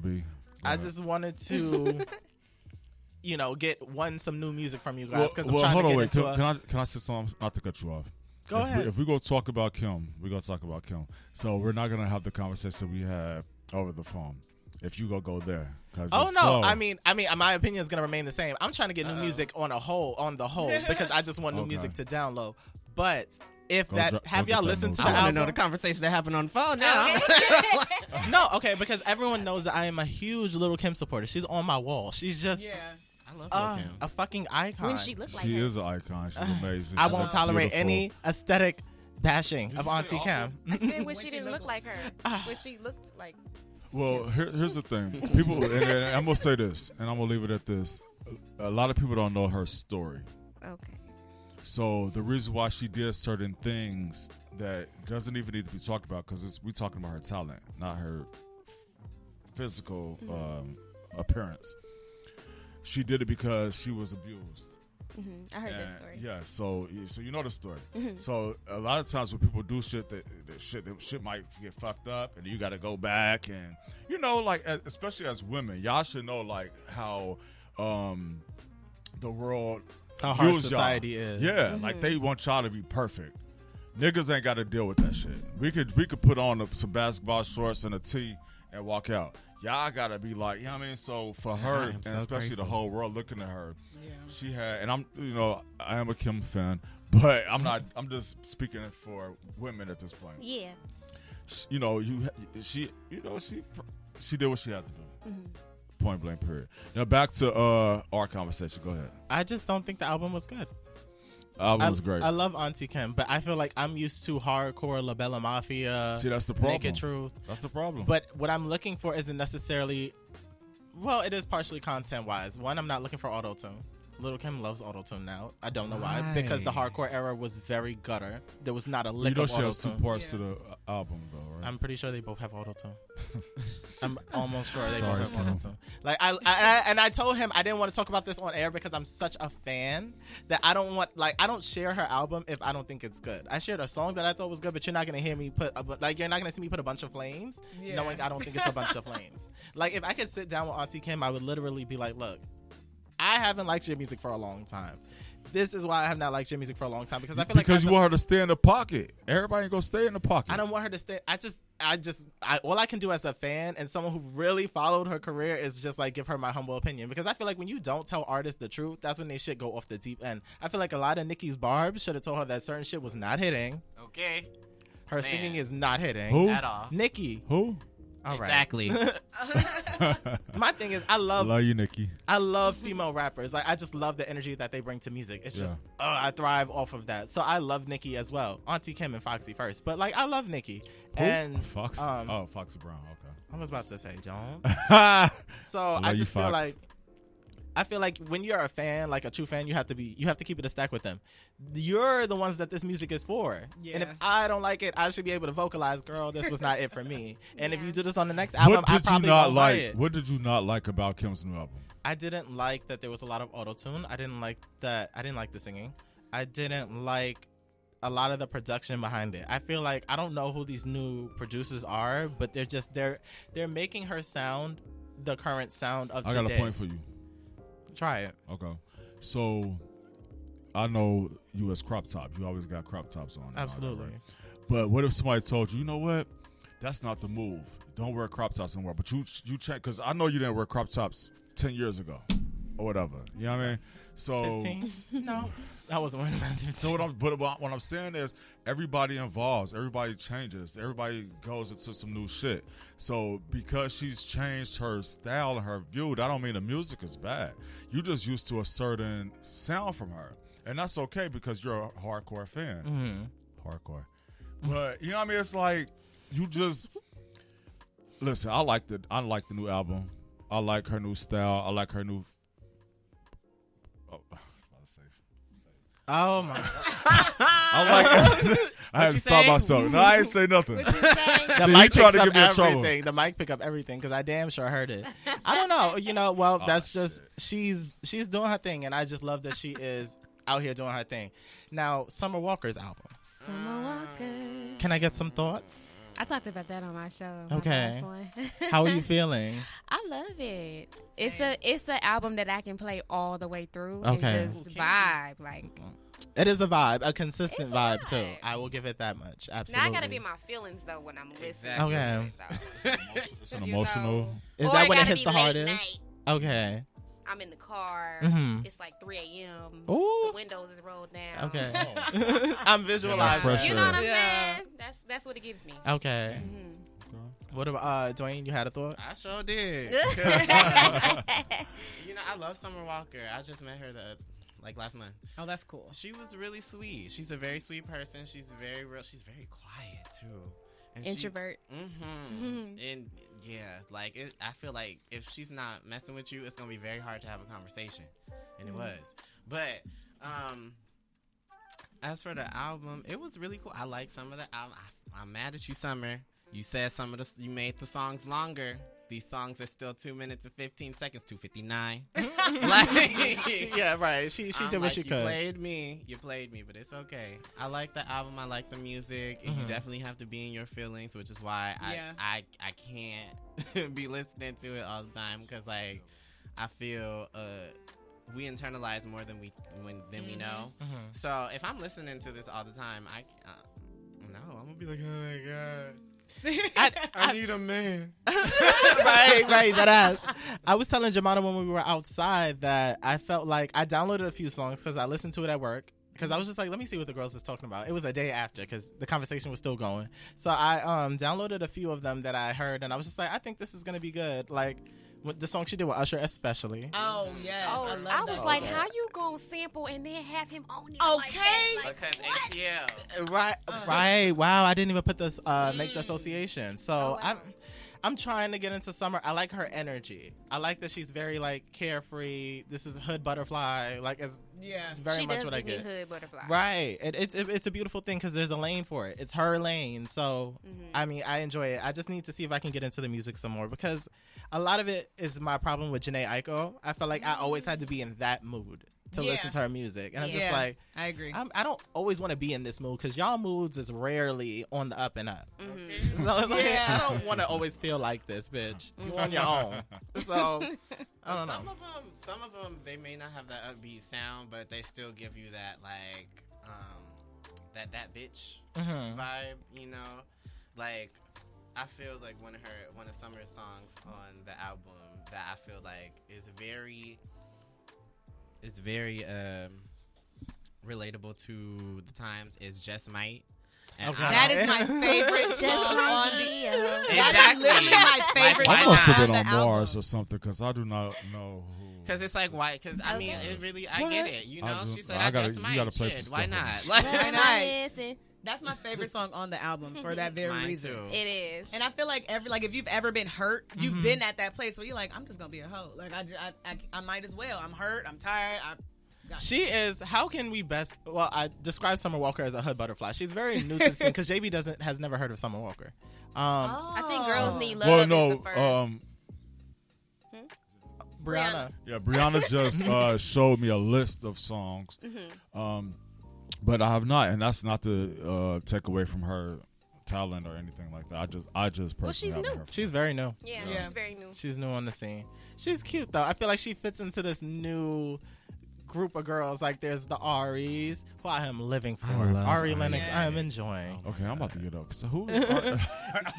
get some new music from you guys because I'm trying to get into it. Can I say something? Not to cut you off. Go ahead. If we go talk about Kim, we're gonna talk about Kim. So we're not gonna have the conversation we had over the phone. If you go there. Oh no! So, I mean, my opinion is gonna remain the same. I'm trying to get new music on the whole, because I just want new music to download. But if have y'all listened to the album? I want to know the conversation that happened on the phone now. No, okay, because everyone knows that I am a huge Lil' Kim supporter. She's on my wall. She's just I love Lil' Kim. a fucking icon. When she looked like she her. is an icon. She's amazing. I won't tolerate any aesthetic bashing of Auntie Kim. I said when she didn't look like her. When she looked like. Well, here's the thing. People, and I'm going to say this, and I'm going to leave it at this. A lot of people don't know her story. Okay. So the reason why she did certain things that doesn't even need to be talked about, because we're talking about her talent, not her physical appearance. She did it because she was abused. I heard that story. Yeah, so you know the story. So a lot of times when people do shit, that shit might get fucked up, and you got to go back, and like especially as women, y'all should know like how the world How hard views y'all. society is. Yeah, like they want y'all to be perfect. Niggas ain't got to deal with that shit. We could put on some basketball shorts and a tee and walk out. Y'all got to be like, you know what I mean? So for her, am and so especially grateful. the whole world looking at her, Yeah. she had, and I'm, I am a Kim fan, but I'm not, I'm just speaking for women at this point. Yeah. She did what she had to do. Point blank, period. Now back to our conversation. Go ahead. I just don't think the album was good. Album was great. I love Auntie Kim, but I feel like I'm used to hardcore La Bella Mafia. See, that's the problem. Naked Truth. That's the problem. But what I'm looking for isn't necessarily, well, it is partially content-wise. One, I'm not looking for auto-tune. Little Kim loves auto-tune now. I don't know why. Because the hardcore era was very gutter. There was not a lick of she has two auto-tune. parts to the album, though, right? I'm pretty sure they both have auto-tune. I'm almost sure they Sorry, both have Kim. auto-tune. Like I told him I didn't want to talk about this on air because I'm such a fan that I don't share her album if I don't think it's good. I shared a song that I thought was good, but you're not gonna hear me you're not gonna see me put a bunch of flames, knowing I don't think it's a bunch of flames. Like if I could sit down with Auntie Kim, I would literally be like, look, I haven't liked your music for a long time. This is why I have not liked your music for a long time because I feel like you want her to stay in the pocket. Everybody ain't gonna stay in the pocket. I don't want her to stay. All I can do as a fan and someone who really followed her career is just like give her my humble opinion because I feel like when you don't tell artists the truth, that's when they shit go off the deep end. I feel like a lot of Nicki's barbs should have told her that certain shit was not hitting. Okay. Her singing is not hitting. Who? At all. Nicki. Who? All right. Exactly. My thing is, I love you, Nikki. I love female rappers. Like I just love the energy that they bring to music. It's just I thrive off of that. So I love Nicki as well. Auntie Kim and Foxy first, but like I love Nicki. Who? And Fox. Foxy Brown. Okay. I was about to say Joan. I So I you, just feel Fox. like when you're a fan, like a true fan, you have to keep it a stack with them. You're the ones that this music is for. Yeah. And if I don't like it, I should be able to vocalize, girl, this was not it for me. And if you do this on the next album, I probably won't buy it. What did you not like about Kim's new album? I didn't like that there was a lot of auto-tune. I didn't like the singing. I didn't like a lot of the production behind it. I feel like I don't know who these new producers are, but they're making her sound the current sound of today. I got a point for you. Try it. Okay. So I know you as crop top. You always got crop tops on. Absolutely. Right? But what if somebody told you, you know what? That's not the move. Don't wear crop tops anymore. But you change because I know you didn't wear crop tops 10 years ago or whatever. You know what I mean? So 15? No. I wasn't wearing them at 15. So what I'm saying is everybody involves, everybody changes, everybody goes into some new shit. So because she's changed her style and her view, that don't mean the music is bad. You just used to a certain sound from her, and that's okay because you're a hardcore fan. Hardcore, but you know what I mean. It's like you just listen. I like the new album. I like her new style. I like her new. Oh my! I like. I had to stop myself. No, I ain't say nothing. The See, mic tried picks to up get me in trouble. everything. The mic pick up everything because I damn sure heard it. I don't know. You know, well, that's just she's doing her thing, and I just love that she is out here doing her thing. Now, Summer Walker's album. Summer Walker. Can I get some thoughts? I talked about that on my show. Okay. My last one. How are you feeling? I love it. It's an album that I can play all the way through Okay. and just vibe. Like It is a vibe, a consistent It's a vibe too. vibe. I will give it that much. now Absolutely. I gotta be in my feelings though when I'm listening. Exactly. Okay. To it, though. It's an You emotional. know. Is Or that when it gotta hits be the late hardest? night. Okay. I'm in the car. Mhm. It's like 3 a.m. Ooh. The windows is rolled down. Okay. I'm visualizing. fresh You know what I'm Yeah. saying? That's what it gives me. Okay. Mhm. What about Dwayne? You had a thought? I sure did. You know, I love Summer Walker. I just met her last month. Oh, that's cool. She was really sweet. She's a very sweet person. She's very real. She's very quiet too. And Introvert. And yeah, like I feel like if she's not messing with you, it's gonna be very hard to have a conversation. And it was. But as for the album, it was really cool. I like some of the album. I'm mad at you, Summer. You said you made the songs longer. These songs are still 2 minutes and 15 seconds, 2:59. Yeah, right. She did what she You could. played me, but it's okay. I like the album. I like the music. And you definitely have to be in your feelings, which is why I can't be listening to it all the time because like I feel we internalize more than we know. So if I'm listening to this all the time, no, I'm gonna be like, oh my god, I need a man. right, that ass. I was telling Jamana when we were outside that I felt like I downloaded a few songs because I listened to it at work. Because I was just like, let me see what the girls is talking about. It was a day after because the conversation was still going. So I downloaded a few of them that I heard, and I was just like, I think this is going to be good. Like, with the song she did with Usher especially. Oh, yes. Oh, I was like, how you gonna sample and then have him on it? Okay. Like, Because ATL. Right. Wow, I didn't even put this make the association. So wow. I'm trying to get into Summer. I like her energy. I like that she's very like carefree. This is hood butterfly. Like it's very she much does what I give me get. hood butterfly. Right. It's a beautiful thing because there's a lane for it. It's her lane. So I mean, I enjoy it. I just need to see if I can get into the music some more because a lot of it is my problem with Jhené Aiko. I feel like I always had to be in that mood to listen to her music, and I'm just like, I agree. I don't always want to be in this mood because y'all moods is rarely on the up and up. Mm-hmm. So like, I don't want to always feel like this, bitch. You on your own. So I don't know. Some of them, they may not have that upbeat sound, but they still give you that like that bitch vibe. You know, like I feel like one of Summer's songs on the album that I feel like is very relatable to the times is Just Might. And that is my favorite song on the That is Exactly. literally my favorite Like, I song must have on been the on album. Mars or something because I do not know who. Because it's like, why? Because, I mean, it really, I get it. You know, she said, I gotta- just you might. gotta play Shit, some why stuff not? for Like, Why not? Listen, That's my favorite song on the album for that very Mine reason. too. it is. And I feel like if you've ever been hurt, you've been at that place where you're like, I'm just gonna be a hoe. Like I might as well. I'm hurt. I'm tired. She is. How can we best? Well, I describe Summer Walker as a hood butterfly. She's very new to the scene because JB has never heard of Summer Walker. I think Girls Need Love Well, is the no, first. Brianna. yeah, Brianna just showed me a list of songs, but I have not, and that's not to take away from her talent or anything like that. I just personally she's haven't new. heard. She's very new. Yeah, Yeah. she's very new. She's new on the scene. She's cute though. I feel like she fits into this new group of girls. Like there's the Aries, who I am living for. Ari Lennox, I am enjoing. Okay, I'm about to get up. So who?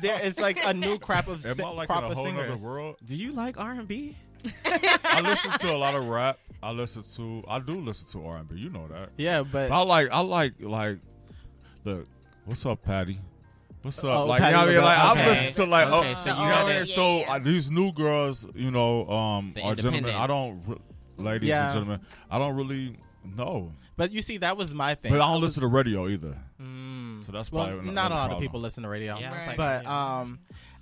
There is like a new crop of Am I like crop in a of whole singers. other world? do you like R&B? I listen to a lot of rap. I do listen to R&B. You know that. Yeah, but But I like. Look, what's up, Patty? What's up? Oh, Like, Patty you know what I mean? LaBelle. Like, Okay. I'm listening to like, Okay, so you know what got I mean? it. So Yeah. these new girls, you know, The are gentlemen. I independents. don't, ladies Yeah. and gentlemen, I don't really know. But you see, that was my thing. But I don't listen to radio either. Mm. So that's Well, probably not a lot of problem. people listen to radio. Yeah, Right. But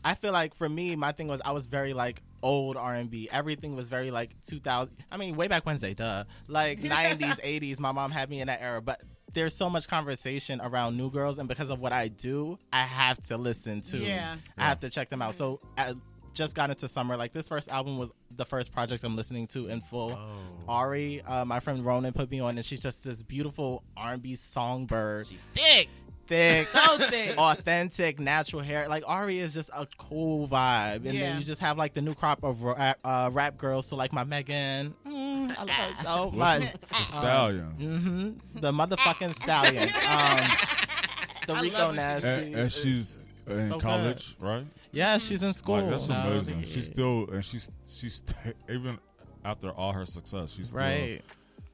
I feel like for me, my thing was I was very like old R&B. Everything was very like 2000. I mean, way back Wednesday, duh. Like 90s, 80s. My mom had me in that era. But there's so much conversation around new girls, and because of what I do, I have to listen to. Yeah. I have to check them out. So I just got into Summer. Like this first album was the first project I'm listening to in full. Ari, my friend Ronan put me on, and she's just this beautiful R&B songbird. Thick, So thick. authentic, natural hair. Like Ari is just a cool vibe, and Yeah. then you just have like the new crop of rap girls. So like my Megan, I love her so much. The Stallion. The motherfucking Stallion. The I Rico love when Nasty, And she's in so college, right? yeah, she's in school. Like, that's amazing. Yeah. She's still, and she's even after all her success, she's still right.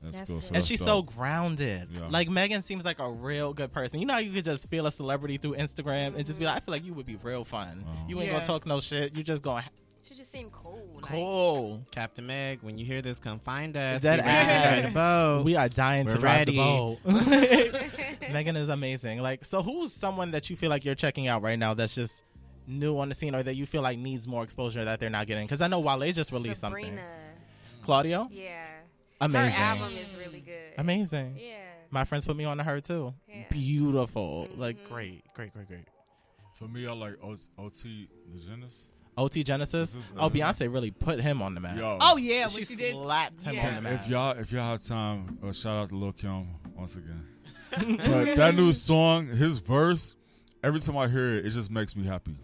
in That's school. good. So And that's she's dope. so grounded. Yeah. Like Megan seems like a real good person. You know how you could just feel a celebrity through Instagram and just be like, I feel like you would be real fun. You ain't Yeah. gonna talk no shit. You just gonna She just seemed cool. Like, cool. Captain Meg, when you hear this, come find us. Dead We ready to ass. drive the boat. We are dying to We're drive the ready. boat. Megan is amazing. Like, so who's someone that you feel like you're checking out right now that's just new on the scene or that you feel like needs more exposure that they're not getting? Because I know Wale just released Sabrina. something. Claudio? Yeah. Amazing. Her album is really good. Amazing. Yeah. My friends put me on to her too. Yeah. Beautiful. Like, great. For me, I like OT Genesis. OT Genesis. This is- Oh, Beyonce really put him on the map. Yo, Oh yeah, when she she did. slapped him Yeah. on the map. if y'all have time, shout out to Lil Kim once again. But that new song, his verse, every time I hear it, it just makes me happy.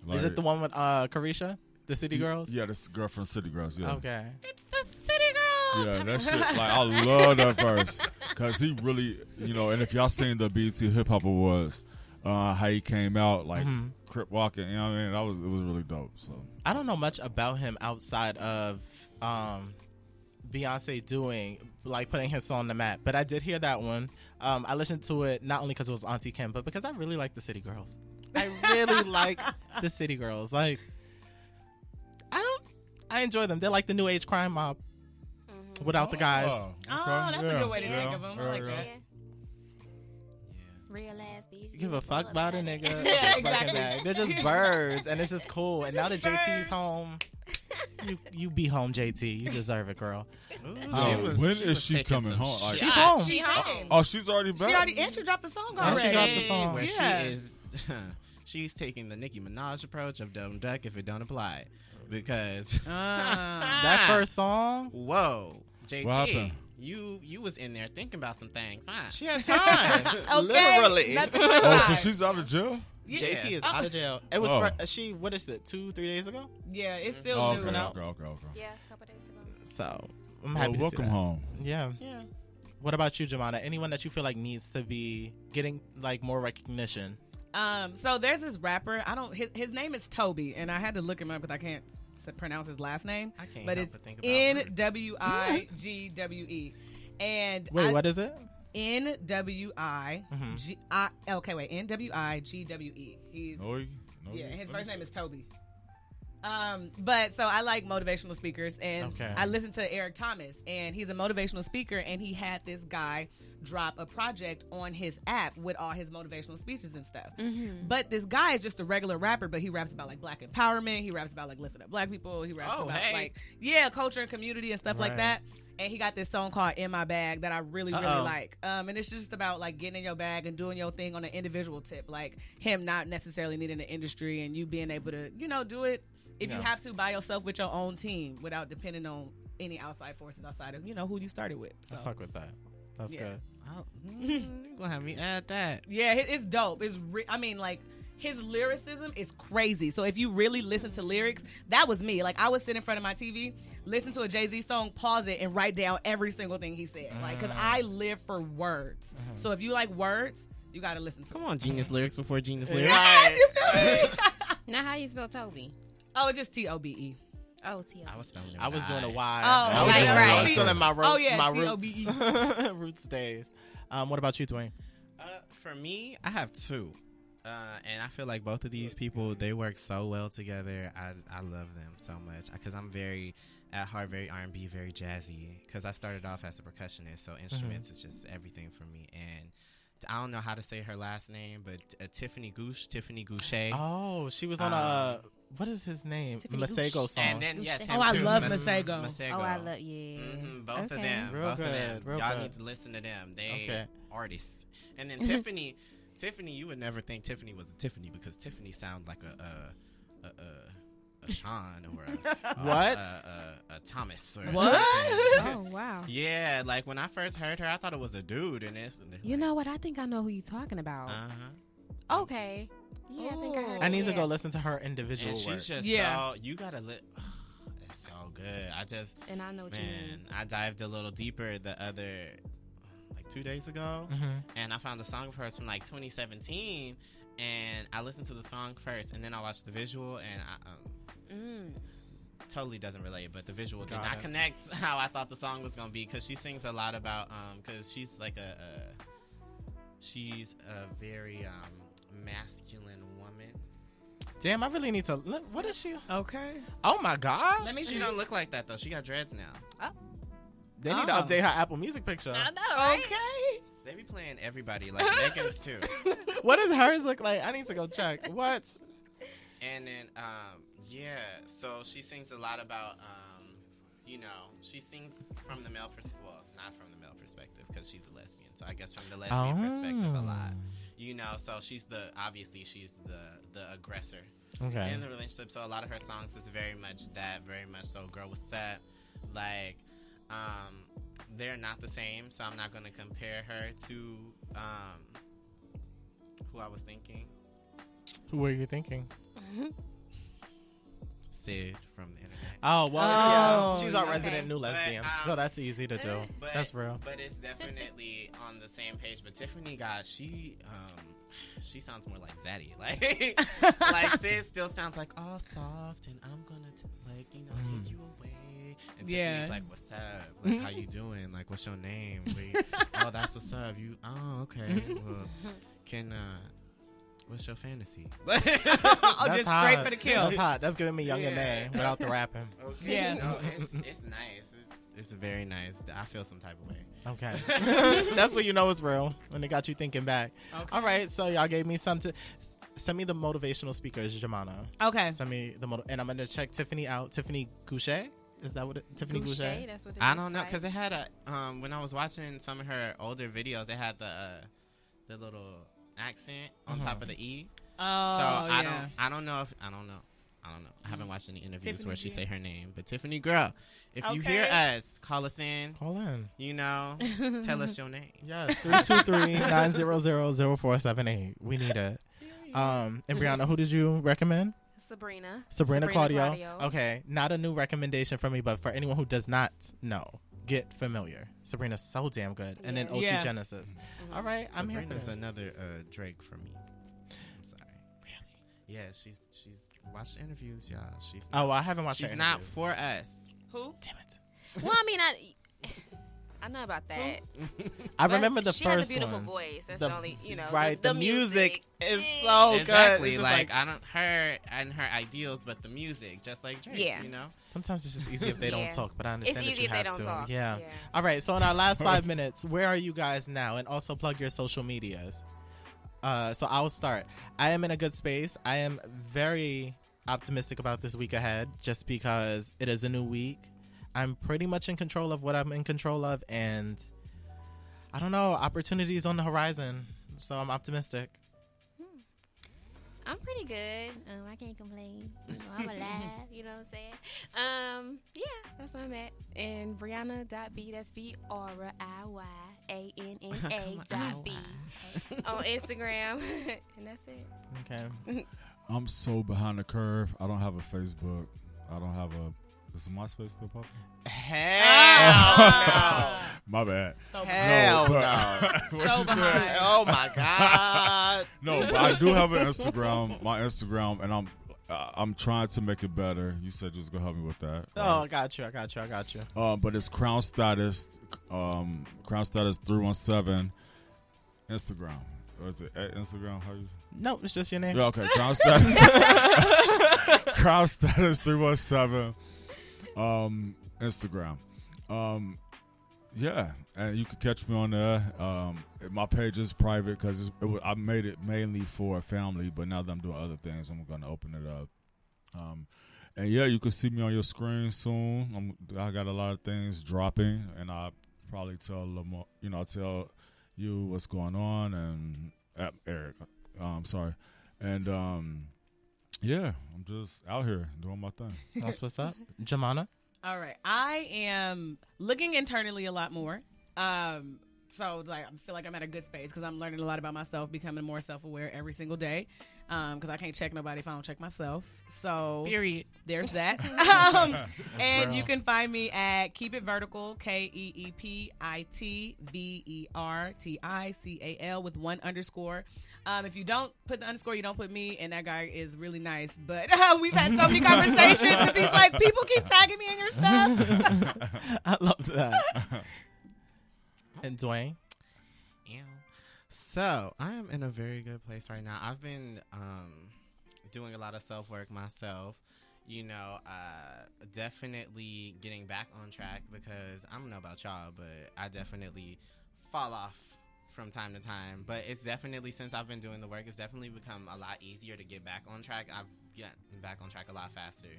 Like, Is it the one with Carisha? The City Girls? Yeah, this girl from City Girls. Yeah. Okay. It's the City Girls. Yeah, that shit. Like I love that verse because he really, and if y'all seen the BET Hip Hop Awards, how he came out like crip walking, you know what I mean? It was really dope. So I don't know much about him outside of Beyonce putting his song on the map, but I did hear that one. I listened to it not only because it was Auntie Kim, but because I really like the City Girls. I really like the City Girls. Like, I enjoy them. They're like the new age crime mob without the guys. Oh, that's a good way to think of them. I like that. Real ass bitch. Give a fuck about a nigga. Yeah, exactly. They're just birds, and it's just cool. And now that JT's home, you be home, JT. You deserve it, girl. Ooh, when is she coming home? Like, She's home. She home. Oh, she's already back. She dropped the song And already. she dropped the song. Where Yeah. she is, she's taking the Nicki Minaj approach of don't duck if it don't apply, because That first song, whoa, What happened? JT, you was in there thinking about some things, huh? she had time. Okay. Literally. Nothing Oh, but so time. she's out of jail? Yeah. JT is out of jail. It was Oh. what is it, 2-3 days ago? Yeah, it's still Oh, new. okay, out. okay. Yeah, a couple days ago. So I'm Well, happy to see welcome that. home. Yeah. Yeah. What about you, Jemana? Anyone that you feel like needs to be getting like more recognition? So there's this rapper. His name is Toby, and I had to look him up because I can't pronounce his last name. I can't But help it's but think about NWIGWE. And Wait, what is it? NWIGWE. He's No, and his first name is Toby. But so I like motivational speakers, and Okay. I listen to Eric Thomas, and he's a motivational speaker, and he had this guy drop a project on his app with all his motivational speeches and stuff. But this guy is just a regular rapper, but he raps about like black empowerment, he raps about like lifting up black people, he raps about like culture and community and stuff like Right. that. And he got this song called In My Bag that I really Uh-oh. like. And it's just about like getting in your bag and doing your thing on an individual tip, like him not necessarily needing the industry and you being able to, do it if you Yeah. have to by yourself with your own team without depending on any outside forces outside of, who you started with. So I fuck with that. That's Yeah. good. you're gonna have me add that. yeah, it's dope. It's his lyricism is crazy. So if you really listen to lyrics, that was me. Like I would sit in front of my TV, listen to a Jay-Z song, pause it, and write down every single thing he said. Like, cause I live for words. So if you like words, you gotta listen to Come them. on, genius lyrics before genius lyrics. Yes, you feel me? Now, how you spell Toby? Oh, it's just TOBE. Oh, T-O. I was spelling it. I was doing a Y. Y. Oh, I was right, doing right. I was still in my roots. Oh, yeah, my T-O-B-E. roots, roots days. What about you, Dwayne? For me, I have two. And I feel like both of these people, they work so well together. I love them so much because I'm at heart, very R&B, very jazzy. Because I started off as a percussionist, so instruments is just everything for me. And I don't know how to say her last name, but Tiffany Goucher. Oh, she was on what is his name? Tiffany Masego Gooch. song. And then, yes, Oh, him I too. love Masego. Oh, I love, yeah. Both of Okay. them. Real both good, of them. real Y'all good. need to listen to them. They Okay. artists. And then Tiffany, you would never think Tiffany was a Tiffany because Tiffany sounds like a Sean or What? a Thomas or What? something. Oh, wow. Yeah, like when I first heard her, I thought it was a dude, and it's You know what? I think I know who you're talking about. Okay. Yeah, I think I heard I need to yeah. go listen to her individual and work. she's just Yeah. so you gotta it's so good. I just And I know what you man, mean. I dived a little deeper the other like 2 days ago. And I found a song of hers from like 2017, and I listened to the song first, and then I watched the visual, and I totally doesn't relate, but the visual did Got not it. connect how I thought the song was gonna be, because she sings a lot about because she's like she's a very masculine woman. Damn, I really need to. What is she? Okay. Oh my god! Let me She see. don't look like that though. She got dreads now. They need to Oh. update her Apple Music picture. I know, right? Okay. They be playing everybody like Megan's too. What does hers look like? I need to go check. What? And then, yeah, so she sings a lot about, she sings from the male perspective. Well, not from the male perspective because she's a lesbian. So I guess from the lesbian perspective a lot. So she's the aggressor Okay. in the relationship. So a lot of her songs is very much that, very much so girl with that. Like, they're not the same. So I'm not going to compare her to who I was thinking. Who were you thinking? Sid from the internet. Oh well, Oh, yeah. She's our okay. resident new lesbian, so that's easy to do. But, That's real. But it's definitely on the same page. But Tiffany she sounds more like Zaddy. Like Sid still sounds like all soft and I'm gonna take you away. And Tiffany's like, what's up? Like, how you doing? Like, what's your name? Oh, that's what's up. Okay. Well, what's your fantasy? Just straight hot. for the kill. That's hot. That's giving me Young and May without the rapping. Okay. Yeah. No, it's nice. It's very nice. I feel some type of way. Okay. That's what you know is real when they got you thinking back. Okay. All right. So y'all gave me something. Send me the motivational speakers, Jamana. Okay. Send me and I'm gonna check Tiffany out. Tiffany Goucher. Is that what it? Tiffany Goucher? That's what it I looks don't know like. because it had a when I was watching some of her older videos, it had the little accent on top of the E. Oh, So yeah. I don't know. I haven't watched any interviews Tiffany where she G. say her name, but Tiffany girl, if you Okay. hear us, call us in. Call in. You know, tell us your name. Yes, 323-900-0478. We need it. And Brianna, who did you recommend? Sabrina Claudio. Okay, not a new recommendation for me, but for anyone who does not know, get familiar. Sabrina's so damn good. And then O2 Yeah. Genesis. All right, I'm here for Sabrina's this. another Drake for me. I'm sorry. Really? Yeah, she's watched interviews, y'all. She's Oh, well, I haven't watched she's her not interviews. for us. Who? Damn it. Well, I mean, I know about that. I But remember the she first has a beautiful one. voice. That's The- the only, Right, the the music is Yeah. so good. Exactly. It's just Like I don't her and her ideals, but the music, just like Drake. Yeah. You know. sometimes it's just easy if they don't Yeah. talk, but I understand It's that easy you if they have don't to. talk. Yeah. Yeah. All right. So in our last 5 minutes, where are you guys now? And also plug your social medias. So I'll start. I am in a good space. I am very optimistic about this week ahead, just because it is a new week. I'm pretty much in control of what I'm in control of, and I don't know, opportunities on the horizon. So I'm optimistic. I'm pretty good. I can't complain. I'm alive. You know what I'm saying? Yeah, that's where I'm at. And Brianna.B, that's BRIYANNA.B on Instagram. And that's it. Okay. I'm so behind the curve. I don't have a Facebook. I don't have a. Is MySpace still popping? Hell My bad. So Hell but- no. What So you said? behind. Oh my God. No, but I do have an Instagram. My Instagram, and I'm trying to make it better. You said you was gonna help me with that. Oh, I got you. But it's Crown Status. Crown Status 317. Instagram. Or is it at Instagram? How you? No, it's just your name. Yeah, okay. Crown Status. Crown Status 317. Instagram. Yeah, and you can catch me on there. My page is private because I made it mainly for a family, but now that I'm doing other things, I'm going to open it up. And yeah, you can see me on your screen soon. I got a lot of things dropping, and I'll probably tell a little more, I'll tell you what's going on, and Eric, sorry. And yeah, I'm just out here doing my thing. That's what's up. Jamana? All right. I am looking internally a lot more. So like I feel like I'm at a good space because I'm learning a lot about myself, becoming more self-aware every single day. Because I can't check nobody if I don't check myself. So Period. there's that. And real. you can find me at Keep It Vertical, KeepItVertical with 1 underscore. If you don't put the underscore, you don't put me, and that guy is really nice. But we've had so many conversations because he's like, people keep tagging me in your stuff. I love that. And Dwayne? Ew. So I am in a very good place right now. I've been doing a lot of self work myself. Definitely getting back on track because I don't know about y'all, but I definitely fall off from time to time. But it's definitely, since I've been doing the work, it's definitely become a lot easier to get back on track. I've gotten back on track a lot faster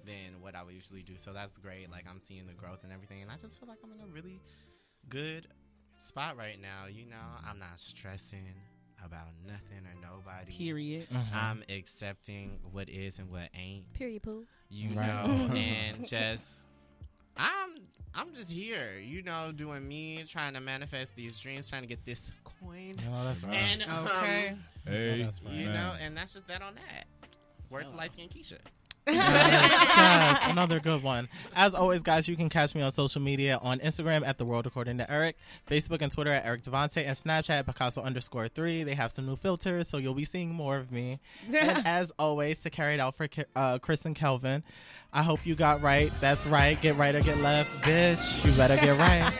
than what I would usually do. So that's great. Like, I'm seeing the growth and everything. And I just feel like I'm in a really good spot right now. I'm not stressing about nothing or nobody. Period. I'm accepting what is and what ain't. Period, poo. And just I'm just here, doing me, trying to manifest these dreams, trying to get this coin. Oh, that's right. And Okay. Hey, that's right. and that's just that on that. Word to light skin Keisha. Yes, another good one. As always, guys, you can catch me on social media on Instagram at The World According to Eric, Facebook and Twitter at Eric Devante, and Snapchat at Picasso_3. They have some new filters, so you'll be seeing more of me. And as always, to carry it out for Chris and Kelvin, I hope you got right. That's right. Get right or get left. Bitch, you better get right.